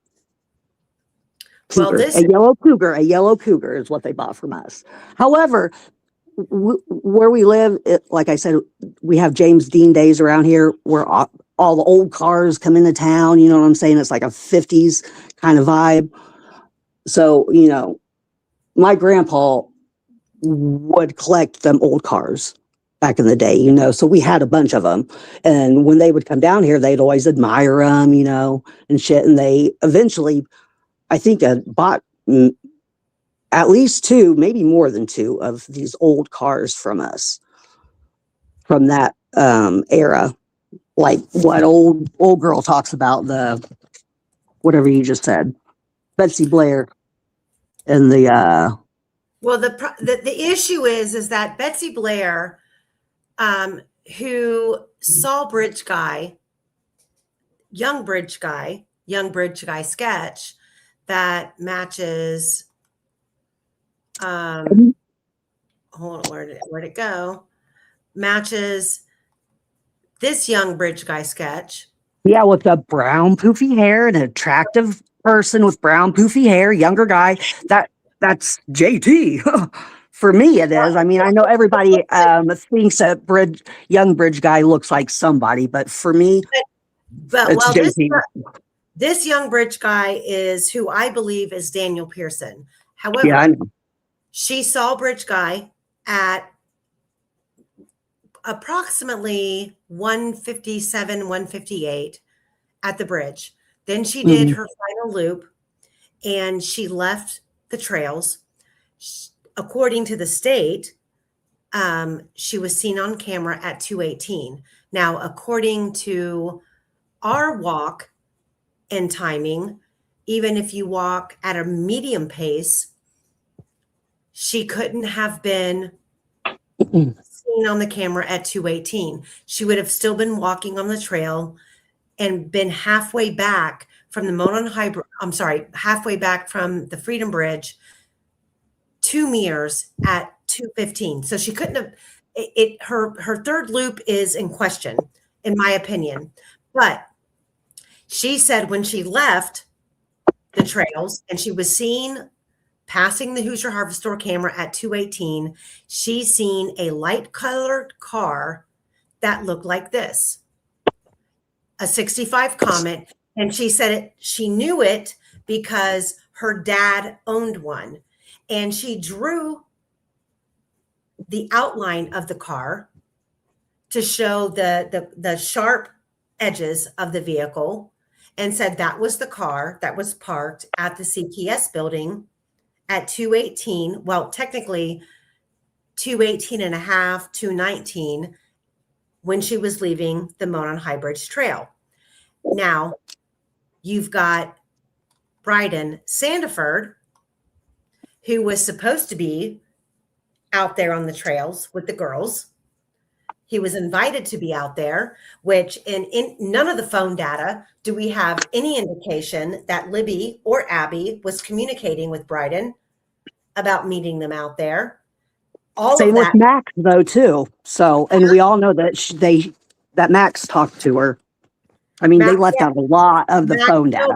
Cougar. Well, a yellow cougar is what they bought from us. However, where we live, like I said, we have James Dean Days around here where all the old cars come into town. You know what I'm saying? It's like a 50s kind of vibe. So, you know, my grandpa would collect them old cars back in the day, you know, so we had a bunch of them. And when they would come down here, they'd always admire them, you know, and shit. And they eventually, I think, bought at least 2, maybe more than 2 of these old cars from us from that era. Like what old girl talks about, the whatever you just said, Betsy Blair and the well, the issue is that Betsy Blair, who saw young bridge guy sketch that matches. Hold on, where'd it go? Matches this young bridge guy sketch. Yeah, with the brown poofy hair, an attractive person with brown poofy hair, younger guy. That's JT. For me, it is. I mean, I know everybody thinks that young bridge guy looks like somebody, but for me, it's JT. This young bridge guy is who I believe is Daniel Pearson. However, yeah, I know. She saw bridge guy at approximately 157, 158 at the bridge. Then she did her final loop and she left the trails. According to the state, she was seen on camera at 2:18. Now, according to our walk and timing, even if you walk at a medium pace, she couldn't have been seen on the camera at 2:18. She would have still been walking on the trail and been halfway back from the halfway back from the Freedom Bridge to Mears at 2:15. So she couldn't have her third loop is in question, in my opinion. But she said when she left the trails, and she was seen passing the Hoosier Harvest Store camera at 2:18. She's seen a light colored car that looked like this, a 65 Comet. And she said she knew it because her dad owned one. And she drew the outline of the car to show the sharp edges of the vehicle, and said that was the car that was parked at the CPS building at 2:18. Well, technically 2:18 and a half, 2:19, when she was leaving the Monon High Bridge Trail. Now, you've got Bryden Sandiford, who was supposed to be out there on the trails with the girls. He was invited to be out there, which in none of the phone data do we have any indication that Libby or Abby was communicating with Bryden about meeting them out there. Same with Max, though, too. So, and we all know that that Max talked to her. I mean, they left out a lot of the phone data.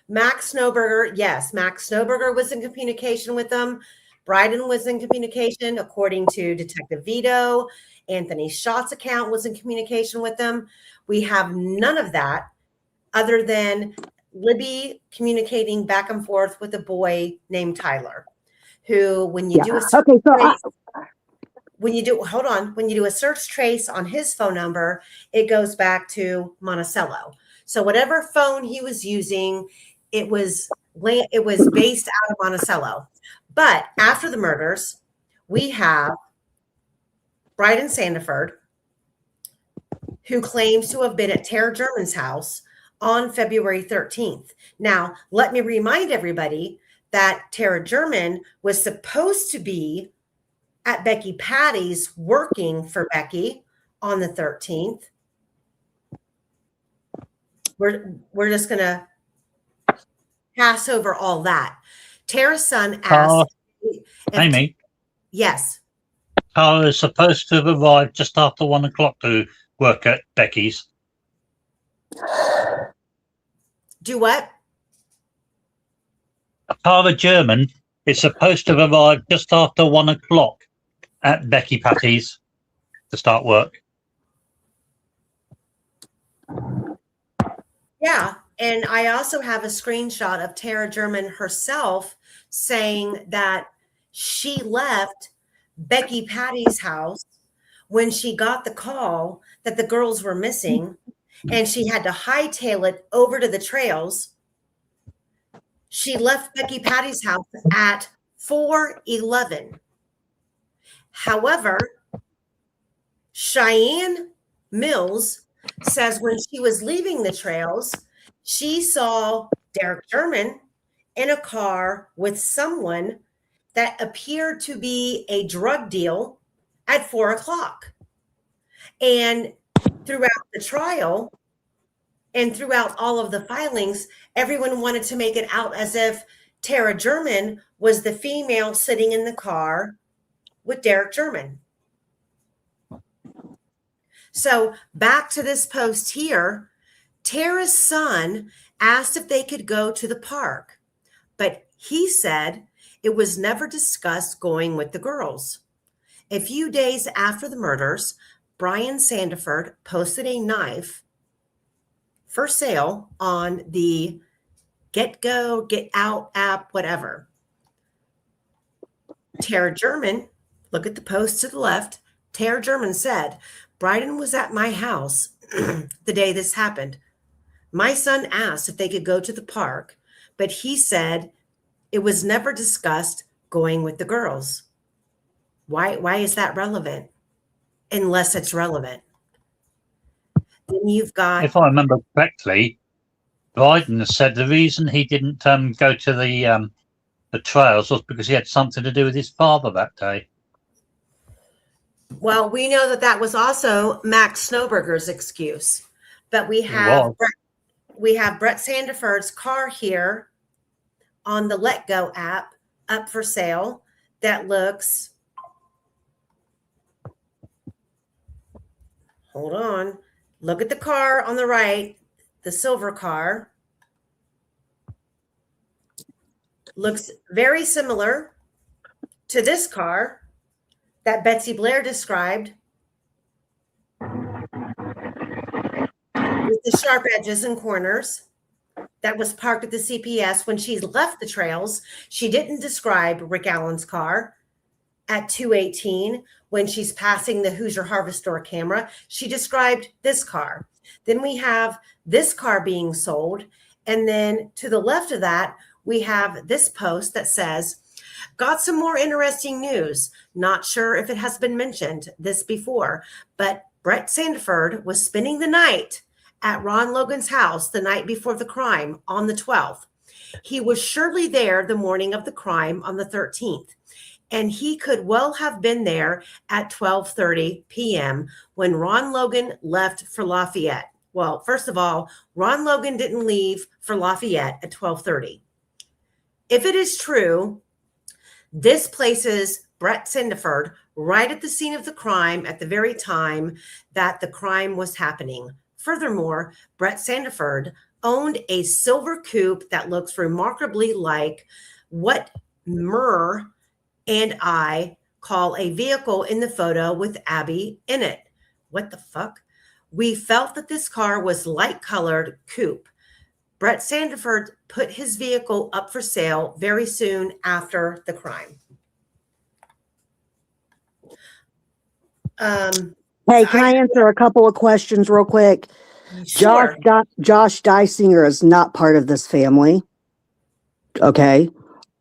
Max Snowberger, yes. Max Snowberger was in communication with them. Bryden was in communication, according to Detective Vito. Anthony Schott's account was in communication with them. We have none of that other than Libby communicating back and forth with a boy named Tyler, who, when you do a search trace, when you do a search trace on his phone number, it goes back to Monticello. So whatever phone he was using, it was based out of Monticello. But after the murders, we have Bryden Sandiford, who claims to have been at Tara German's house on February 13th. Now, let me remind everybody that Tara German was supposed to be at Becky Patty's working for Becky on the 13th. We're just going to pass over all that. Tara's son asked Amy. Yes. Tara is supposed to have arrived just after 1 o'clock to work at Becky's. Do what? Tara German is supposed to have arrived just after 1 o'clock at Becky Patty's to start work. Yeah. And I also have a screenshot of Tara German herself saying that she left Becky Patty's house when she got the call that the girls were missing, and she had to hightail it over to the trails. She left Becky Patty's house at 4:11. However, Cheyenne Mills says when she was leaving the trails, she saw Derek German in a car with someone that appeared to be a drug deal at 4 o'clock. And throughout the trial and throughout all of the filings, everyone wanted to make it out as if Tara German was the female sitting in the car with Derek German. So back to this post here, Tara's son asked if they could go to the park, but he said it was never discussed going with the girls. A few days after the murders, Bryden Sandiford posted a knife for sale on the Get Go, Get Out app, whatever. Tara German, look at the post to the left. Tara German said, Bryden was at my house the day this happened. My son asked if they could go to the park, but he said it was never discussed going with the girls. Why is that relevant? Unless it's relevant. Then you've got... If I remember correctly, Bryden said the reason he didn't go to the trails was because he had something to do with his father that day. Well, we know that that was also Max Snowberger's excuse. But we have Brett Sandiford's car here on the Let Go app up for sale that looks... Hold on. Look at the car on the right, the silver car. Looks very similar to this car that Betsy Blair described with the sharp edges and corners that was parked at the CPS when she left the trails. She didn't describe Rick Allen's car at 2:18 when she's passing the Hoosier Harvest Store camera. She described this car. Then we have this car being sold. And then to the left of that, we have this post that says, got some more interesting news. Not sure if it has been mentioned this before, but Brett Sandiford was spending the night at Ron Logan's house the night before the crime on the 12th. He was surely there the morning of the crime on the 13th. And he could well have been there at 12:30 p.m. when Ron Logan left for Lafayette. Well, first of all, Ron Logan didn't leave for Lafayette at 12:30. If it is true, this places Brett Sandiford right at the scene of the crime at the very time that the crime was happening. Furthermore, Brett Sandiford owned a silver coupe that looks remarkably like what Murr and I call a vehicle in the photo with Abby in it. What the fuck? We felt that this car was light-colored coupe. Brett Sandiford put his vehicle up for sale very soon after the crime. Hey, can I answer a couple of questions real quick? Sure. Josh Dysinger is not part of this family. Okay.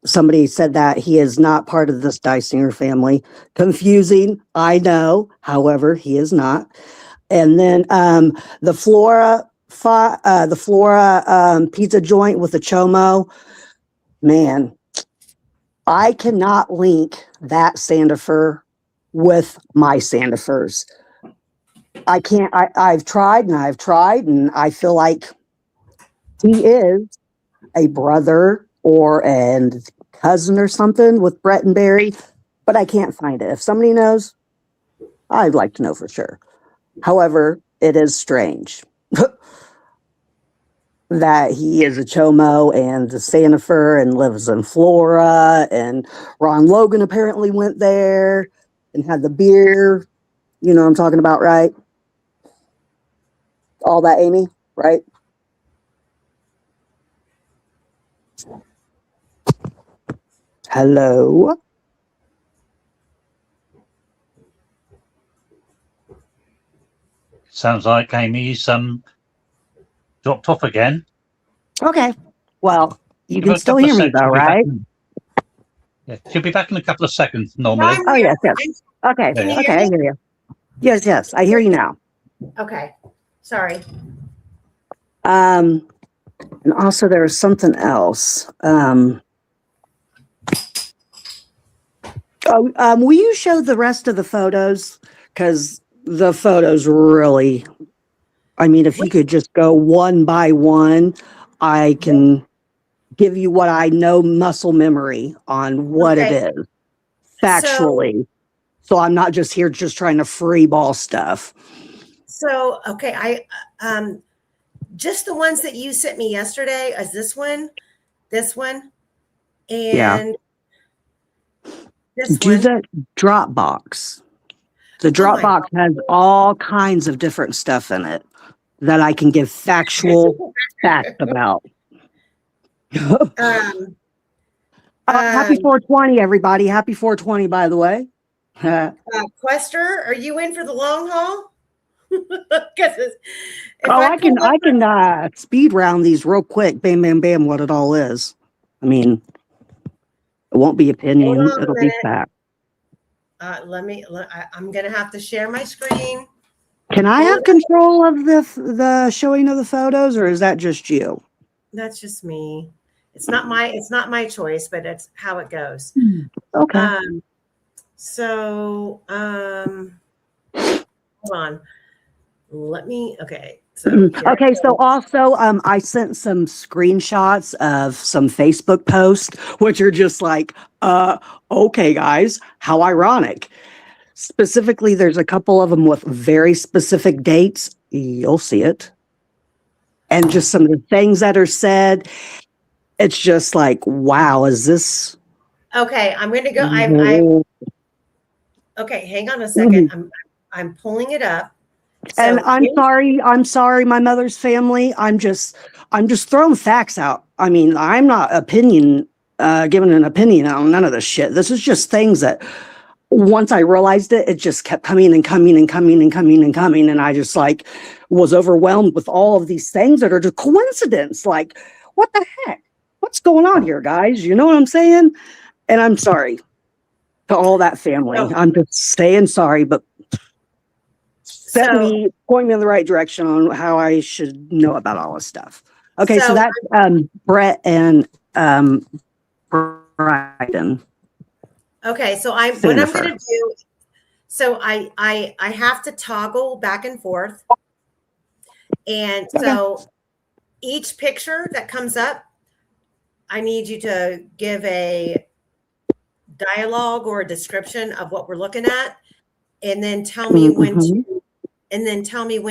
Somebody said that he is not part of this Dysinger family. Confusing, I know. However, he is not. And then the Flora pizza joint with the Chomo, man, I cannot link that Sandifer with my Sandifers. I can't. I've tried and I've tried, and I feel like he is a brother or a cousin or something with Brett and Barry, but I can't find it. If somebody knows, I'd like to know for sure. However, it is strange that he is a Chomo and a Sandifer and lives in Flora, and Ron Logan apparently went there and had the beer. You know what I'm talking about, right? All that, Amy, right? Hello? Sounds like Amy's dropped off again. Okay. Well, you Give her can a still couple of hear me seconds, though, she'll be back right? Yeah, she'll be back in a couple of seconds normally. I'm Oh, here. yes. Okay. Can you Okay, hear I me? hear you. Yes, I hear you now. Okay. Sorry. And also there was something else. Will you show the rest of the photos? Because the photos really, I mean, if you could just go one by one, I can give you what I know muscle memory on what it Okay. is factually. So I'm not just here just trying to free ball stuff. So, okay, I just the ones that you sent me yesterday is this one, and this Do one. the Dropbox. The Dropbox has all kinds of different stuff in it that I can give factual facts about. Happy 420, everybody. Happy 420, by the way. Quester, are you in for the long haul? I can speed round these real quick. Bam, bam, bam, what it all is. I mean, it won't be opinion. It'll be fact. I'm going to have to share my screen. Can I have control of the showing of the photos, or is that just you? That's just me. It's not my choice, but it's how it goes. Okay. Hold on. Okay. So also, I sent some screenshots of some Facebook posts, which are just like, okay, guys, how ironic. Specifically, there's a couple of them with very specific dates. You'll see it. And just some of the things that are said. it's just like, wow, is this? Okay, I'm going to go. Mhm. Okay, hang on a second. I'm pulling it up. And So I'm sorry, my mother's family. I'm just throwing facts out. I mean, I'm not giving an opinion on none of this shit. This is just things that once I realized it, it just kept coming and coming and coming and coming and coming. And I just like was overwhelmed with all of these things that are just coincidence. Like, what the heck? What's going on here, guys? You know what I'm saying? And I'm sorry to all that family. No. I'm just saying sorry, but point me in the right direction on how I should know about all this stuff. Okay, so that's Brett and Bryden. Okay, so what I'm going to do. So I have to toggle back and forth, and so each picture that comes up, I need you to give a dialogue or a description of what we're looking at, and then tell me when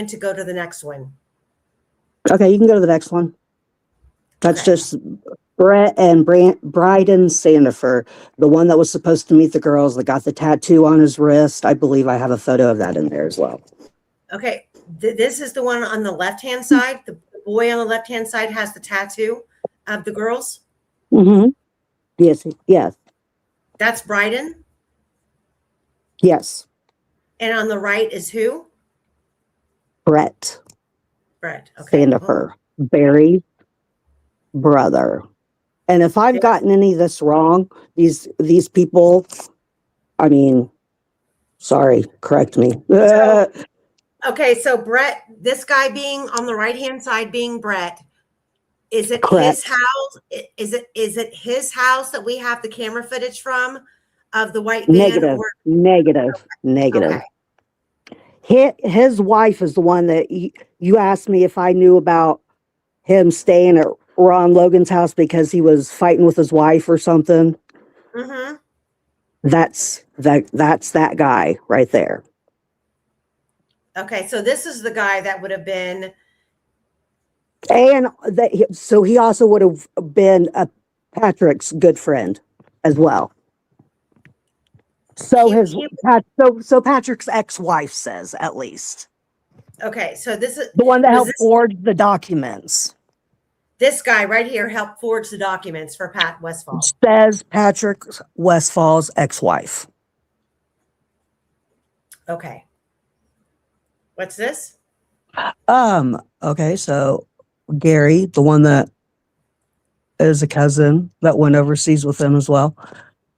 to go to the next one. Okay, you can go to the next one. That's just Brett and Bryden Sandifer, the one that was supposed to meet the girls that got the tattoo on his wrist. I believe I have a photo of that in there as well. Okay, this is the one on the left-hand side. The boy on the left-hand side has the tattoo of the girls. Mm-hmm. Yes. That's Bryden? Yes. And on the right is who? Brett. Okay. Sandifer. Barry's brother. And if I've gotten any of this wrong, these people, I mean, sorry, correct me. So Brett, this guy being on the right-hand side being Brett, is it his house? Is it his house that we have the camera footage from of the white van? Negative. Okay. His wife is the one that you asked me if I knew about him staying at Ron Logan's house because he was fighting with his wife or something. Mm-hmm. That's that guy right there. Okay, so this is the guy that would have been, and so he also would have been Patrick's good friend as well. So so Patrick's ex-wife says, at least. Okay, so this is the one that helped forge the documents. This guy right here helped forge the documents for Pat Westfall. Says Patrick Westfall's ex-wife. Okay. What's this? Okay, so Gary, the one that is a cousin that went overseas with him as well.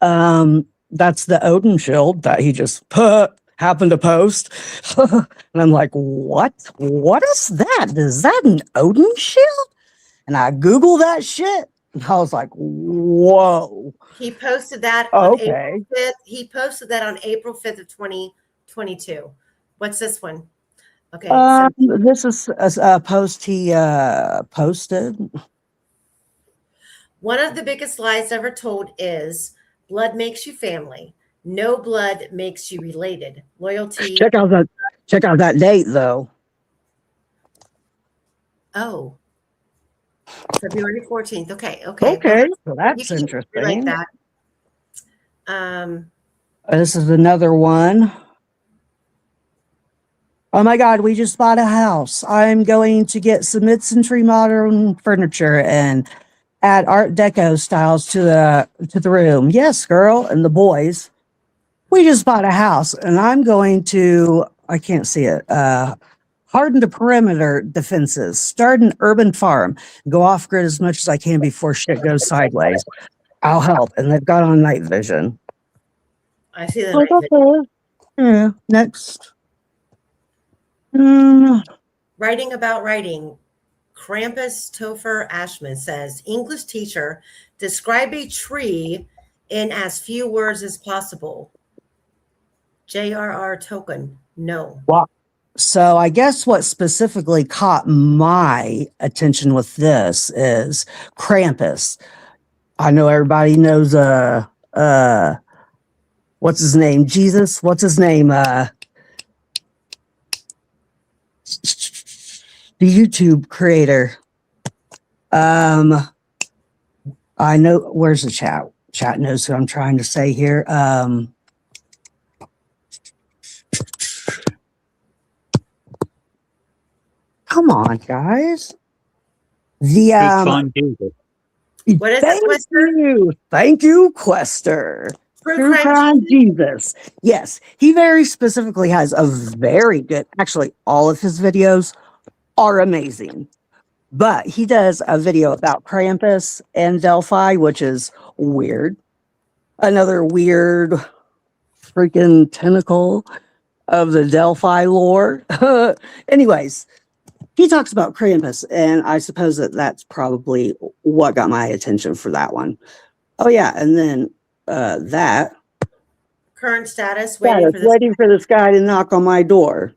That's the Odin shield that he just happened to post. And I'm like, what? What is that? Is that an Odin shield? And I Googled that shit. And I was like, whoa. He posted that on April 5th. He posted that on April 5th of 2022. What's this one? Okay. This is a post he posted. One of the biggest lies ever told is blood makes you family. No blood makes you related. Loyalty. Check out that date though. Oh. February 14th. Okay. Well, that's interesting. Like that. This is another one. Oh my God, we just bought a house. I'm going to get some mid-century modern furniture and add Art Deco styles to the room. Yes, girl, and the boys. We just bought a house and I'm going to, I can't see it, harden the perimeter defenses, start an urban farm, go off grid as much as I can before shit goes sideways. I'll help. And they've got on night vision. I see that. Night vision. Yeah, next. Writing about writing. Krampus Topher Ashman says, English teacher, describe a tree in as few words as possible. J.R.R. Tolkien, no. Wow. So I guess what specifically caught my attention with this is Krampus. I know everybody knows what's his name? Jesus? What's his name? The YouTube creator. I know, where's the chat? Chat knows who I'm trying to say here. Come on, guys. The Good find, Jesus. What is it, thank Quester? thank you, Quester. True crime Jesus. Yes, he very specifically has a very good, actually, all of his videos are amazing. But he does a video about Krampus and Delphi, which is weird. Another weird freaking tentacle of the Delphi lore. Anyways, he talks about Krampus, and I suppose that that's probably what got my attention for that one. Oh yeah, and then that Current status, waiting for this guy to knock on my door.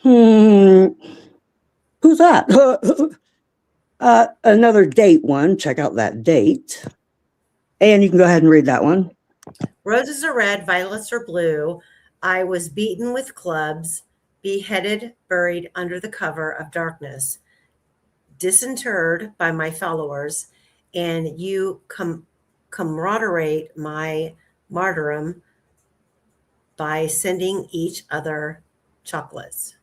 Who's that? Another date one. Check out that date, and you can go ahead and read that one. Roses are red, violets are blue. I was beaten with clubs, beheaded, buried under the cover of darkness, disinterred by my followers, and you camaraderate my martyrdom by sending each other chocolates.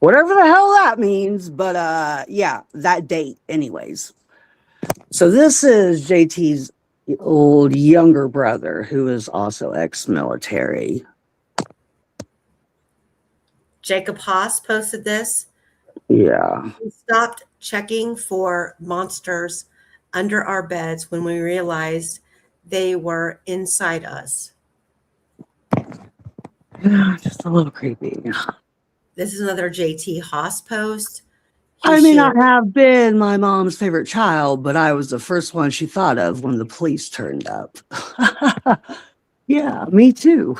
Whatever the hell that means, but yeah, that date anyways. So this is JT's old younger brother who is also ex-military. Jacob Haas posted this. Yeah. We stopped checking for monsters under our beds when we realized they were inside us. Just a little creepy. This is another JT Haas post. I may not have been my mom's favorite child, but I was the first one she thought of when the police turned up. Yeah, me too.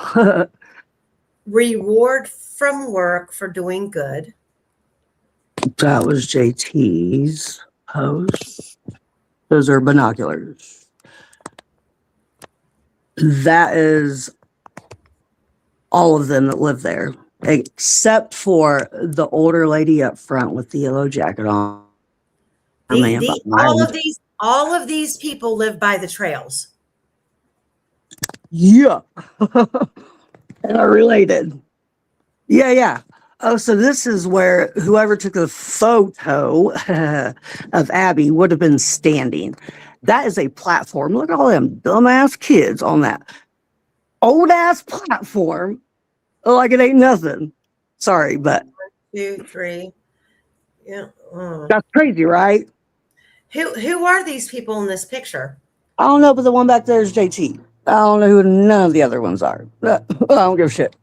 Reward from work for doing good. That was JT's post. Those are binoculars. That is all of them that live there, except for the older lady up front with the yellow jacket on. All of these people live by the trails. Yeah. And are related. Yeah. Oh, so this is where whoever took the photo of Abby would have been standing. That is a platform. Look at all them dumbass kids on that old ass platform. Like it ain't nothing. Sorry, but 1, 2, 3. Yeah. That's crazy, right? Who are these people in this picture? I don't know, but the one back there is JT. I don't know who none of the other ones are. I don't give a shit.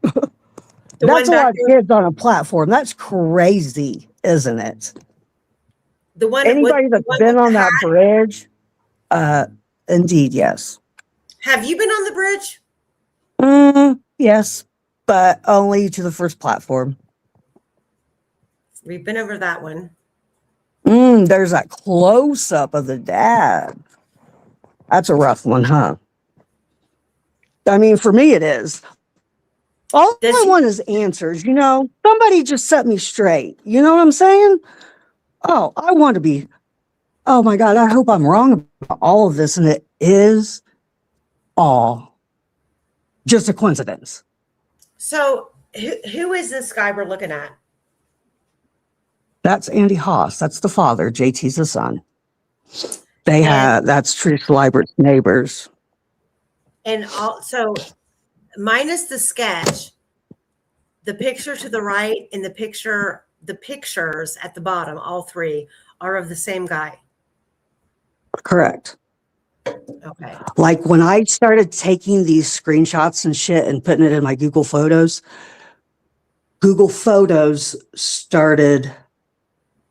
That's a lot of kids on a platform. That's crazy, isn't it? Anybody that's been on that bridge, indeed, yes. Have you been on the bridge? Yes, but only to the first platform. We've been over that one. There's that close up of the dad. That's a rough one, huh? I mean, for me, it is. All I want is answers, Somebody just set me straight. You know what I'm saying? Oh, I want to be, oh my God, I hope I'm wrong about all of this. And it is all just a coincidence. So who is this guy we're looking at? That's Andy Haas. That's the father. JT's the son. That's Trish Leibert's neighbors. And also, minus the sketch, the picture to the right and the pictures at the bottom, all three are of the same guy. Correct. Okay. Like when I started taking these screenshots and shit and putting it in my Google Photos started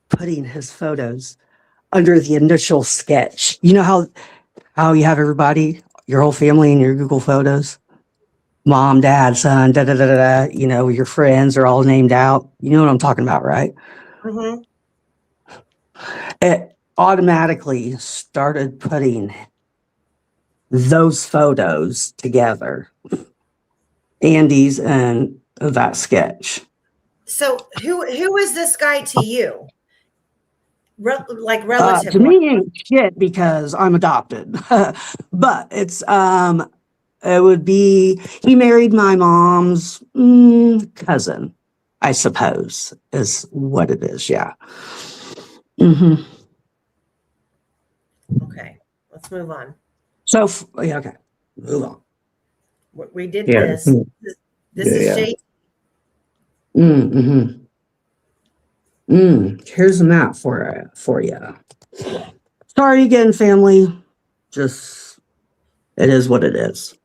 putting his photos under the initial sketch. You know how you have everybody, your whole family in your Google Photos? Mom, dad, son, your friends are all named out. You know what I'm talking about, right? Mm-hmm. It automatically started putting those photos together. Andy's and that sketch. So who is this guy to you? like To relative? me, ain't shit because I'm adopted. But it would be he married my mom's cousin, I suppose, is what it is. Yeah. hmm Okay, let's move on. So yeah, okay, move on. We did Yeah. this. This is Yeah. Jay. Mm-hmm. Here's a map for you. Sorry again, family. Just it is what it is.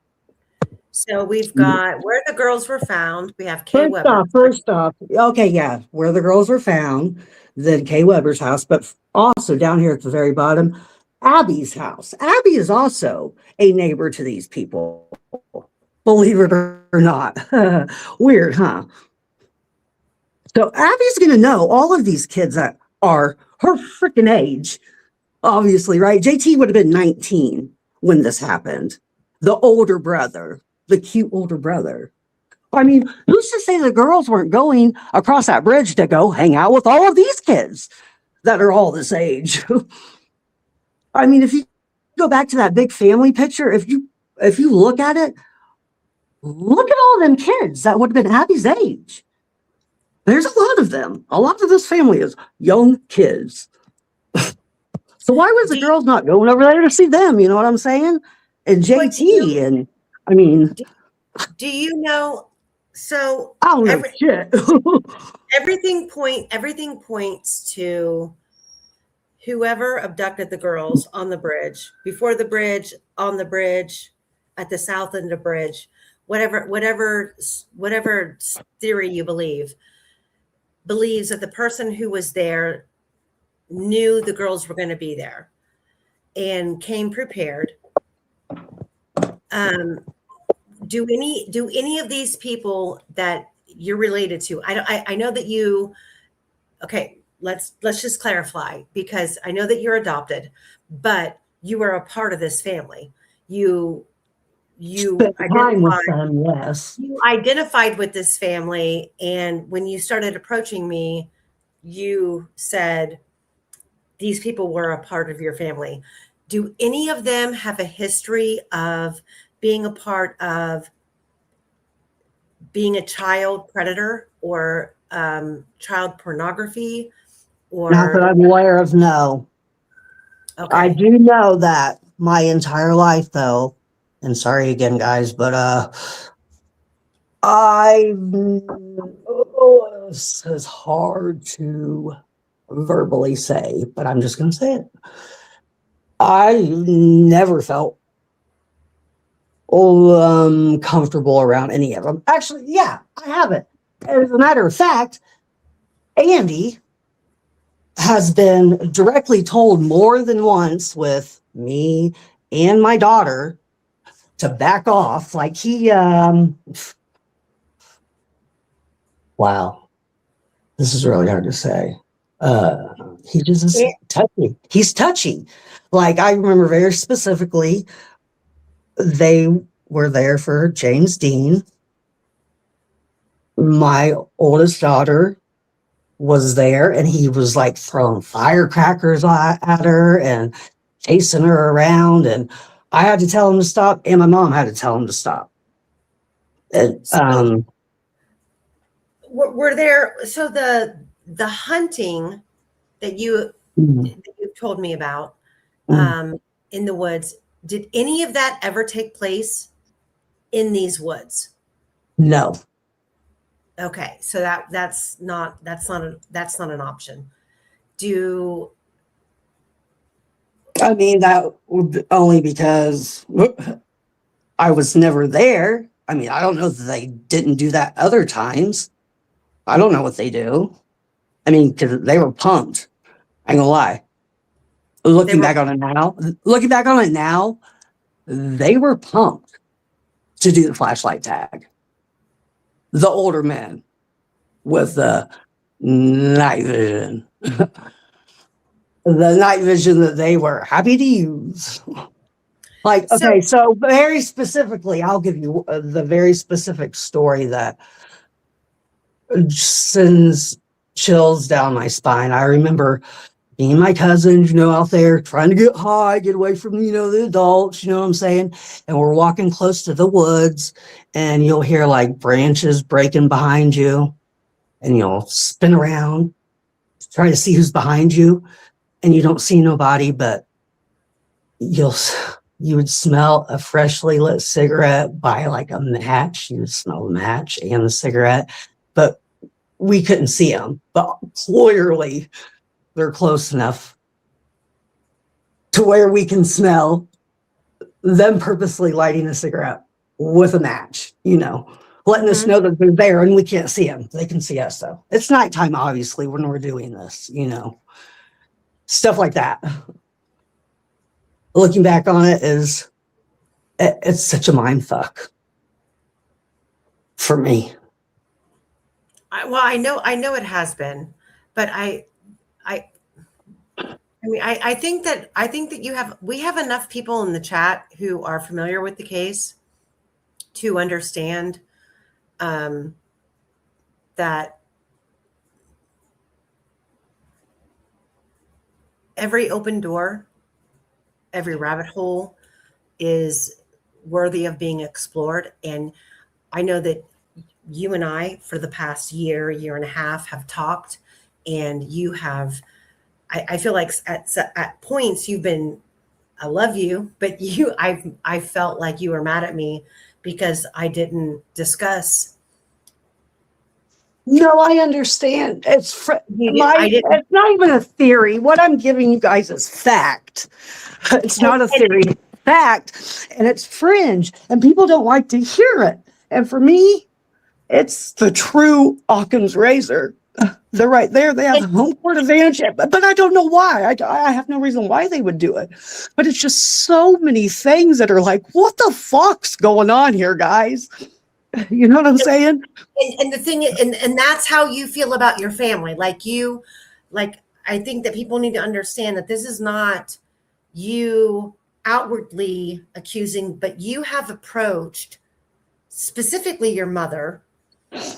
So we've got where the girls were found. We have Kay First Weber. off, okay, yeah, where the girls were found, then Kay Weber's house, but also down here at the very bottom, Abby's house. Abby is also a neighbor to these people, believe it or not. Weird, huh? So Abby's going to know all of these kids that are her freaking age, obviously, right? JT would have been 19 when this happened. The older brother, the cute older brother. I mean, who's to say the girls weren't going across that bridge to go hang out with all of these kids that are all this age? I mean, if you go back to that big family picture, if you look at it, look at all them kids that would have been Abby's age. There's a lot of them. A lot of this family is young kids. So why was the girls not going over there to see them? You know what I'm saying? And JT, and I mean, do you know? So I don't know shit. everything points to whoever abducted the girls on the bridge, before the bridge, on the bridge, at the south end of the bridge, whatever theory you believes that the person who was there knew the girls were going to be there and came prepared. Do any of these people that you're related to? I know that you. Okay, let's just clarify, because I know that you're adopted, but you are a part of this family. You identified, yes. You identified with this family, and when you started approaching me, you said these people were a part of your family. Do any of them have a history of being a part of being a child predator or child pornography? Or Not that I'm aware of, no. okay. I do know that my entire life, though, and sorry again, guys, but this is hard to verbally say, but I'm just going to say it. I never felt comfortable around any of them. Actually, yeah, I haven't. As a matter of fact, Andy has been directly told more than once with me and my daughter to back off. Like wow, this is really hard to say. He just is touchy. He's touchy. Like, I remember very specifically, they were there for James Dean. My oldest daughter was there, and he was like throwing firecrackers at her and chasing her around, and I had to tell him to stop, and my mom had to tell him to stop. And, were there, so the hunting that you've told me about in the woods, did any of that ever take place in these woods? No. Okay, so that's not an option. I mean, that would be only because I was never there. I mean, I don't know that they didn't do that other times. I don't know what they do. I mean, because they were pumped. I ain't gonna lie. Looking back on it now, they were pumped to do the flashlight tag. The older men with the night vision. The night vision that they were happy to use. Like, okay, so very specifically, I'll give you the very specific story that sends chills down my spine. I remember me and my cousins, out there trying to get high, get away from, the adults, you know what I'm saying? And we're walking close to the woods, and you'll hear like branches breaking behind you, and you'll spin around, try to see who's behind you, and you don't see nobody, but you would smell a freshly lit cigarette by like a match. You would smell the match and the cigarette, but we couldn't see them. But clearly, they're close enough to where we can smell them purposely lighting a cigarette with a match, letting us know that they're there, and we can't see them. They can see us, though. It's nighttime, obviously, when we're doing this, stuff like that. Looking back on it's such a mind fuck for me. I know it has been, but I think that we have enough people in the chat who are familiar with the case to understand that every open door, every rabbit hole is worthy of being explored. And I know that you and I, for the past year and a half, have talked, and you have, I feel like at points you've been, I love you, but I felt like you were mad at me because I didn't discuss. No, I understand. It's not even a theory. What I'm giving you guys is fact. It's not a theory, it's fact, and it's fringe, and people don't like to hear it. And for me, it's the true Occam's razor. They're right there. They have home court advantage, but I don't know why. I have no reason why they would do it. But it's just so many things that are like, what the fuck's going on here, guys? You know what I'm saying? And the thing, and that's how you feel about your family. I think that people need to understand that this is not you outwardly accusing, but you have approached specifically your mother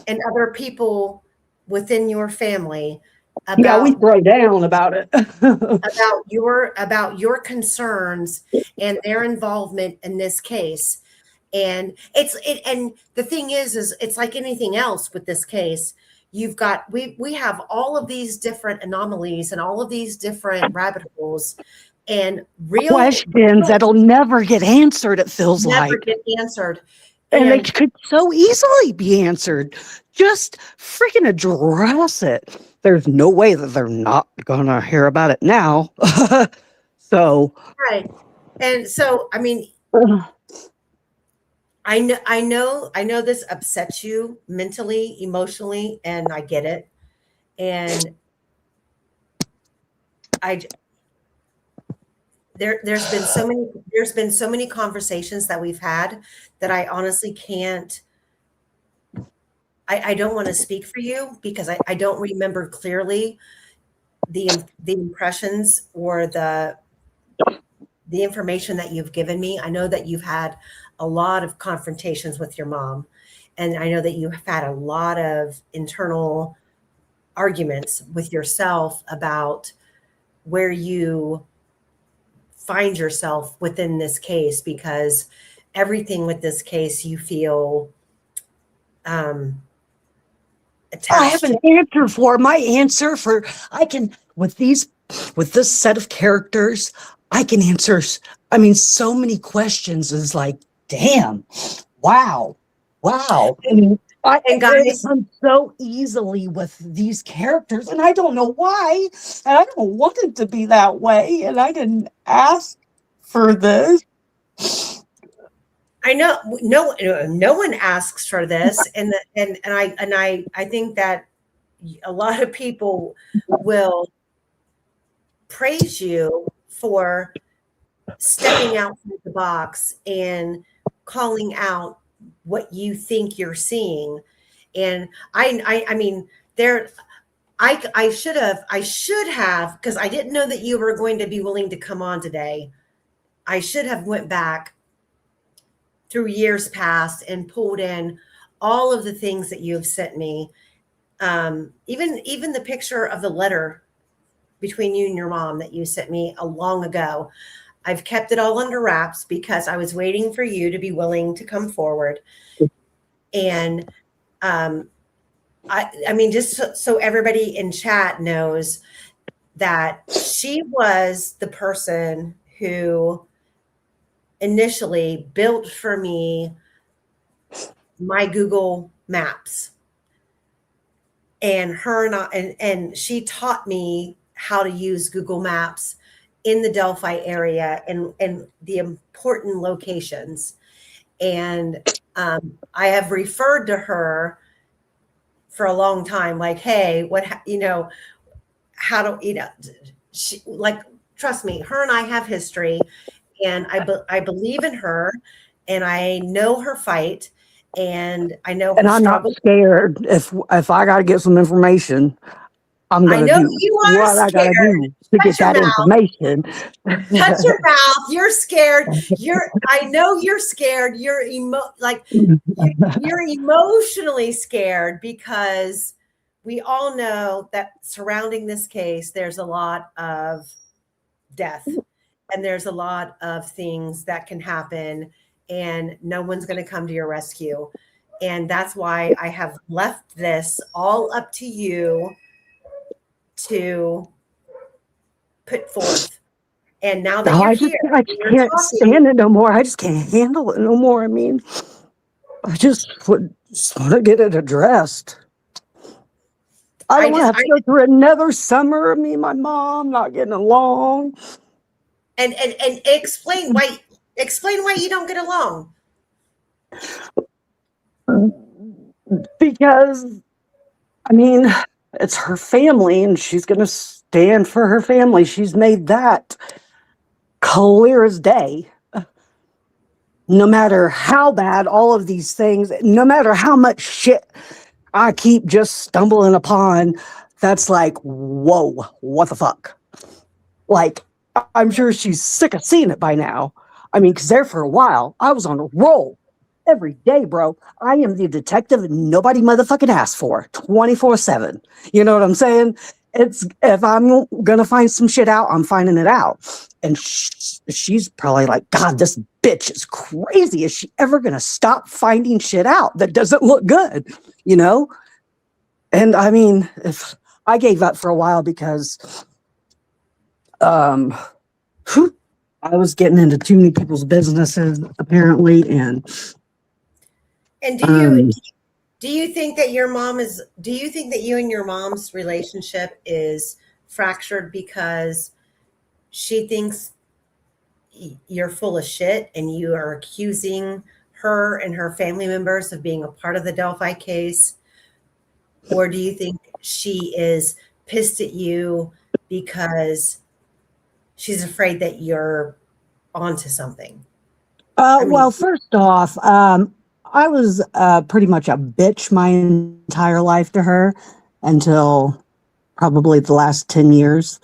and other people within your family about, we throw down about it. about your concerns and their involvement in this case. And and the thing is it's like anything else with this case. You've got, we have all of these different anomalies and all of these different rabbit holes and real questions that'll never get answered, it feels like. Never get answered. And they could so easily be answered. Just freaking address it. There's no way that they're not going to hear about it now. So. Right. And so, I mean, I know this upsets you mentally, emotionally, and I get it. And there's been so many conversations that we've had that I honestly can't. I don't want to speak for you because I don't remember clearly the impressions or the information that you've given me. I know that you've had a lot of confrontations with your mom, and I know that you have had a lot of internal arguments with yourself about where you find yourself within this case, because everything with this case you feel attached. I have an answer for my answer for with this set of characters, I can answer. I mean, so many questions is like, damn, wow. I mean, guys, I'm so easily with these characters, and I don't know why, and I don't want it to be that way, and I didn't ask for this. I know no one asks for this, and I think that a lot of people will praise you for stepping out of the box and calling out what you think you're seeing. And I mean, I should have, because I didn't know that you were going to be willing to come on today. I should have went back through years past and pulled in all of the things that you have sent me. Even the picture of the letter between you and your mom that you sent me a long ago. I've kept it all under wraps because I was waiting for you to be willing to come forward. And I mean, just so everybody in chat knows that she was the person who initially built for me my Google Maps. And and she taught me how to use Google Maps in the Delphi area and the important locations. And I have referred to her for a long time, like, hey, how do, she, like, trust me, her and I have history, and I believe in her, and I know her fight, and I know her And I'm struggle. not scared. If I got to get some information, I'm I going to know do you are what I got to scared. do to get Shut that your mouth. information. Shut your mouth. You're scared. I know you're scared. You're emotionally scared because we all know that surrounding this case, there's a lot of death and there's a lot of things that can happen, and no one's going to come to your rescue. And that's why I have left this all up to you to put forth. And now that No, you're I here, just you're can't talking. stand it no more. I just can't handle it no more. I mean, I just want to get it addressed. I don't want to have to go through another summer of me and my mom not getting along. And explain why you don't get along. Because, I mean, it's her family and she's going to stand for her family. She's made that clear as day. No matter how bad all of these things, no matter how much shit I keep just stumbling upon, that's like, whoa, what the fuck? Like, I'm sure she's sick of seeing it by now. I mean, because there for a while, I was on a roll every day, bro. I am the detective nobody motherfucking asked for 24/7. You know what I'm saying? It's if I'm gonna find some shit out, I'm finding it out. And she's probably like, God, this bitch is crazy. Is she ever gonna stop finding shit out that doesn't look good? You know? And I mean, if I gave up for a while because I was getting into too many people's businesses apparently, and do you think that you and your mom's relationship is fractured because she thinks you're full of shit and you are accusing her and her family members of being a part of the Delphi case? Or do you think she is pissed at you because she's afraid that you're onto something? Well, first off, I was pretty much a bitch my entire life to her until probably the last 10 years.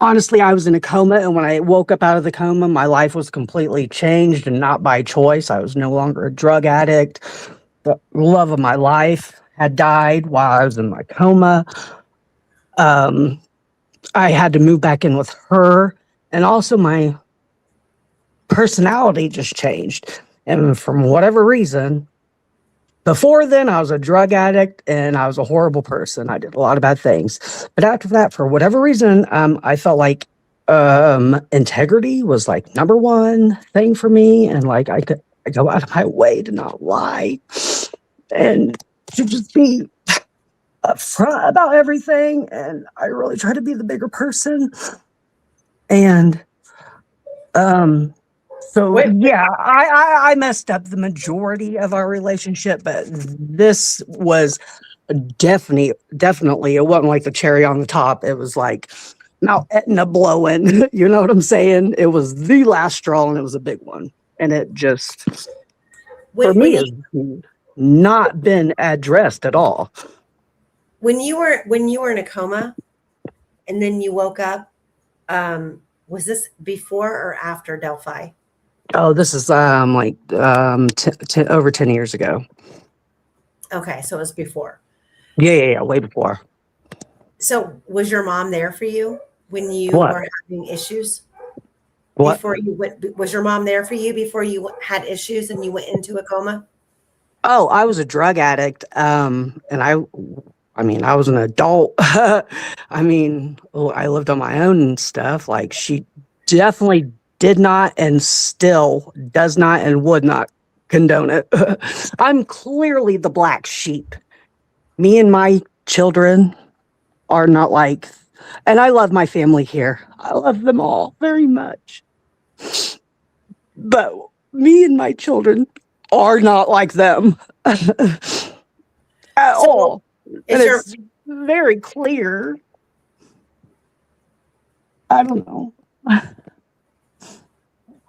Honestly, I was in a coma, and when I woke up out of the coma, my life was completely changed and not by choice. I was no longer a drug addict. The love of my life had died while I was in my coma. I had to move back in with her, and also my personality just changed. And from whatever reason, before then, I was a drug addict and I was a horrible person. I did a lot of bad things. But after that, for whatever reason, I felt like integrity was like number one thing for me. And like I go out of my way to not lie and to just be upfront about everything. And I really try to be the bigger person. And so yeah, I messed up the majority of our relationship, but this was definitely, it wasn't like the cherry on the top. It was like Mount Etna blowing, you know what I'm saying? It was the last straw, and it was a big one. And it just, for me, has not been addressed at all. When you were in a coma and then you woke up, was this before or after Delphi? Oh, this is over 10 years ago. Okay, so it was before. Yeah, way before. So was your mom there for you when you What? were having issues? What? Before you went, was your mom there for you before you had issues and you went into a coma? Oh, I was a drug addict. And I mean, I was an adult. I mean, I lived on my own and stuff. Like, she definitely did not and still does not and would not condone it. I'm clearly the black sheep. Me and my children are not like, and I love my family here. I love them all very much. But me and my children are not like them at all. And Is your it's very clear. I don't know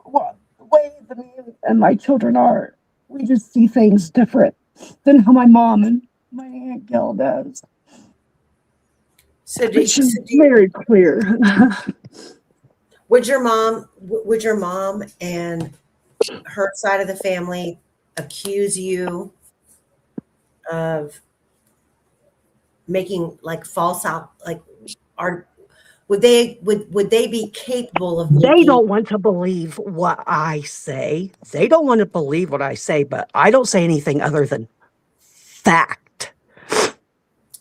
what the way that me and my children are. We just see things different than how my mom and my Aunt Gail does. so Which is very clear. would your mom and her side of the family accuse you of making like false out like are would they be capable of They making don't want to believe what I say. They don't want to believe what I say, but I don't say anything other than fact.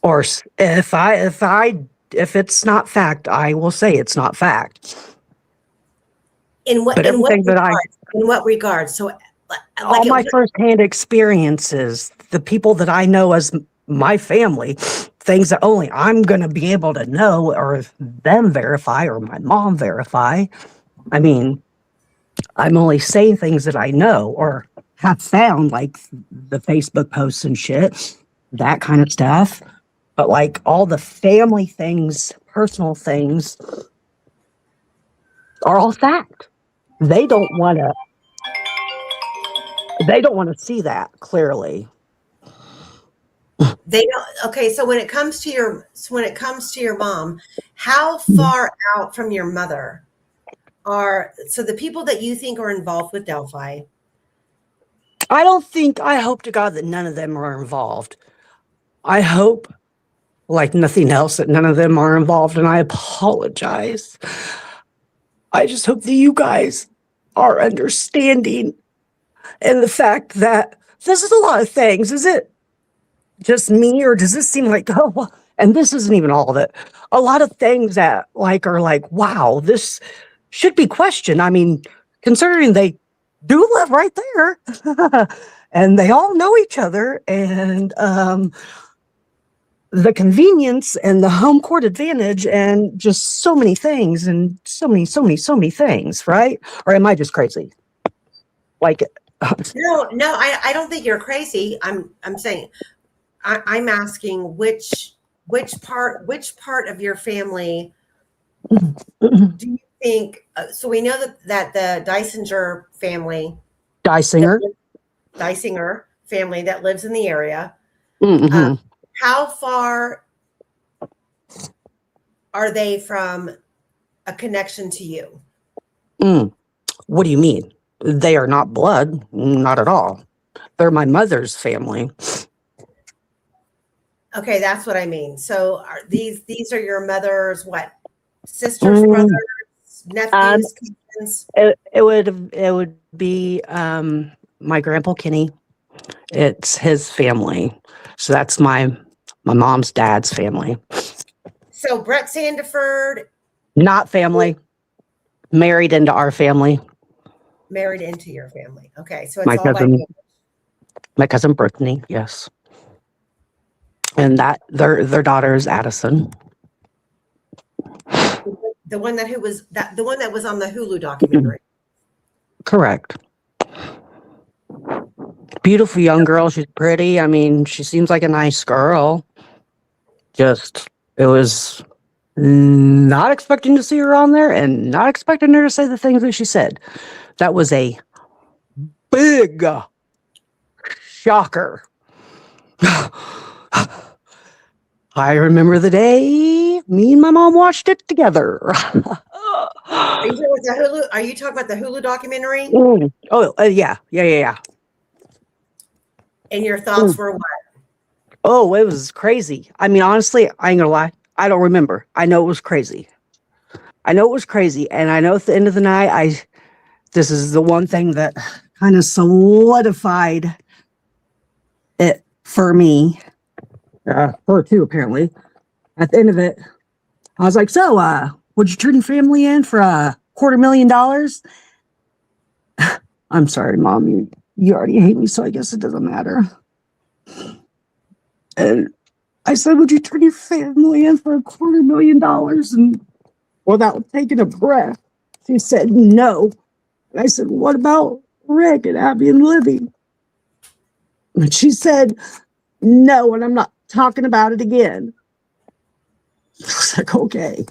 Or if it's not fact, I will say it's not fact. in what But in what everything that regards? In what regards? So all my firsthand experiences, the people that I know as my family, things that only I'm going to be able to know or them verify or my mom verify. I mean, I'm only saying things that I know or have found, like the Facebook posts and shit, that kind of stuff. But like all the family things, personal things are all fact. They don't want to see that clearly. they don't. Okay, so when it comes to your mom, how far out from your mother are the people that you think are involved with Delphi? I hope to God that none of them are involved. I hope, like nothing else, that none of them are involved, and I apologize. I just hope that you guys are understanding and the fact that this is a lot of things. Is it just me, or does this seem like, oh, and this isn't even all of it. A lot of things that like are like, wow, this should be questioned. I mean, considering they do live right there and they all know each other, and the convenience and the home court advantage and just so many things and so many things, right? Or am I just crazy? Like, No, I don't think you're crazy. I'm saying I'm asking which part of your family do you think? So we know that the Dysinger family, Dysinger family that lives in the area. Mm-hmm. How far are they from a connection to you? What do you mean? They are not blood, not at all. They're my mother's family. Okay, that's what I mean. So are these are your mother's what? Sisters, brothers, nephews, cousins? It would be my grandpa Kenny. It's his family. So that's my mom's dad's family. So Brett Sandiford, Not family. Married into our family. married into your family. Okay, so it's My all like my cousin Brittany, yes. And that their daughter is Addison. the one that was on the Hulu documentary. Correct. Beautiful young girl. She's pretty. I mean, she seems like a nice girl. Just, it was not expecting to see her on there and not expecting her to say the things that she said. That was a big shocker. I remember the day me and my mom watched it together. Are you talking about the Hulu documentary? Oh, yeah. And your thoughts were what? Oh, it was crazy. I mean, honestly, I ain't gonna lie. I don't remember. I know it was crazy. And I know at the end of the night, this is the one thing that kind of solidified it for me. Her too, apparently. At the end of it, I was like, so, would you turn your family in for $250,000? I'm sorry, Mom. You already hate me, so I guess it doesn't matter. And I said, would you turn your family in for $250,000? And without taking a breath, she said, no. And I said, what about Rick and Abby and Libby? And she said, no, and I'm not talking about it again. I was like, okay.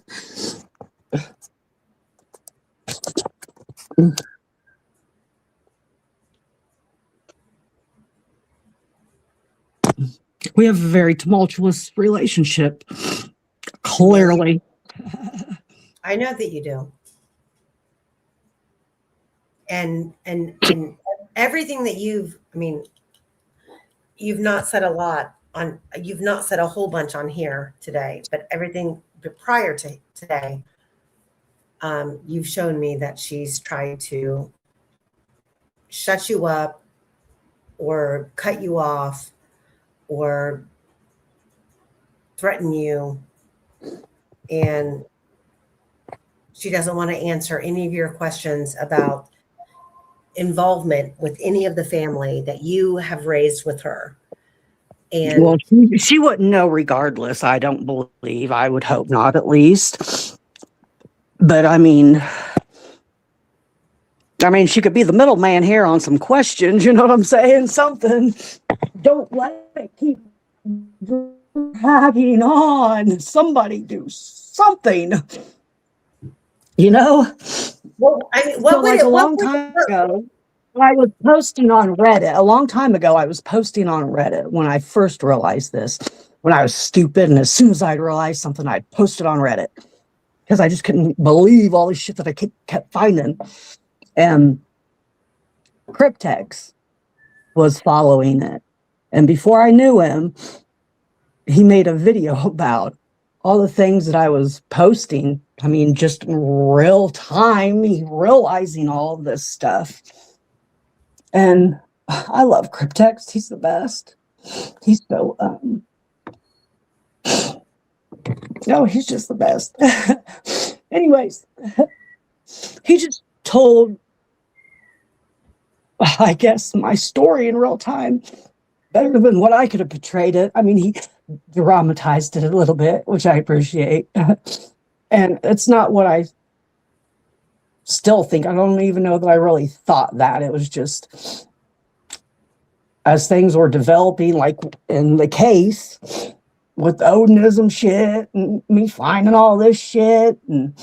We have a very tumultuous relationship, clearly. I know that you do. And everything that you've not said a lot on, you've not said a whole bunch on here today, but everything prior to today, you've shown me that she's tried to shut you up or cut you off or threaten you, and she doesn't want to answer any of your questions about involvement with any of the family that you have raised with her. And well, she wouldn't know regardless, I don't believe. I would hope not, at least. But I mean, she could be the middleman here on some questions, you know what I'm saying? Something. Don't let it keep dragging on. Somebody do something. You know? well, I mean, what So would like it, a what long would time it, ago, when I was posting on Reddit, a long time ago, I was posting on Reddit when I first realized this, when I was stupid. And as soon as I realized something, I'd post it on Reddit because I just couldn't believe all the shit that I kept finding. And Cryptex was following it. And before I knew him, he made a video about all the things that I was posting. I mean, just in real time, realizing all of this stuff. And I love Cryptex. He's the best. He's so, no, he's just the best. Anyways, he just told, I guess, my story in real time better than what I could have portrayed it. I mean, he dramatized it a little bit, which I appreciate. And it's not what I still think. I don't even know that I really thought that. It was just as things were developing, like in the case with the Odinism shit and me finding all this shit, and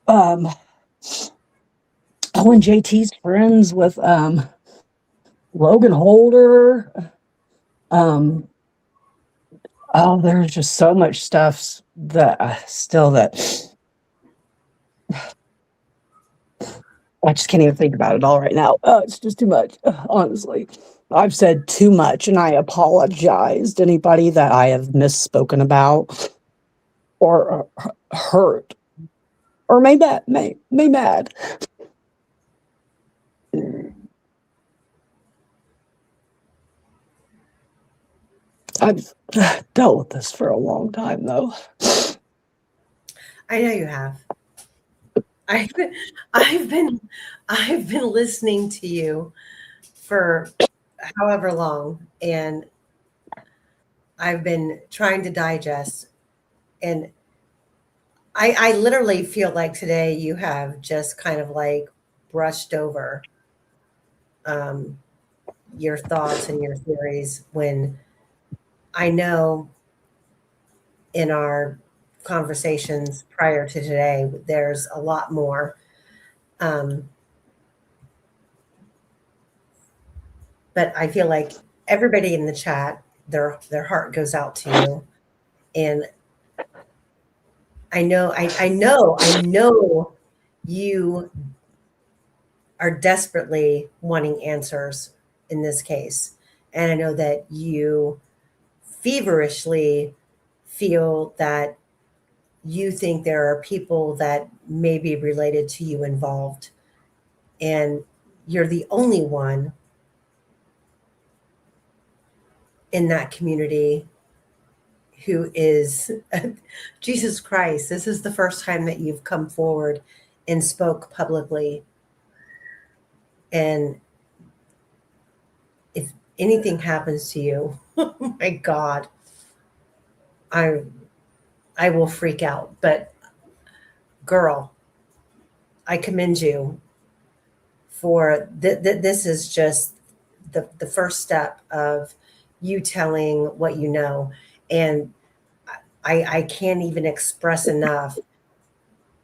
Owen JT's friends with Logan Holder. Oh, there's just so much stuff that I just can't even think about it all right now. It's just too much, honestly. I've said too much, and I apologize to anybody that I have misspoken about or hurt or made mad. I've dealt with this for a long time, though. I know you have. I've been listening to you for however long, and I've been trying to digest, and I literally feel like today you have just kind of like brushed over your thoughts and your theories, when I know in our conversations prior to today, there's a lot more. But I feel like everybody in the chat, their heart goes out to you. And I know you are desperately wanting answers in this case. And I know that you feverishly feel that you think there are people that may be related to you involved, and you're the only one in that community who is Jesus Christ. This is the first time that you've come forward and spoke publicly. And if anything happens to you, oh my God, I will freak out. But girl, I commend you for this is just the first step of you telling what you know. And I can't even express enough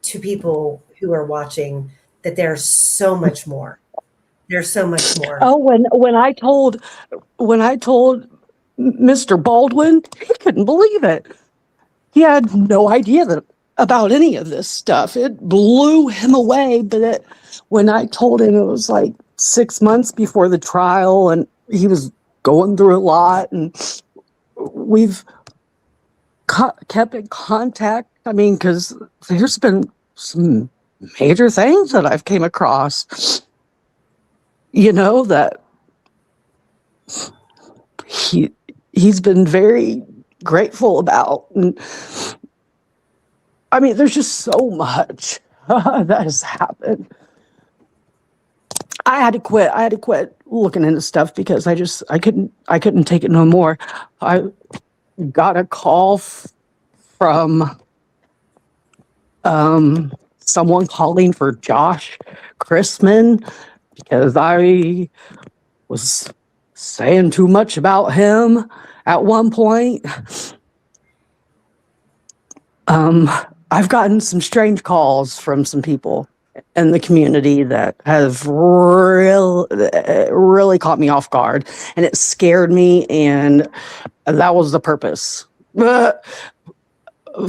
to people who are watching that there's so much more. There's so much more. Oh, when I told Mr. Baldwin, he couldn't believe it. He had no idea about any of this stuff. It blew him away. But when I told him, it was like 6 months before the trial, and he was going through a lot, and we've kept in contact. I mean, because there's been some major things that I've came across, that he's been very grateful about. And I mean, there's just so much that has happened. I had to quit looking into stuff because I couldn't take it no more. I got a call from someone calling for Josh Chrisman because I was saying too much about him at one point. I've gotten some strange calls from some people in the community that have really caught me off guard, and it scared me, and that was the purpose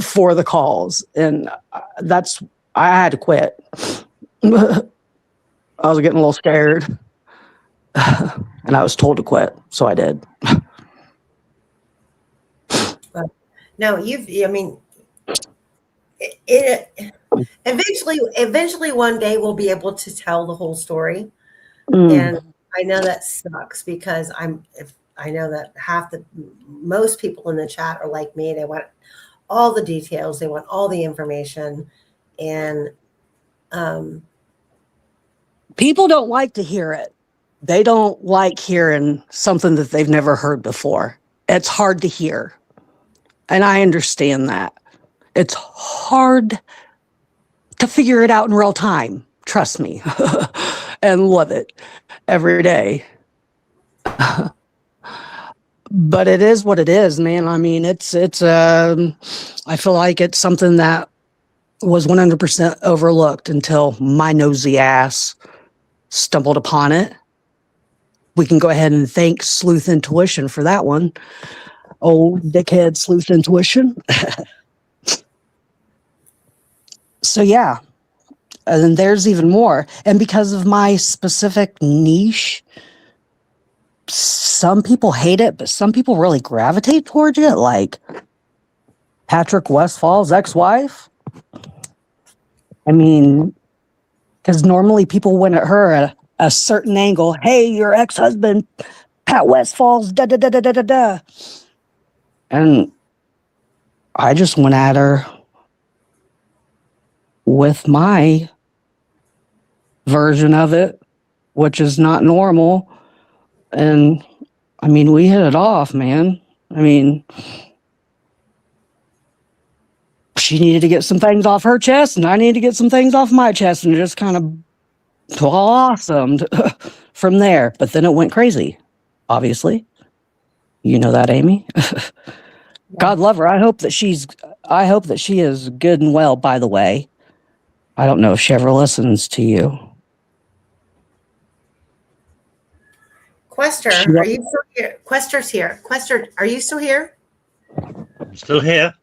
for the calls. And I had to quit. I was getting a little scared, and I was told to quit, so I did. No, eventually one day we'll be able to tell the whole story. And I know that sucks because I know that most people in the chat are like me. They want all the details. They want all the information. And people don't like to hear it. They don't like hearing something that they've never heard before. It's hard to hear. And I understand that. It's hard to figure it out in real time. Trust me. And love it every day. But it is what it is, man. I mean, it's I feel like it's something that was 100% overlooked until my nosy ass stumbled upon it. We can go ahead and thank Sleuth Intuition for that one. Old dickhead Sleuth Intuition. So yeah, and then there's even more. And because of my specific niche, some people hate it, but some people really gravitate towards it, like Patrick Westfall's ex-wife. I mean, because normally people went at her at a certain angle. Hey, your ex-husband, Pat Westfall's da-da-da-da-da-da. And I just went at her with my version of it, which is not normal. And I mean, we hit it off, man. I mean, she needed to get some things off her chest, and I needed to get some things off my chest, and it just kind of blossomed from there. But then it went crazy, obviously. You know that, Amy. God love her. I hope that she is good and well, by the way. I don't know if she ever listens to you. Quester, are you still here? Quester's here. Quester, are you still here? I'm still here.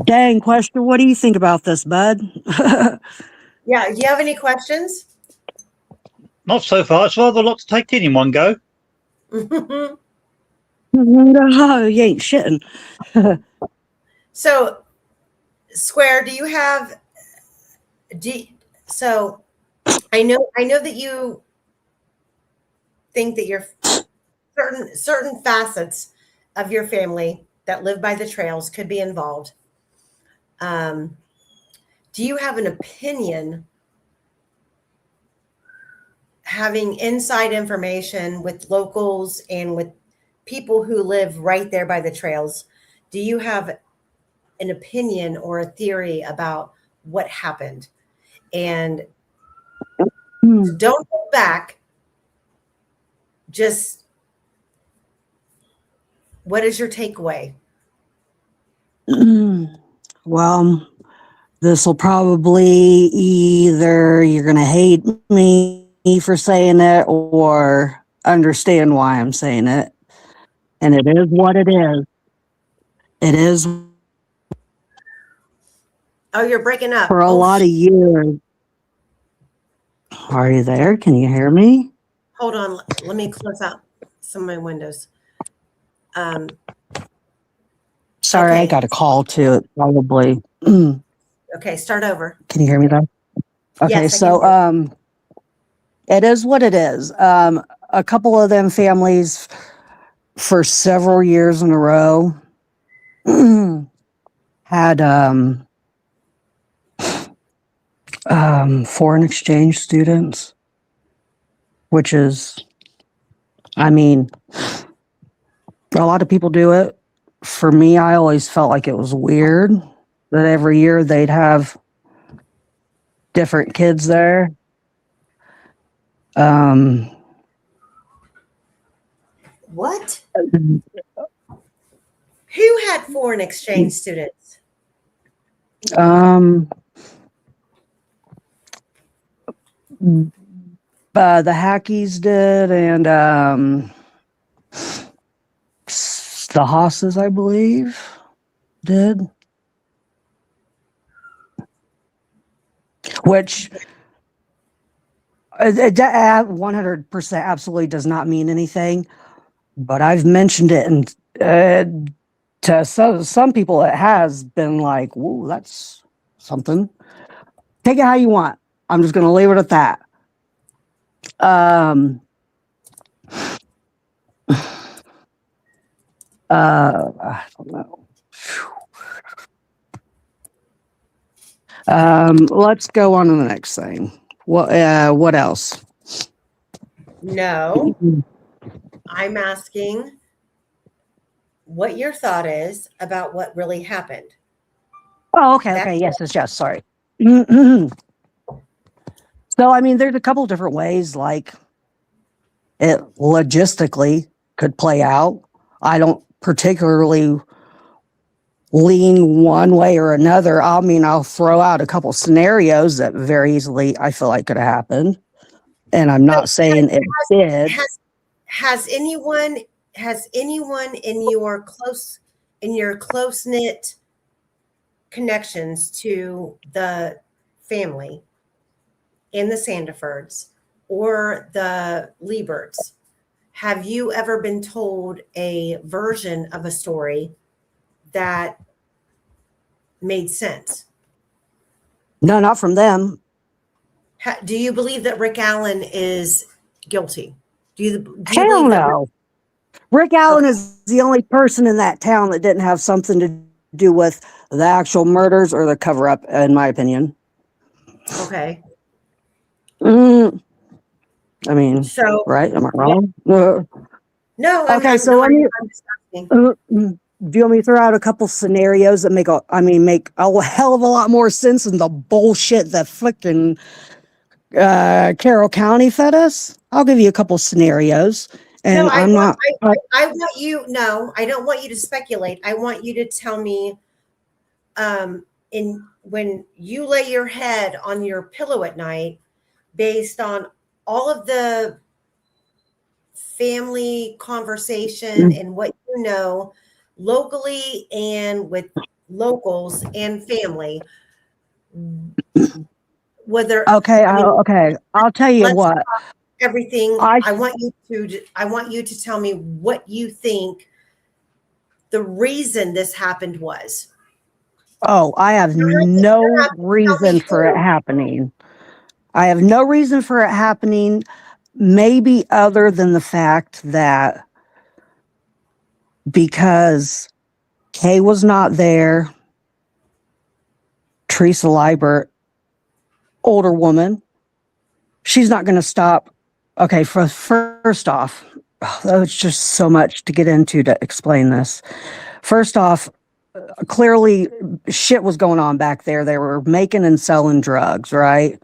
Dang, Quester, what do you think about this, bud? Yeah, do you have any questions? Not so far. It's rather a lot to take in one go. No, you ain't shitting. So, Square, do you have? So, I know that you think that you're certain facets of your family that live by the trails could be involved. Do you have an opinion, having inside information with locals and with people who live right there by the trails? Do you have an opinion or a theory about what happened? And don't hold back. Just, what is your takeaway? Well, this will probably either you're going to hate me for saying it or understand why I'm saying it. And it is what it is. It is. Oh, you're breaking up. For a lot of years. Are you there? Can you hear me? Hold on. Let me close out some of my windows. Sorry, okay. I got a call too. It probably. Okay, start over. Can you hear me though? Okay, Yes, so it is what it is. A couple of them families for several years in a row had foreign exchange students, which is, I mean, a lot of people do it. For me, I always felt like it was weird that every year they'd have different kids there. What? Who had foreign exchange students? The Hackies did, and the Hosses, I believe, did. Which 100% absolutely does not mean anything, but I've mentioned it, and to some people it has been like, whoa, that's something. Take it how you want. I'm just going to leave it at that. I don't know. Let's go on to the next thing. What else? No, I'm asking what your thought is about what really happened. Oh, okay. Yes. Sorry. So, I mean, there's a couple different ways, like it logistically could play out. I don't particularly lean one way or another. I mean, I'll throw out a couple scenarios that very easily I feel like could have happened. And I'm not saying it did. Has anyone in your close-knit connections to the family in the Sandifords or the Lieberts, have you ever been told a version of a story that made sense? No, not from them. Do you believe that Rick Allen is guilty? Do you Hell believe that no. Rick Allen is the only person in that town that didn't have something to do with the actual murders or the cover-up, in my opinion. Okay. I mean, so right? Am I wrong? No. Okay, so let me. Do you want me to throw out a couple scenarios that make a hell of a lot more sense than the bullshit that frickin' Carroll County fed us? I'll give you a couple scenarios, and I want you. No, I don't want you to speculate. I want you to tell me, when you lay your head on your pillow at night, based on all of the family conversation and what you know locally and with locals and family, whether I'll tell you what. Everything. I want you to tell me what you think the reason this happened was. Oh, I have no reason for it happening. I have no reason for it happening, maybe other than the fact that because Kay was not there, Teresa Liebert, older woman, she's not going to stop. Okay, first off, there's just so much to get into to explain this. First off, clearly shit was going on back there. They were making and selling drugs, right?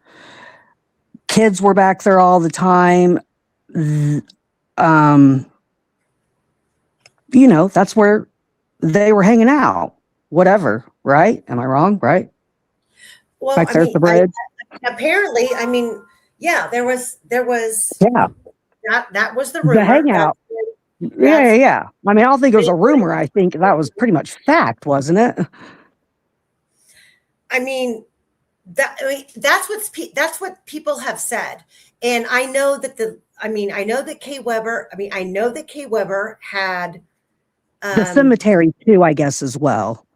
Kids were back there all the time. You know, that's where they were hanging out. Whatever, right? Am I wrong? Right? Well, Back there's the bridge. Apparently, I mean, yeah, there was Yeah, that was the rumor. the hangout. Yeah. I mean, I don't think it was a rumor. I think that was pretty much fact, wasn't it? I mean, that's what people have said, and I know that I know that Kay Weber had The cemetery too, I guess, as well.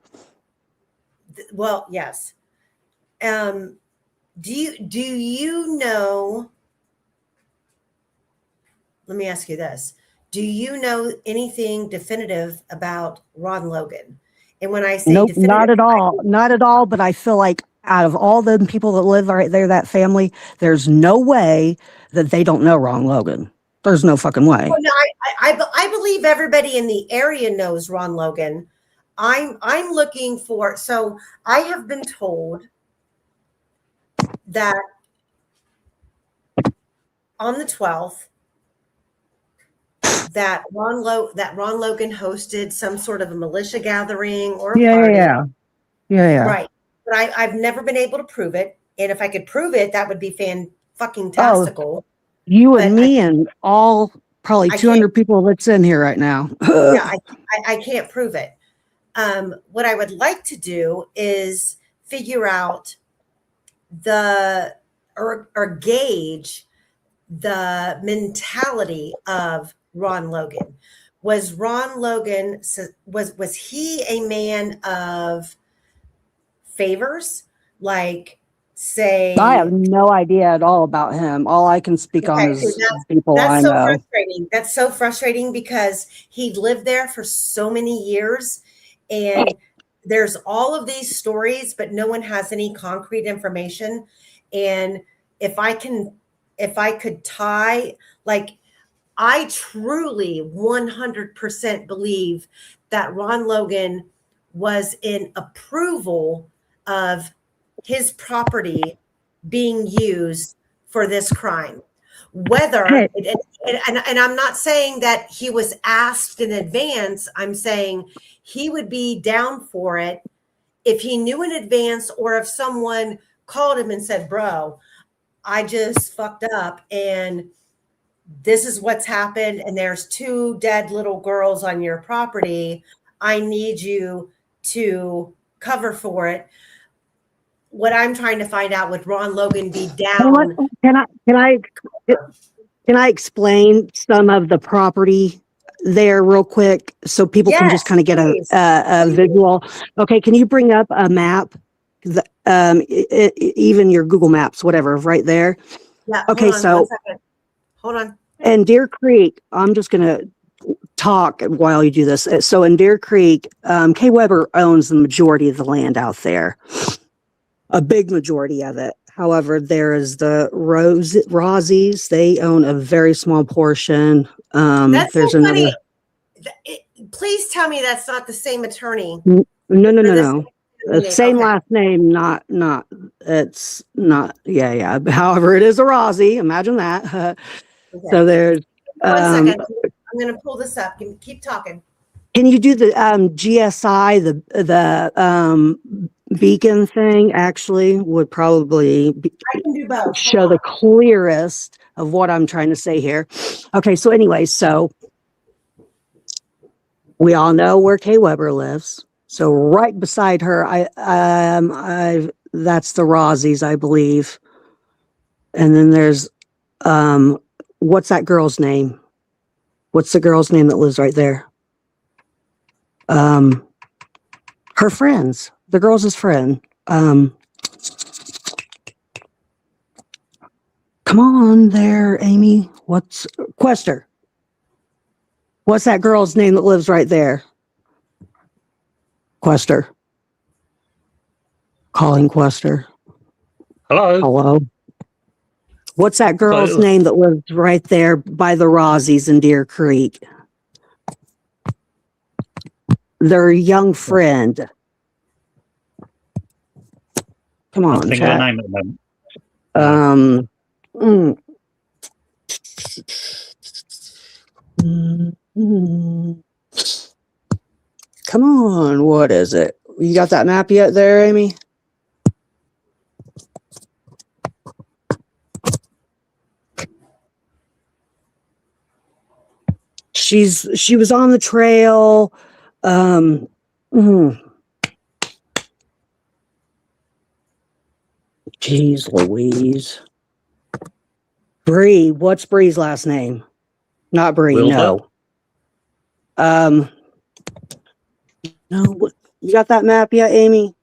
Well, yes. Do you know? Let me ask you this. Do you know anything definitive about Ron Logan? And when I say nope, definitive, not at all. Not at all. But I feel like out of all the people that live right there, that family, there's no way that they don't know Ron Logan. There's no fucking way. Well, no, I believe everybody in the area knows Ron Logan. I'm looking for, so I have been told that on the 12th, that Ron Logan hosted some sort of a militia gathering or a party. Yeah. Right. But I've never been able to prove it. And if I could prove it, that would be fan-fucking-tastical. Oh, you and me and all probably 200 people that's in here right now. Yeah, I can't prove it. What I would like to do is figure out or gauge the mentality of Ron Logan. Was Ron Logan, was he a man of favors? Like, say, I have no idea at all about him. All I can speak on is people I know. Frustrating. That's so frustrating because he lived there for so many years, and there's all of these stories, but no one has any concrete information. And if I could tie, like, I truly 100% believe that Ron Logan was in approval of his property being used for this crime. Whether, and I'm not saying that he was asked in advance, I'm saying he would be down for it if he knew in advance, or if someone called him and said, bro, I just fucked up and this is what's happened, and there's 2 dead little girls on your property. I need you to cover for it. What I'm trying to find out, would Ron Logan be down? Can I explain some of the property there real quick so people can just kind of get a visual? Okay, can you bring up a map? Even your Google Maps, whatever, right there. Yeah. Okay, so hold on. In Deer Creek, I'm just going to talk while you do this. So in Deer Creek, Kay Weber owns the majority of the land out there, a big majority of it. However, there is the Rosie's. They own a very small portion. That's there's so another. Please tell me that's not the same attorney. No. Same last name, not it's not. Yeah. However, it is a Rosie. Imagine that. Okay. So there's. 1 second. I'm going to pull this up. Keep talking. Can you do the GSI, the beacon thing? Actually, would probably I can do both. show the clearest of what I'm trying to say here. Okay, so anyway, so we all know where Kay Weber lives. So right beside her, that's the Rosie's, I believe. And then there's what's that girl's name? What's the girl's name that lives right there? Her friends, the girls' friend. Come on there, Amy. What's Quester? What's that girl's name that lives right there? Quester. Calling Quester. Hello. Hello. What's that girl's So- name that lives right there by the Rosie's in Deer Creek? Their young friend. Come I on, think of her chat. name at the moment. Mm, mm. Come on, what is it? You got that map yet there, Amy? She was on the trail. Mm. Jeez Louise. Bree, what's Bree's last name? Not Bree, Wilbur? no. No, you got that map yet, Amy?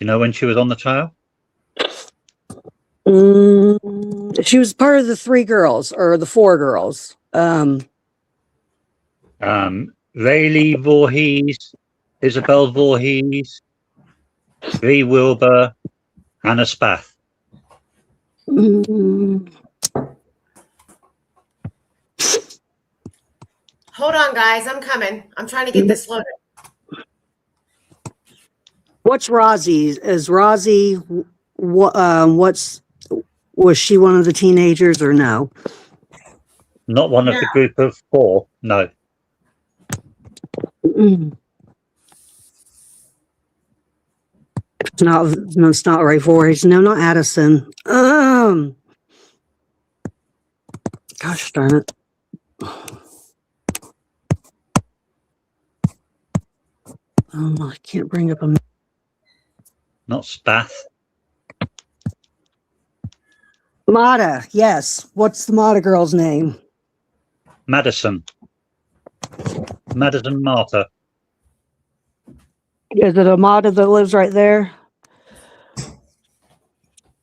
You know when she was on the trail? She was part of the 3 girls or the 4 girls. Rayleigh Voorhees, Isabel Voorhees, Bree Wilbur, Anna Spath. mm, Hold on, guys. I'm coming. I'm trying to get this loaded. What's Rosie? Is Rosie was she one of the teenagers or no? Not one of the group of 4, no. Mm. It's not Ray Voorhees. No, not Addison. Gosh darn it. I can't bring up a. Not Spath. Mata, yes. What's the Mata girl's name? Madison. Madison Marta. Is it a Mata that lives right there?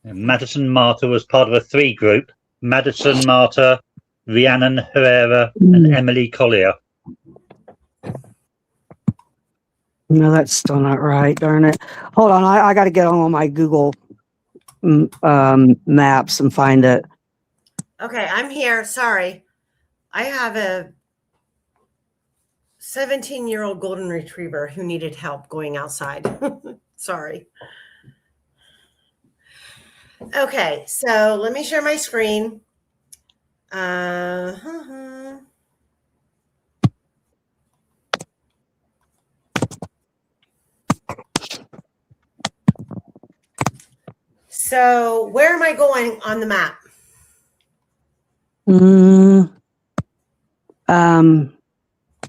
And Madison Marta was part of a 3 group. Madison Marta, Rhiannon Herrera, and Emily Collier. No, that's still not right. Darn it. Hold on. I got to get on my Google maps and find it. Okay, I'm here. Sorry. I have a 17-year-old golden retriever who needed help going outside. Sorry. Okay, so let me share my screen. So where am I going on the map?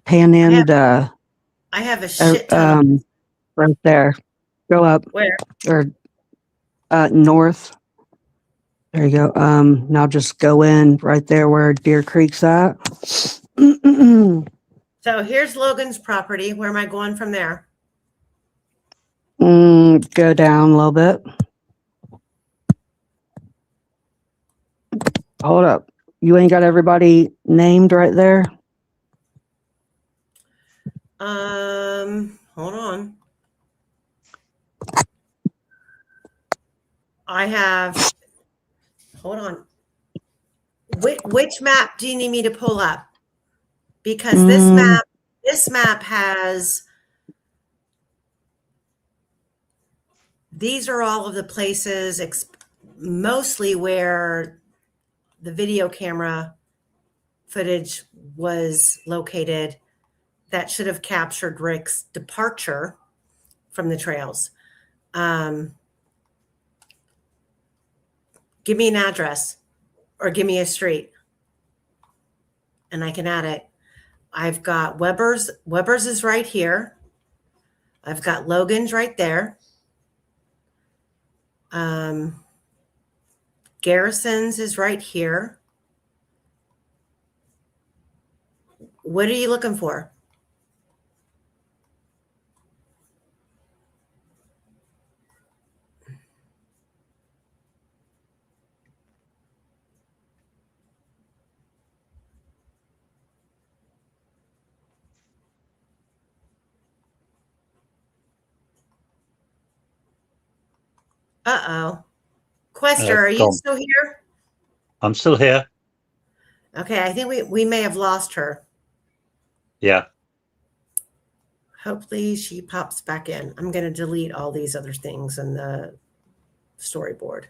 Pananda. I have a shit ton. Right there. Go up. Where? Or north. There you go. Now just go in right there where Deer Creek's at. So here's Logan's property. Where am I going from there? Go down a little bit. Hold up. You ain't got everybody named right there? Hold on. I have, hold on. Which map do you need me to pull up? Because this map has, these are all of the places, mostly where the video camera footage was located that should have captured Rick's departure from the trails. Give me an address or give me a street and I can add it. I've got Weber's. Weber's is right here. I've got Logan's right there. Garrison's is right here. What are you looking for? Uh-oh. Quester, are you Gone. still here? I'm still here. Okay, I think we may have lost her. Yeah. Hopefully she pops back in. I'm going to delete all these other things in the storyboard.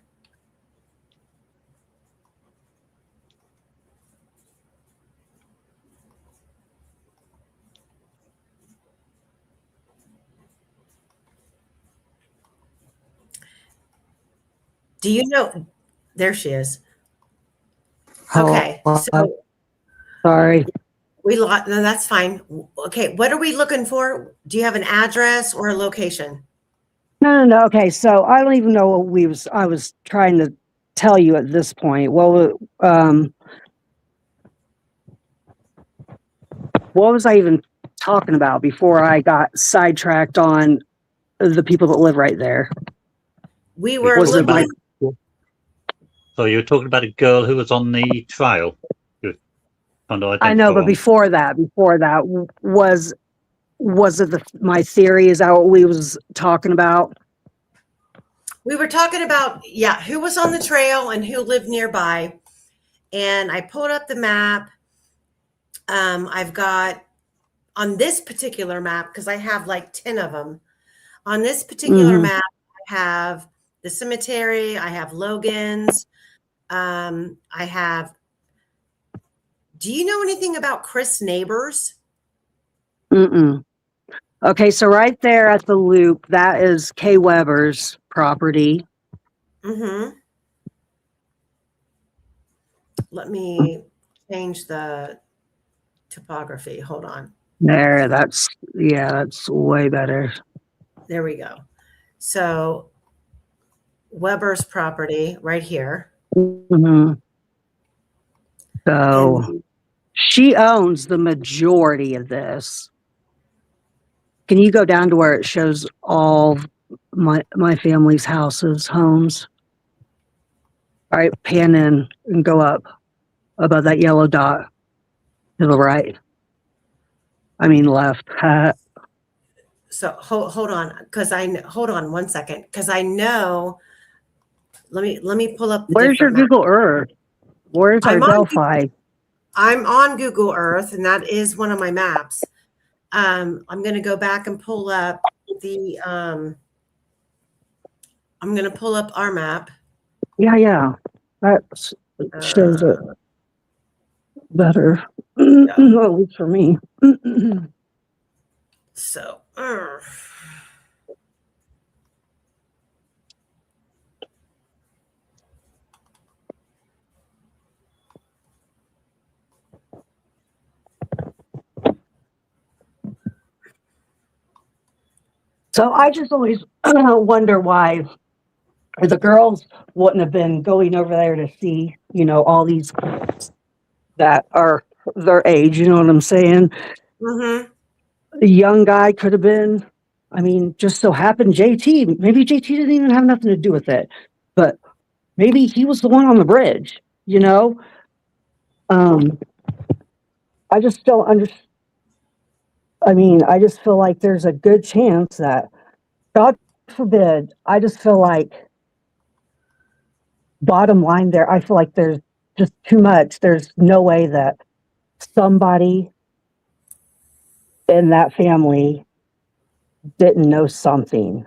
Do you know? There she is. Okay, so Sorry. we lost. No, that's fine. Okay, what are we looking for? Do you have an address or a location? No. Okay, so I don't even know what I was trying to tell you at this point. Well, what was I even talking about before I got sidetracked on the people that live right there? We were Was it looking. So you were talking about a girl who was on the trial. I know, but before that, was it my theory? Is that what we was talking about? We were talking about, yeah, who was on the trail and who lived nearby. And I pulled up the map. I've got on this particular map, because I have like 10 of them. On this particular map, I have the cemetery. I have Logan's. I have. Do you know anything about Chris Neighbors? Okay, so right there at the loop, that is Kay Weber's property. Let me change the topography. Hold on. There, that's way better. There we go. So Weber's property right here. So she owns the majority of this. Can you go down to where it shows all my family's houses, homes? All right, pan in and go up above that yellow dot to the right. I mean left. So hold on, because hold on one second, because I know. Let me pull up. Where's your Google Earth? Where's our Delphi? I'm on Google Earth, and that is one of my maps. I'm going to go back and pull up the. I'm going to pull up our map. Yeah, that shows it better. At least for me. So. So I just always wonder why the girls wouldn't have been going over there to see, all these that are their age, you know what I'm saying? The young guy could have been, just so happened JT, maybe JT didn't even have nothing to do with it, but maybe he was the one on the bridge, I just don't understand. I just feel like there's a good chance that, God forbid, I just feel like, bottom line there, I feel like there's just too much. There's no way that somebody in that family didn't know something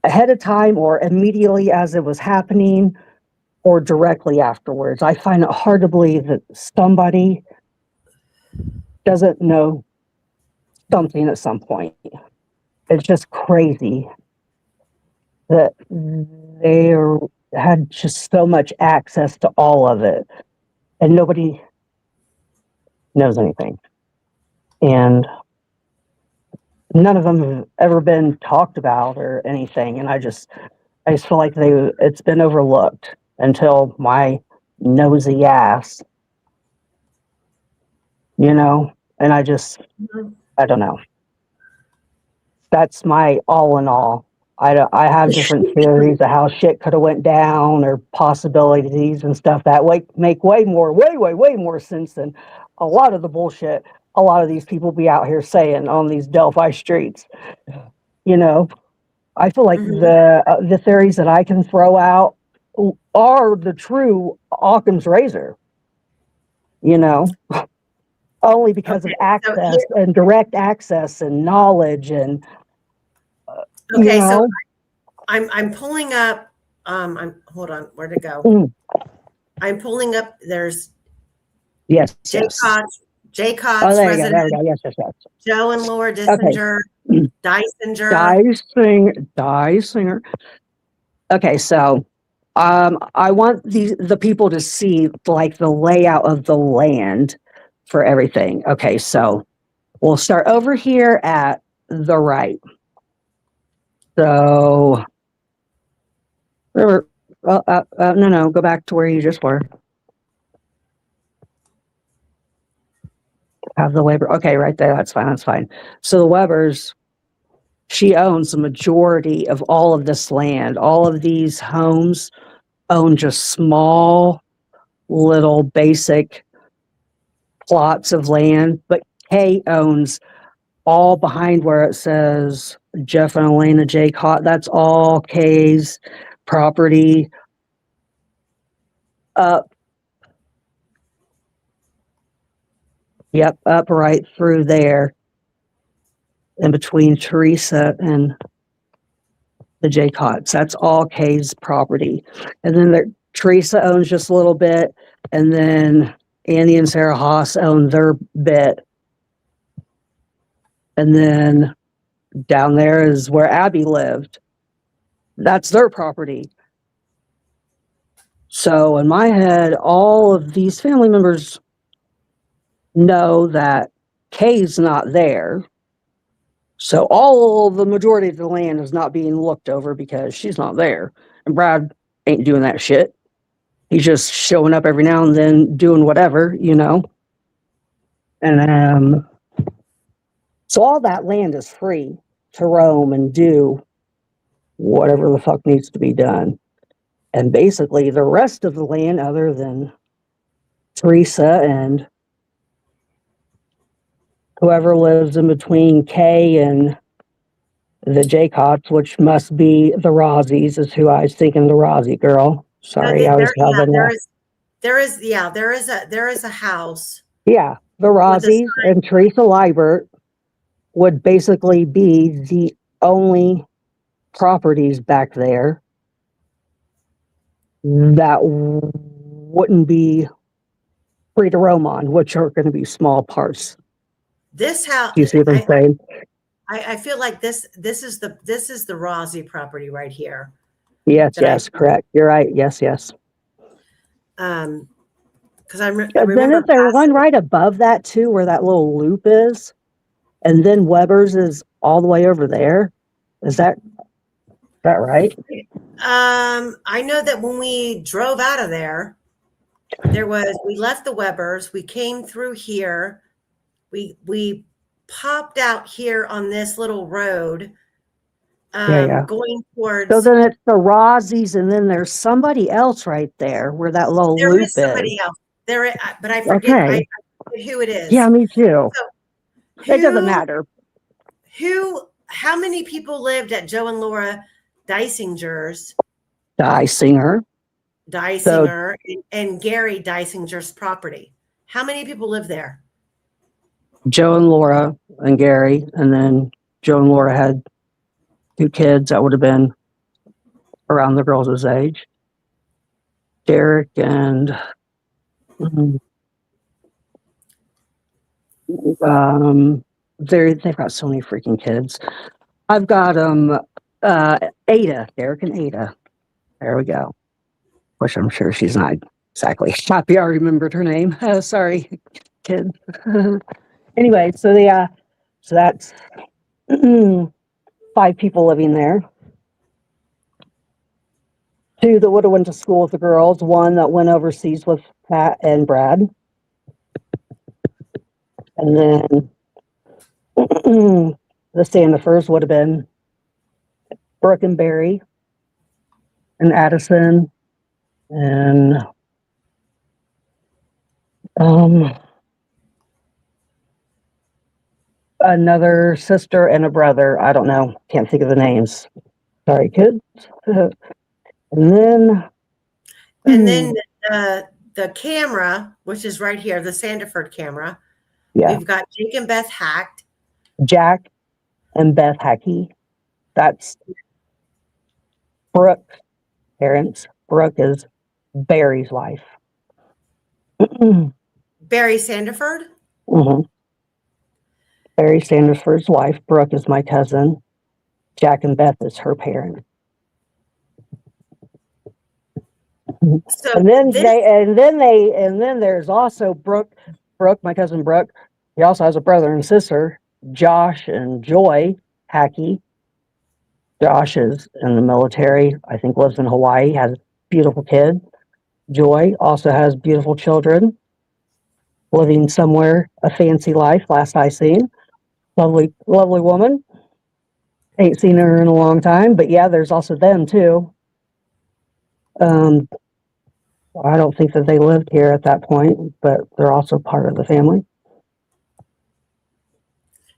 ahead of time or immediately as it was happening or directly afterwards. I find it hard to believe that somebody doesn't know something at some point. It's just crazy that they had just so much access to all of it and nobody knows anything. And none of them have ever been talked about or anything. And I just feel like it's been overlooked until my nosy ass you know, and I don't know. That's my all in all. I have different theories of how shit could have went down or possibilities and stuff that make way more sense than a lot of the bullshit a lot of these people be out here saying on these Delphi streets. You know, I feel like the theories that I can throw out are the true Occam's razor. You know, only because of access and direct access and knowledge and okay, so I'm pulling up hold on, where'd it go? I'm pulling up, there's yes. Jay Cott's Oh, there you go. Yes. Joe and Laura Dissinger, Dysinger. Okay, so I want the people to see like the layout of the land for everything. Okay, so we'll start over here at the right. So, no, go back to where you just were. Have the Weber. Okay, right there. That's fine. So the Webers, she owns the majority of all of this land. All of these homes own just small, little, basic plots of land. But Kay owns all behind where it says Jeff and Elena J. Cott. That's all Kay's property. Up right through there, in between Teresa and the J. Cotts. That's all Kay's property. And then Teresa owns just a little bit, and then Annie and Sarah Haas own their bit. And then down there is where Abby lived. That's their property. So in my head, all of these family members know that Kay's not there. So all of the majority of the land is not being looked over because she's not there. And Brad ain't doing that shit. He's just showing up every now and then doing whatever, you know. And so all that land is free to roam and do whatever the fuck needs to be done. And basically the rest of the land, other than Teresa and whoever lives in between Kay and the Jaycotts, which must be the Rossis, is who I was thinking, the Rossi girl. Sorry, I was having there is a house. Yeah, the Rossis and Teresa Liebert would basically be the only properties back there that wouldn't be free to roam on, which are going to be small parts. This house, you see what I'm saying? I feel like this is the Rossi property right here. Yes, correct. You're right. Yes. Because I remember. Then is there one right above that too, where that little loop is, and then Weber's is all the way over there? Is that right? I know that when we drove out of there, we left the Weber's, we came through here, we popped out here on this little road, going towards. So then it's the Rossies, and then there's somebody else right there where that little loop is. Somebody else there, but I forget, I forget who it is. Yeah, me too. So it doesn't matter. How many people lived at Joe and Laura Dysinger's? Dysinger, and Gary Dysinger's property. How many people live there? Joe and Laura and Gary, and then Joe and Laura had 2 kids that would have been around the girls' age. Derek and they've got so many freaking kids. I've got Ada, Derek and Ada. There we go. Which I'm sure she's not exactly happy I remembered her name. Sorry, kid. Anyway, so that's 5 people living there. 2 that would have went to school with the girls, 1 that went overseas with Pat and Brad. And then the Sandifers would have been Brooke and Barry and Addison and another sister and a brother. I don't know. Can't think of the names. Sorry, kids. And then the camera, which is right here, the Sandiford camera. Yeah. We've got Jake and Beth Hacked. Jack and Beth Hackey. That's Brooke's parents. Brooke is Barry's wife. Barry Sandiford? Mm-hmm. Barry Sandiford's wife. Brooke is my cousin. Jack and Beth is her parent. So and then there's also Brooke, my cousin Brooke. He also has a brother and sister, Josh and Joy Hackey. Josh is in the military, I think lives in Hawaii, has a beautiful kid. Joy also has beautiful children, living somewhere, a fancy life, last I seen. Lovely, lovely woman. Ain't seen her in a long time, but yeah, there's also them too. I don't think that they lived here at that point, but they're also part of the family.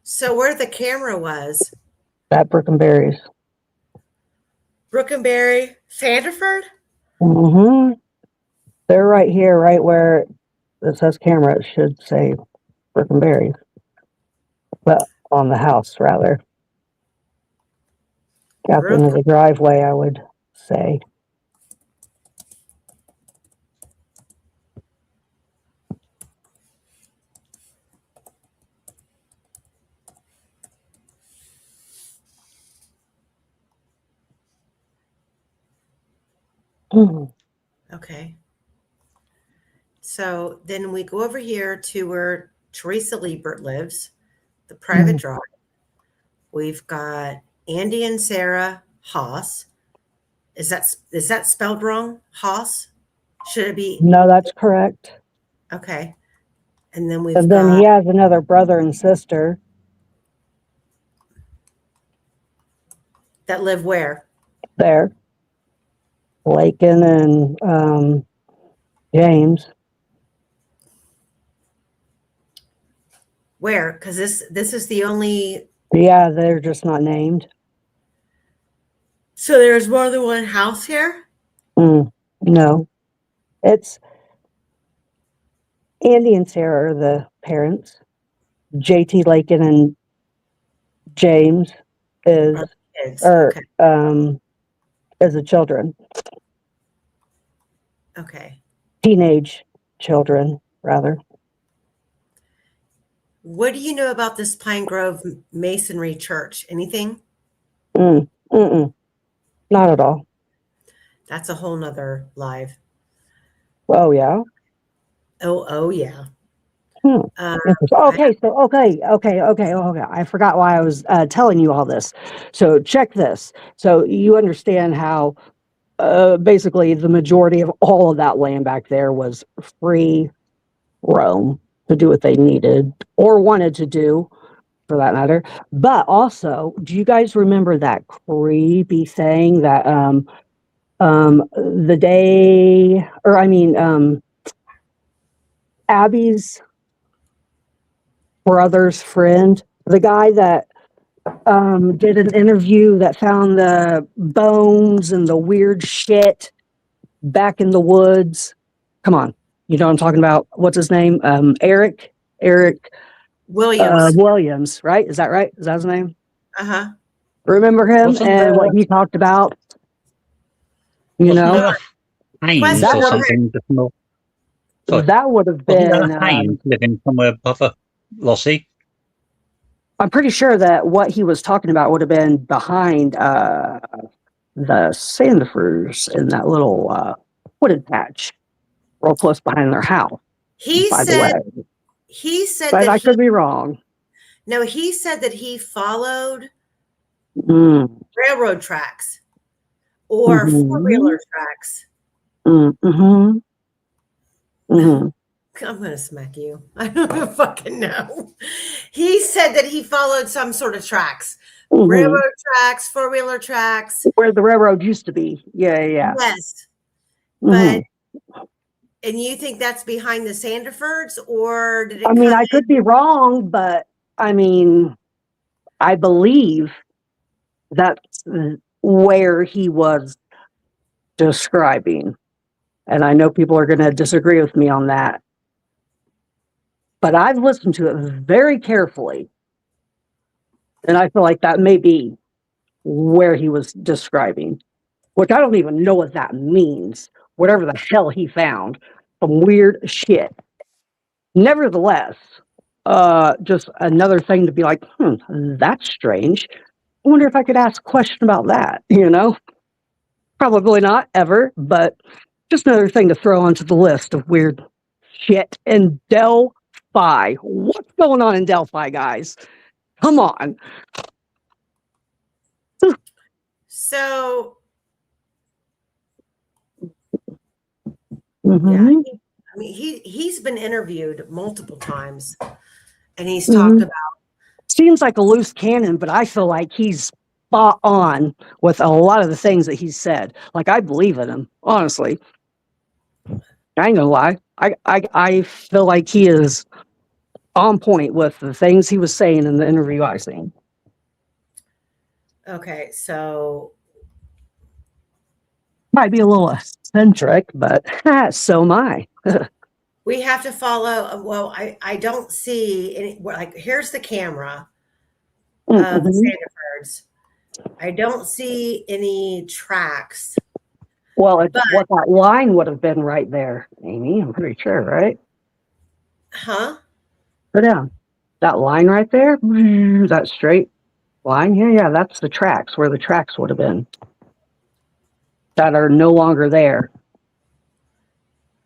So where the camera was? At Brooke and Barry's. Brooke and Barry Sandiford? Mm-hmm. They're right here, right where it says camera. It should say Brooke and Barry's. But on the house, rather. At the end of the driveway, I would say. Okay. So then we go over here to where Teresa Liebert lives, the private drive. We've got Andy and Sarah Haas. Is that spelled wrong? Haas? Should it be? No, that's correct. Okay. And then he has another brother and sister. That live where? There. Lakin and James. Where? Because this is the only. Yeah, they're just not named. So there's more than one house here? No. It's Andy and Sarah are the parents. JT Lakin and James is the children. Okay. Teenage children, rather. What do you know about this Pine Grove Masonry Church? Anything? Not at all. That's a whole nother live. Oh, yeah? Oh, yeah. Okay. I forgot why I was telling you all this. So check this. So you understand how basically the majority of all of that land back there was free roam to do what they needed or wanted to do, for that matter. But also, do you guys remember that creepy thing that Abby's brother's friend, the guy that did an interview that found the bones and the weird shit back in the woods? Come on, you know what I'm talking about? What's his name? Eric Williams, right? Is that right? Is that his name? Remember him and what he talked about? You know, Haynes or something. That would have been Haynes living somewhere above Lossie. I'm pretty sure that what he was talking about would have been behind the Sandifers in that little wooded patch, real close behind their house. He said but I could be wrong. No, he said that he followed railroad tracks or four-wheeler tracks. I'm going to smack you. I don't fucking know. He said that he followed some sort of tracks, railroad tracks, four-wheeler tracks. Where the railroad used to be. Yeah. Yes. Mhm. But, and you think that's behind the Sandifords, or did it I mean, come I could be wrong, but I mean, I believe that's where he was describing. And I know people are going to disagree with me on that. But I've listened to it very carefully. And I feel like that may be where he was describing, which I don't even know what that means. Whatever the hell he found, some weird shit. Nevertheless, just another thing to be like, that's strange. I wonder if I could ask a question about that, Probably not ever, but just another thing to throw onto the list of weird shit in Delphi. What's going on in Delphi, guys? Come on. So, Mm-hmm. yeah, I mean, he's been interviewed multiple times, and he's Mm-hmm. talked about. Seems like a loose cannon, but I feel like he's spot on with a lot of the things that he's said. Like, I believe in him, honestly. I ain't gonna lie. I feel like he is on point with the things he was saying in the interview I seen. Okay, so Might be a little eccentric, but so am I. we have to follow. Well, I don't see any. Like, here's the camera of the Sandifords. I don't see any tracks. Well, it's what that line would have been right there, Amy. I'm pretty sure, right? Huh? Go down. That line right there, that straight line. Yeah, that's the tracks where the tracks would have been that are no longer there.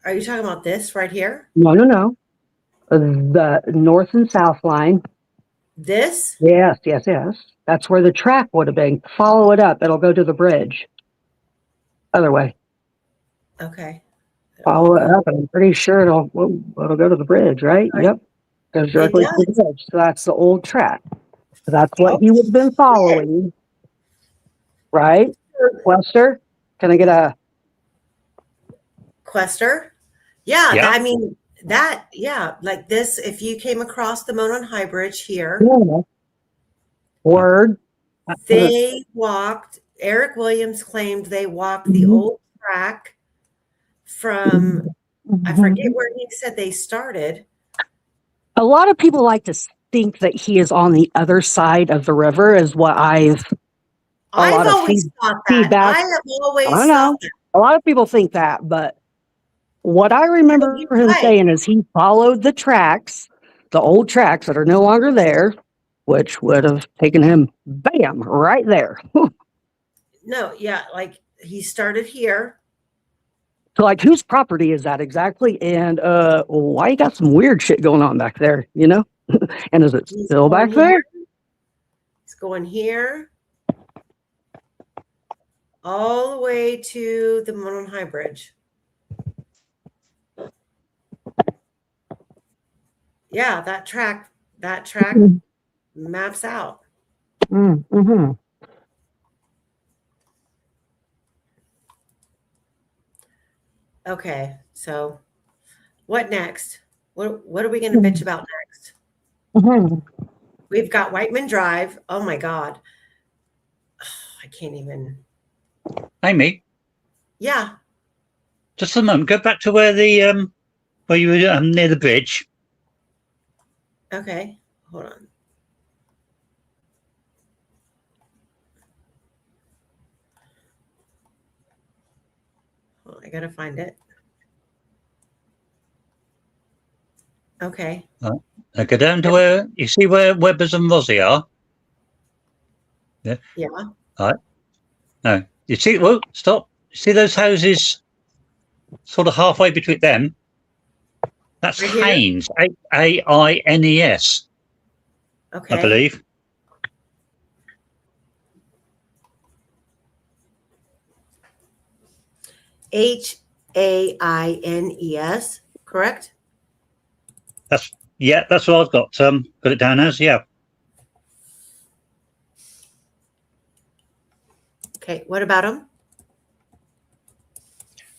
Are you talking about this right here? No. The north and south line. This? Yes. That's where the track would have been. Follow it up. It'll go to the bridge. Other way. Okay. Follow it up. I'm pretty sure it'll go to the bridge, right? Yep. Goes directly to the bridge. So that's the old track. So that's what he would have been following. Right? Quester? Can I get a Quester? Yeah, Yeah. I mean like this. If you came across the Monon High Bridge here, word? they walked. Eric Williams claimed they walked the old track from. I forget where he said they started. A lot of people like to think that he is on the other side of the river, is what I've always thought that. Feedback. I have always I know. A lot of people think that, but what I remember him saying is he followed the tracks, the old tracks that are no longer there, which would have taken him, bam, right there. No, yeah, like he started here. So, like, whose property is that exactly? And why you got some weird shit going on back there, And is it still back there? He's going here. All the way to the Monon High Bridge. Yeah, that track maps out. Mm-hmm. Okay, so what next? What are we going to bitch about next? Mm-hmm. We've got Whiteman Drive. Oh my God. I can't even. Amy? Yeah. Just a moment. Go back to where you were near the bridge. Okay, hold on. Oh, I gotta find it. Okay. Go down to where you see where Webbers and Rossi are. Yeah. Yeah. All right. No, you see. Well, stop. You see those houses, sort of halfway between them. That's Right here? Haynes. Aines. Okay. I believe. Haines, correct? That's what I've got. Got it down as, yeah. Okay, what about them?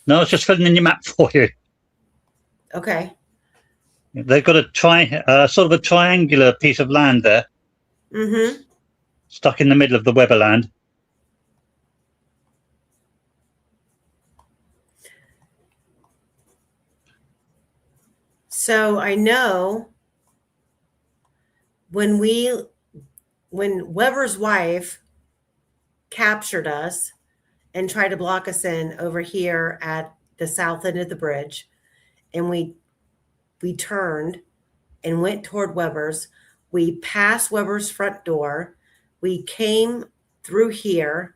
No, I was just filling in your map for you. Okay. They've got a sort of a triangular piece of land there, stuck in the middle of the Weberland. So I know when Weber's wife captured us and tried to block us in over here at the south end of the bridge, and we turned and went toward Weber's. We passed Weber's front door. We came through here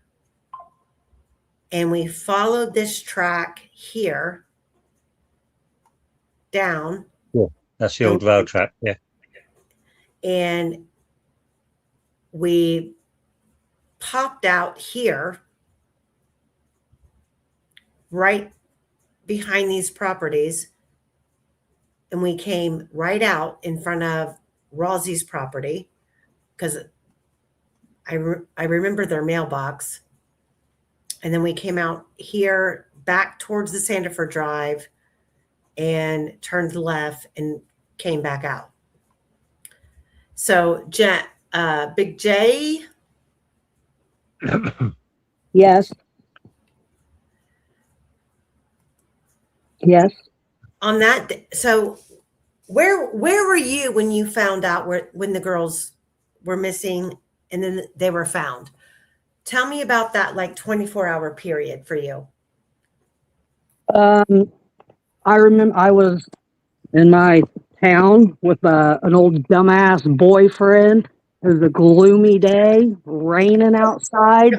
and we followed this track here down. Yeah, that's the old rail track, yeah. And we popped out here right behind these properties, and we came right out in front of Rosie's property because I remember their mailbox. And then we came out here back towards the Sandifer Drive and turned left and came back out. So, Big J. Yes. Yes. On that, so where were you when you found out when the girls were missing and then they were found? Tell me about that 24-hour period for you. I remember I was in my town with an old dumbass boyfriend. It was a gloomy day, raining outside,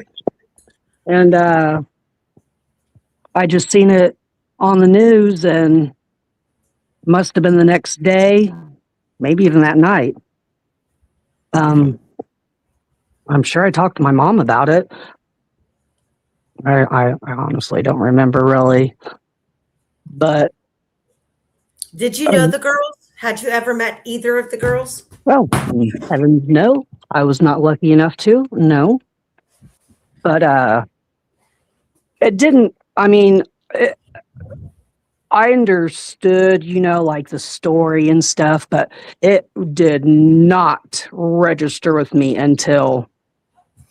and I just seen it on the news, and must have been the next day, maybe even that night. I'm sure I talked to my mom about it. I honestly don't remember really, but did you know the girls? Had you ever met either of the girls? Well, heavens no, I was not lucky enough to. No, but it didn't. I mean, I understood, like the story and stuff, but it did not register with me until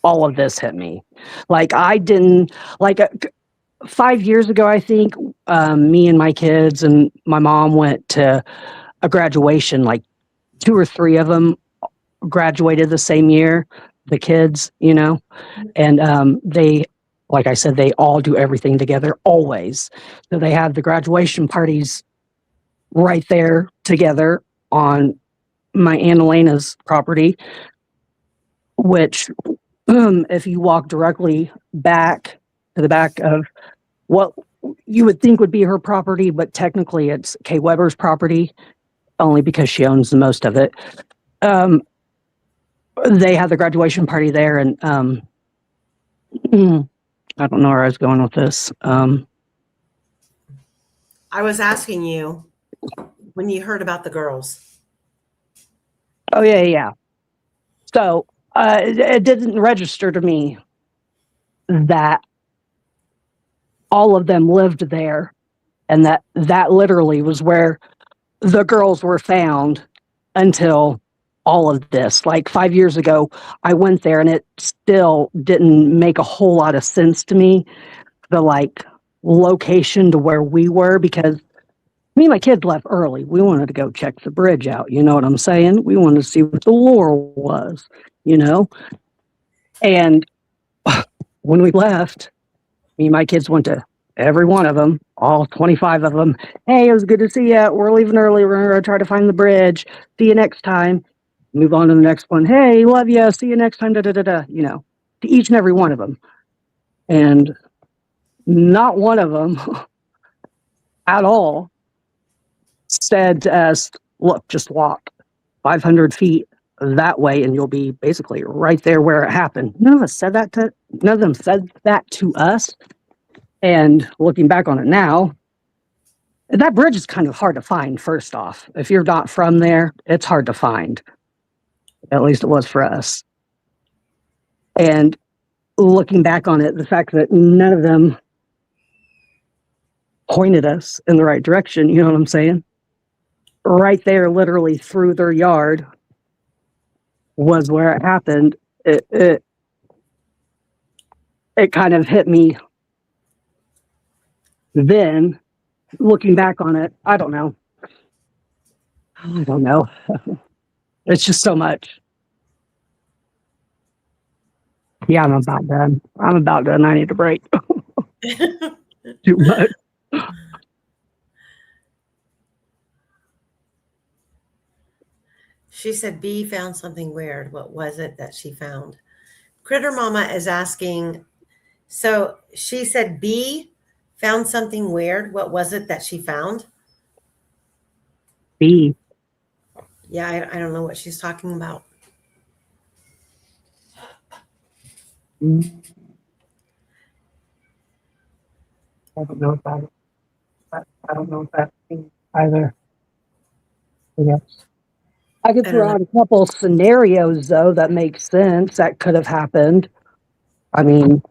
all of this hit me. I didn't 5 years ago, I think, me and my kids and my mom went to a graduation. 2 or 3 of them graduated the same year, the kids, and they, like I said, they all do everything together always. So they have the graduation parties right there together on my Aunt Elena's property, which if you walk directly back to the back of what you would think would be her property, but technically it's Kay Weber's property, only because she owns the most of it. They had the graduation party there, and I don't know where I was going with this. I was asking you when you heard about the girls. Oh, yeah. So it didn't register to me that all of them lived there, and that literally was where the girls were found until all of this. 5 years ago, I went there and it still didn't make a whole lot of sense to me, the location to where we were, because me and my kids left early. We wanted to go check the bridge out. You know what I'm saying? We wanted to see what the lore was, And when we left, me and my kids went to every one of them, all 25 of them. Hey, it was good to see you. We're leaving early. We're going to try to find the bridge. See you next time. Move on to the next one. Hey, love you. See you next time. To each and every one of them. And not one of them at all said to us, look, just walk 500 feet that way and you'll be basically right there where it happened. None of them said that to us. And looking back on it now, That bridge is kind of hard to find, first off. If you're not from there, it's hard to find. At least it was for us. And looking back on it, the fact that none of them pointed us in the right direction, you know what I'm saying? Right there, literally through their yard, was where it happened. It kind of hit me then. Looking back on it, I don't know. It's just so much. Yeah, I'm about done. I need a break. Too much. She said B found something weird. What was it that she found? Critter Mama is asking, so she said B found something weird. What was it that she found? B. Yeah, I don't know what she's talking about. I don't know about it. I don't know if that's either. Yes. I could throw out a couple scenarios, though, that make sense that could have happened. I mean,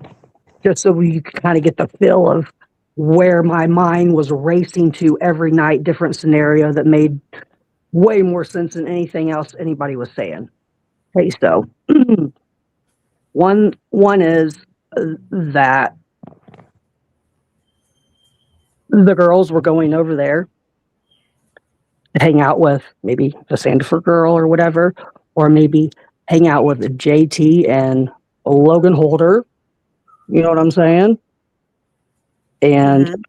just so we kind of get the feel of where my mind was racing to every night, different scenario that made way more sense than anything else anybody was saying. Okay, so one is that the girls were going over there to hang out with maybe the Sandifer girl or whatever, or maybe hang out with JT and Logan Holder. You know what I'm saying? And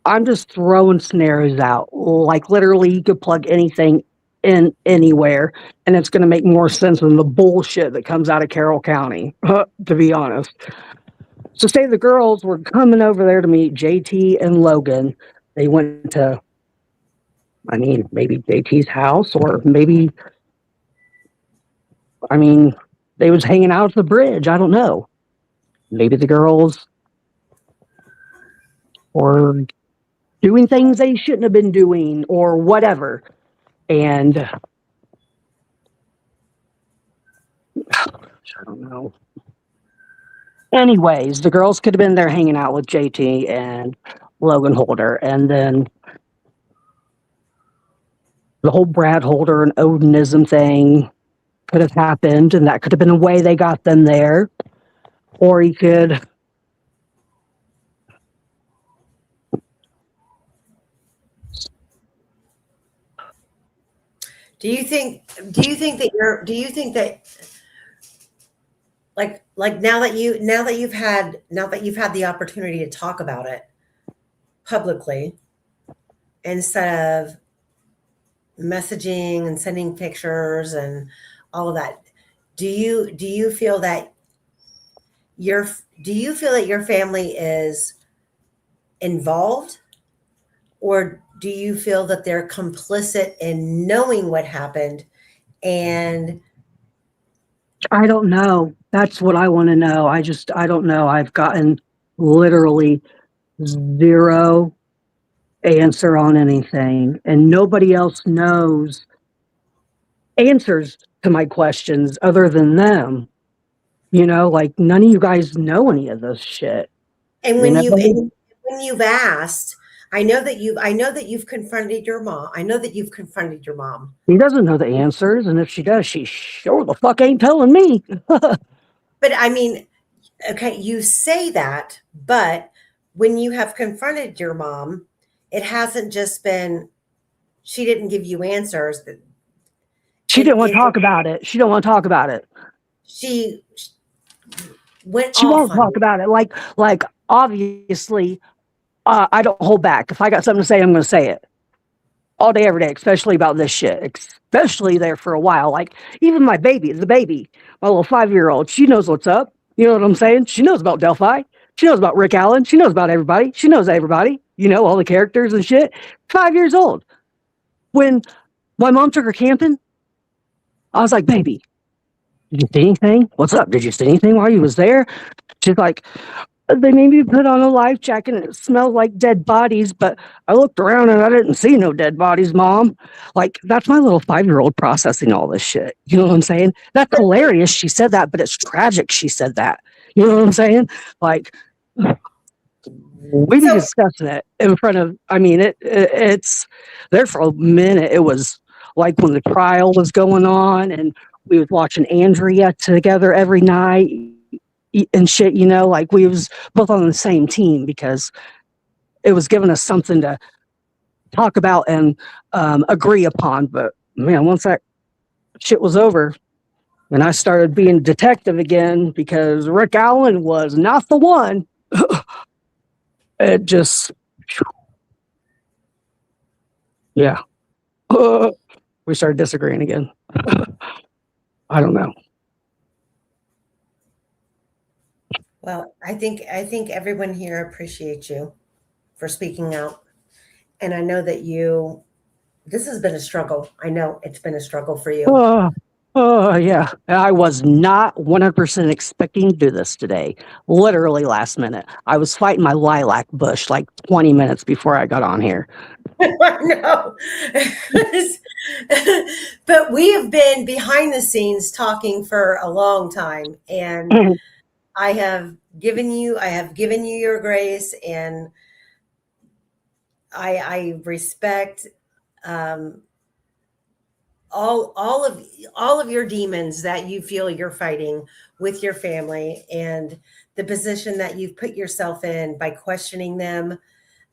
I'm just throwing scenarios out. Like literally, you could plug anything in anywhere, and it's going to make more sense than the bullshit that comes out of Carroll County, to be honest. So say the girls were coming over there to meet JT and Logan. They went to, I mean, maybe JT's house, or maybe, I mean, they was hanging out at the bridge. I don't know. Maybe the girls were doing things they shouldn't have been doing or whatever. And I don't know. Anyways, the girls could have been there hanging out with JT and Logan Holder. And then the whole Brad Holder and Odinism thing could have happened. And that could have been a way they got them there. Or you could... Do you think that like now that you've had the opportunity to talk about it publicly instead of messaging and sending pictures and all of that, do you feel that your family is involved, or do you feel that they're complicit in knowing what happened? And I don't know. That's what I want to know. I don't know. I've gotten literally zero answer on anything, and nobody else knows answers to my questions other than them. You know, like none of you guys know any of this shit. And when you've asked, I know that you've confronted your mom. I know that you've confronted your mom. He doesn't know the answers, and if she does, she sure the fuck ain't telling me. But I mean, okay, you say that, but when you have confronted your mom, it hasn't just been she didn't give you answers. She didn't want to talk about it. She don't want to talk about it. She went. She won't talk about it. Like obviously. I don't hold back. If I got something to say, I'm going to say it all day, every day, especially about this shit, especially there for a while. Like even my baby, my little 5-year-old, she knows what's up. You know what I'm saying? She knows about Delphi. She knows about Rick Allen. She knows about everybody. She knows everybody, you know, all the characters and shit. 5 years old. When my mom took her camping, I was like, baby, did you see anything? What's up? Did you see anything while you was there? She's like, They made me put on a life jacket and it smelled like dead bodies, but I looked around and I didn't see no dead bodies, Mom. Like, that's my little 5-year-old processing all this shit. You know what I'm saying? That's hilarious. She said that, but it's tragic she said that. You know what I'm saying? Like, we be So, discussing it in front of, I mean, it's there for a minute. It was like when the trial was going on and we was watching Andrea together every night and shit, you know, like we was both on the same team because it was giving us something to talk about and agree upon. But man, once that shit was over and I started being detective again because Rick Allen was not the one, it just, yeah. We started disagreeing again. I don't know. well, I think everyone here appreciates you for speaking out. And I know that this has been a struggle. I know it's been a struggle for you. Yeah. I was not 100% expecting to do this today. Literally last minute. I was fighting my lilac bush like 20 minutes before I got on here. I know. But we have been behind the scenes talking for a long time. And I have given you your grace, and I respect all of your demons that you feel you're fighting with your family, and the position that you've put yourself in by questioning them.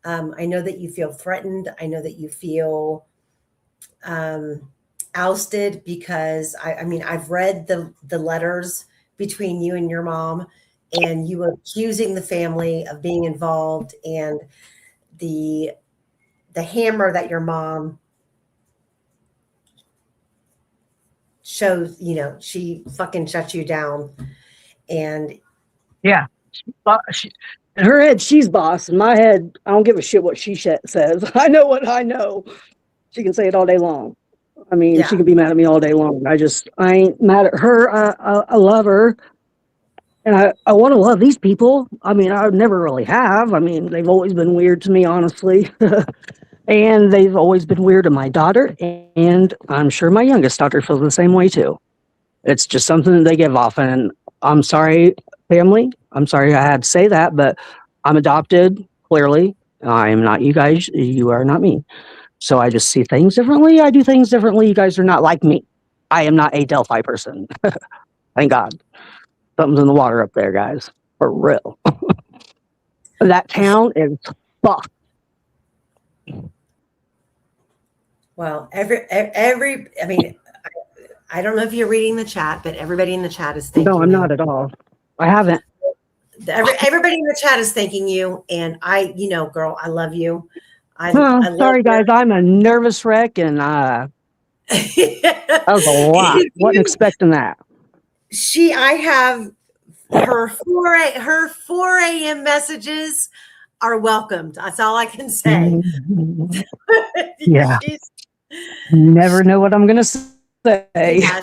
I know that you feel threatened. I know that you feel ousted because I mean, I've read the letters between you and your mom, and you accusing the family of being involved, and the hammer that your mom shows, you know, she fucking shuts you down. And Yeah. In her head, she's boss. In my head, I don't give a shit what she says. I know what I know. She can say it all day long. I mean, yeah, she can be mad at me all day long. I ain't mad at her. I love her. And I want to love these people. I mean, I never really have. I mean, they've always been weird to me, honestly. And they've always been weird to my daughter. And I'm sure my youngest daughter feels the same way too. It's just something that they give off. And I'm sorry, family. I'm sorry I had to say that, but I'm adopted, clearly. I am not you guys. You are not me. So I just see things differently. I do things differently. You guys are not like me. I am not a Delphi person. Thank God. Something's in the water up there, guys. For real. That town is fucked. well, I mean, I don't know if you're reading the chat, but everybody in the chat is thanking No, I'm you. not at all. I haven't. Everybody in the chat is thanking you, and you know, girl, I love you. I love Sorry, guys. I'm a nervous wreck, and that was a lot. Wasn't expecting that. I have her 4 a.m. messages are welcomed. That's all I can say. Yeah. Never know what I'm gonna say. Yeah,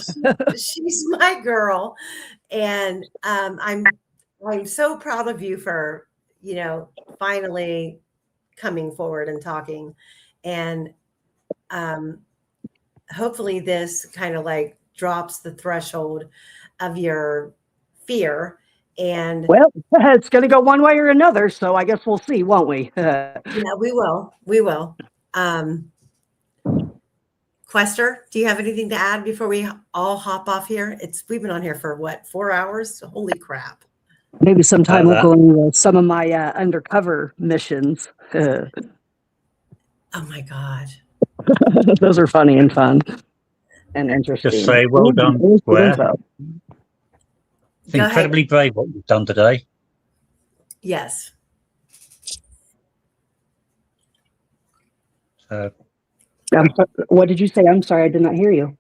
she's my girl, and I'm so proud of you for, you know, finally coming forward and talking, and hopefully this kind of like drops the threshold of your fear. And Well, it's going to go one way or another, so I guess we'll see, won't we? yeah, we will. Quester, do you have anything to add before we all hop off here? We've been on here for what, 4 hours? Holy crap. Maybe sometime we'll go into some of my undercover missions. Oh my God. Those are funny and fun and interesting. Just say well done, Square. It's incredibly brave what you've done today. Yes. What did you say? I'm sorry, I did not hear you.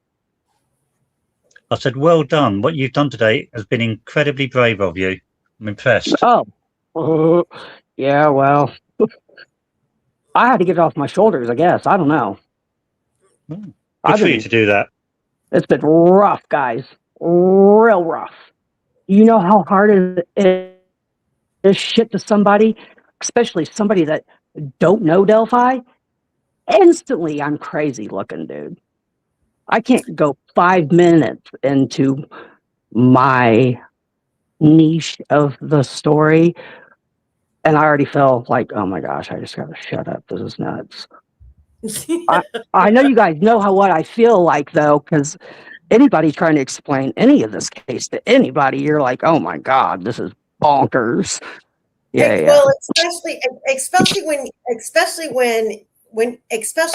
I said, well done. What you've done today has been incredibly brave of you. I'm impressed. Oh, yeah, well, I had to get it off my shoulders, I guess. I don't know. Good for you to do that. It's been rough, guys. Real rough. You know how hard it is this shit to somebody, especially somebody that don't know Delphi, instantly I'm crazy looking, dude. I can't go 5 minutes into my niche of the story, and I already feel like, oh my gosh, I just gotta shut up. This is nuts. I know you guys know what I feel like though, because anybody trying to explain any of this case to anybody, you're like, oh my god, this is bonkers. Yeah. Well, especially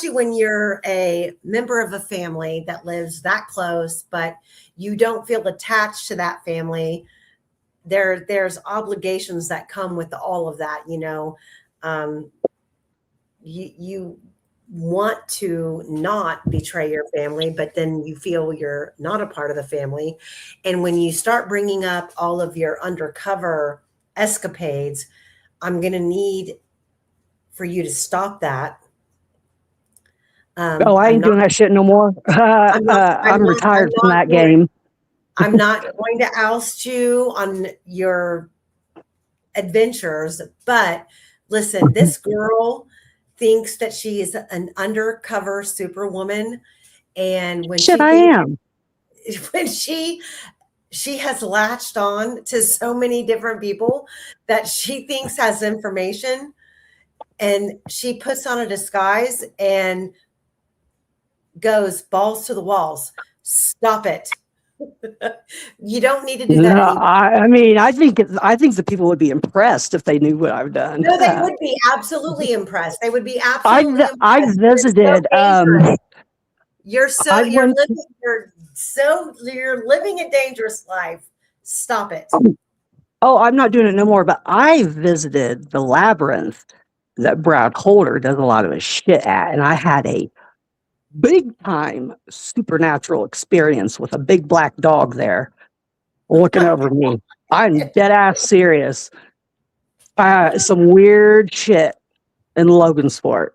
when you're a member of a family that lives that close, but you don't feel attached to that family. There's obligations that come with all of that, you know. You want to not betray your family, but then you feel you're not a part of the family. And when you start bringing up all of your undercover escapades, I'm going to need for you to stop that. I ain't doing that shit no more. I'm retired from that game. I'm not going to oust you on your adventures, but listen, this girl thinks that she is an undercover superwoman, and when she has latched on to so many different people that she thinks has information, and she puts on a disguise and goes balls to the walls. Stop it. You don't need to do that anymore. I mean, I think the people would be impressed if they knew what I've done. No, they would be absolutely impressed. They would be absolutely impressed. I visited. You're living a dangerous life. Stop it. Oh, I'm not doing it no more. But I visited the labyrinth that Brad Holder does a lot of his shit at, and I had a big time supernatural experience with a big black dog there looking over me. I'm dead ass serious. Some weird shit in Logansport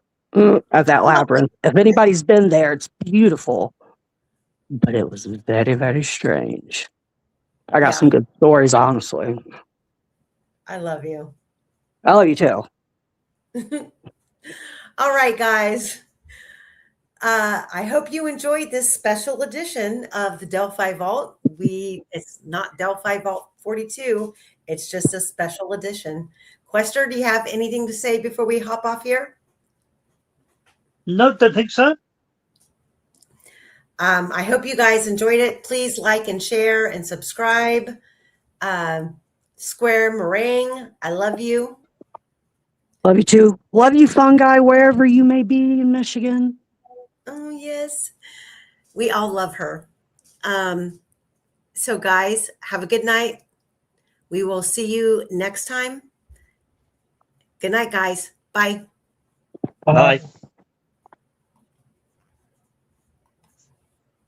at that labyrinth. If anybody's been there, it's beautiful, but it was very, very strange. I got some good stories, honestly. I love you. I love you too. All right, guys. I hope you enjoyed this special edition of the Delphi Vault. It's not Delphi Vault 42. It's just a special edition. Quester, do you have anything to say before we hop off here? No, don't think so. I hope you guys enjoyed it. Please like and share and subscribe. Square Meringue, I love you. Love you too. Love you, fungi, wherever you may be in Michigan. Oh, yes. We all love her. So, guys, have a good night. We will see you next time. Good night, guys. Bye. Bye.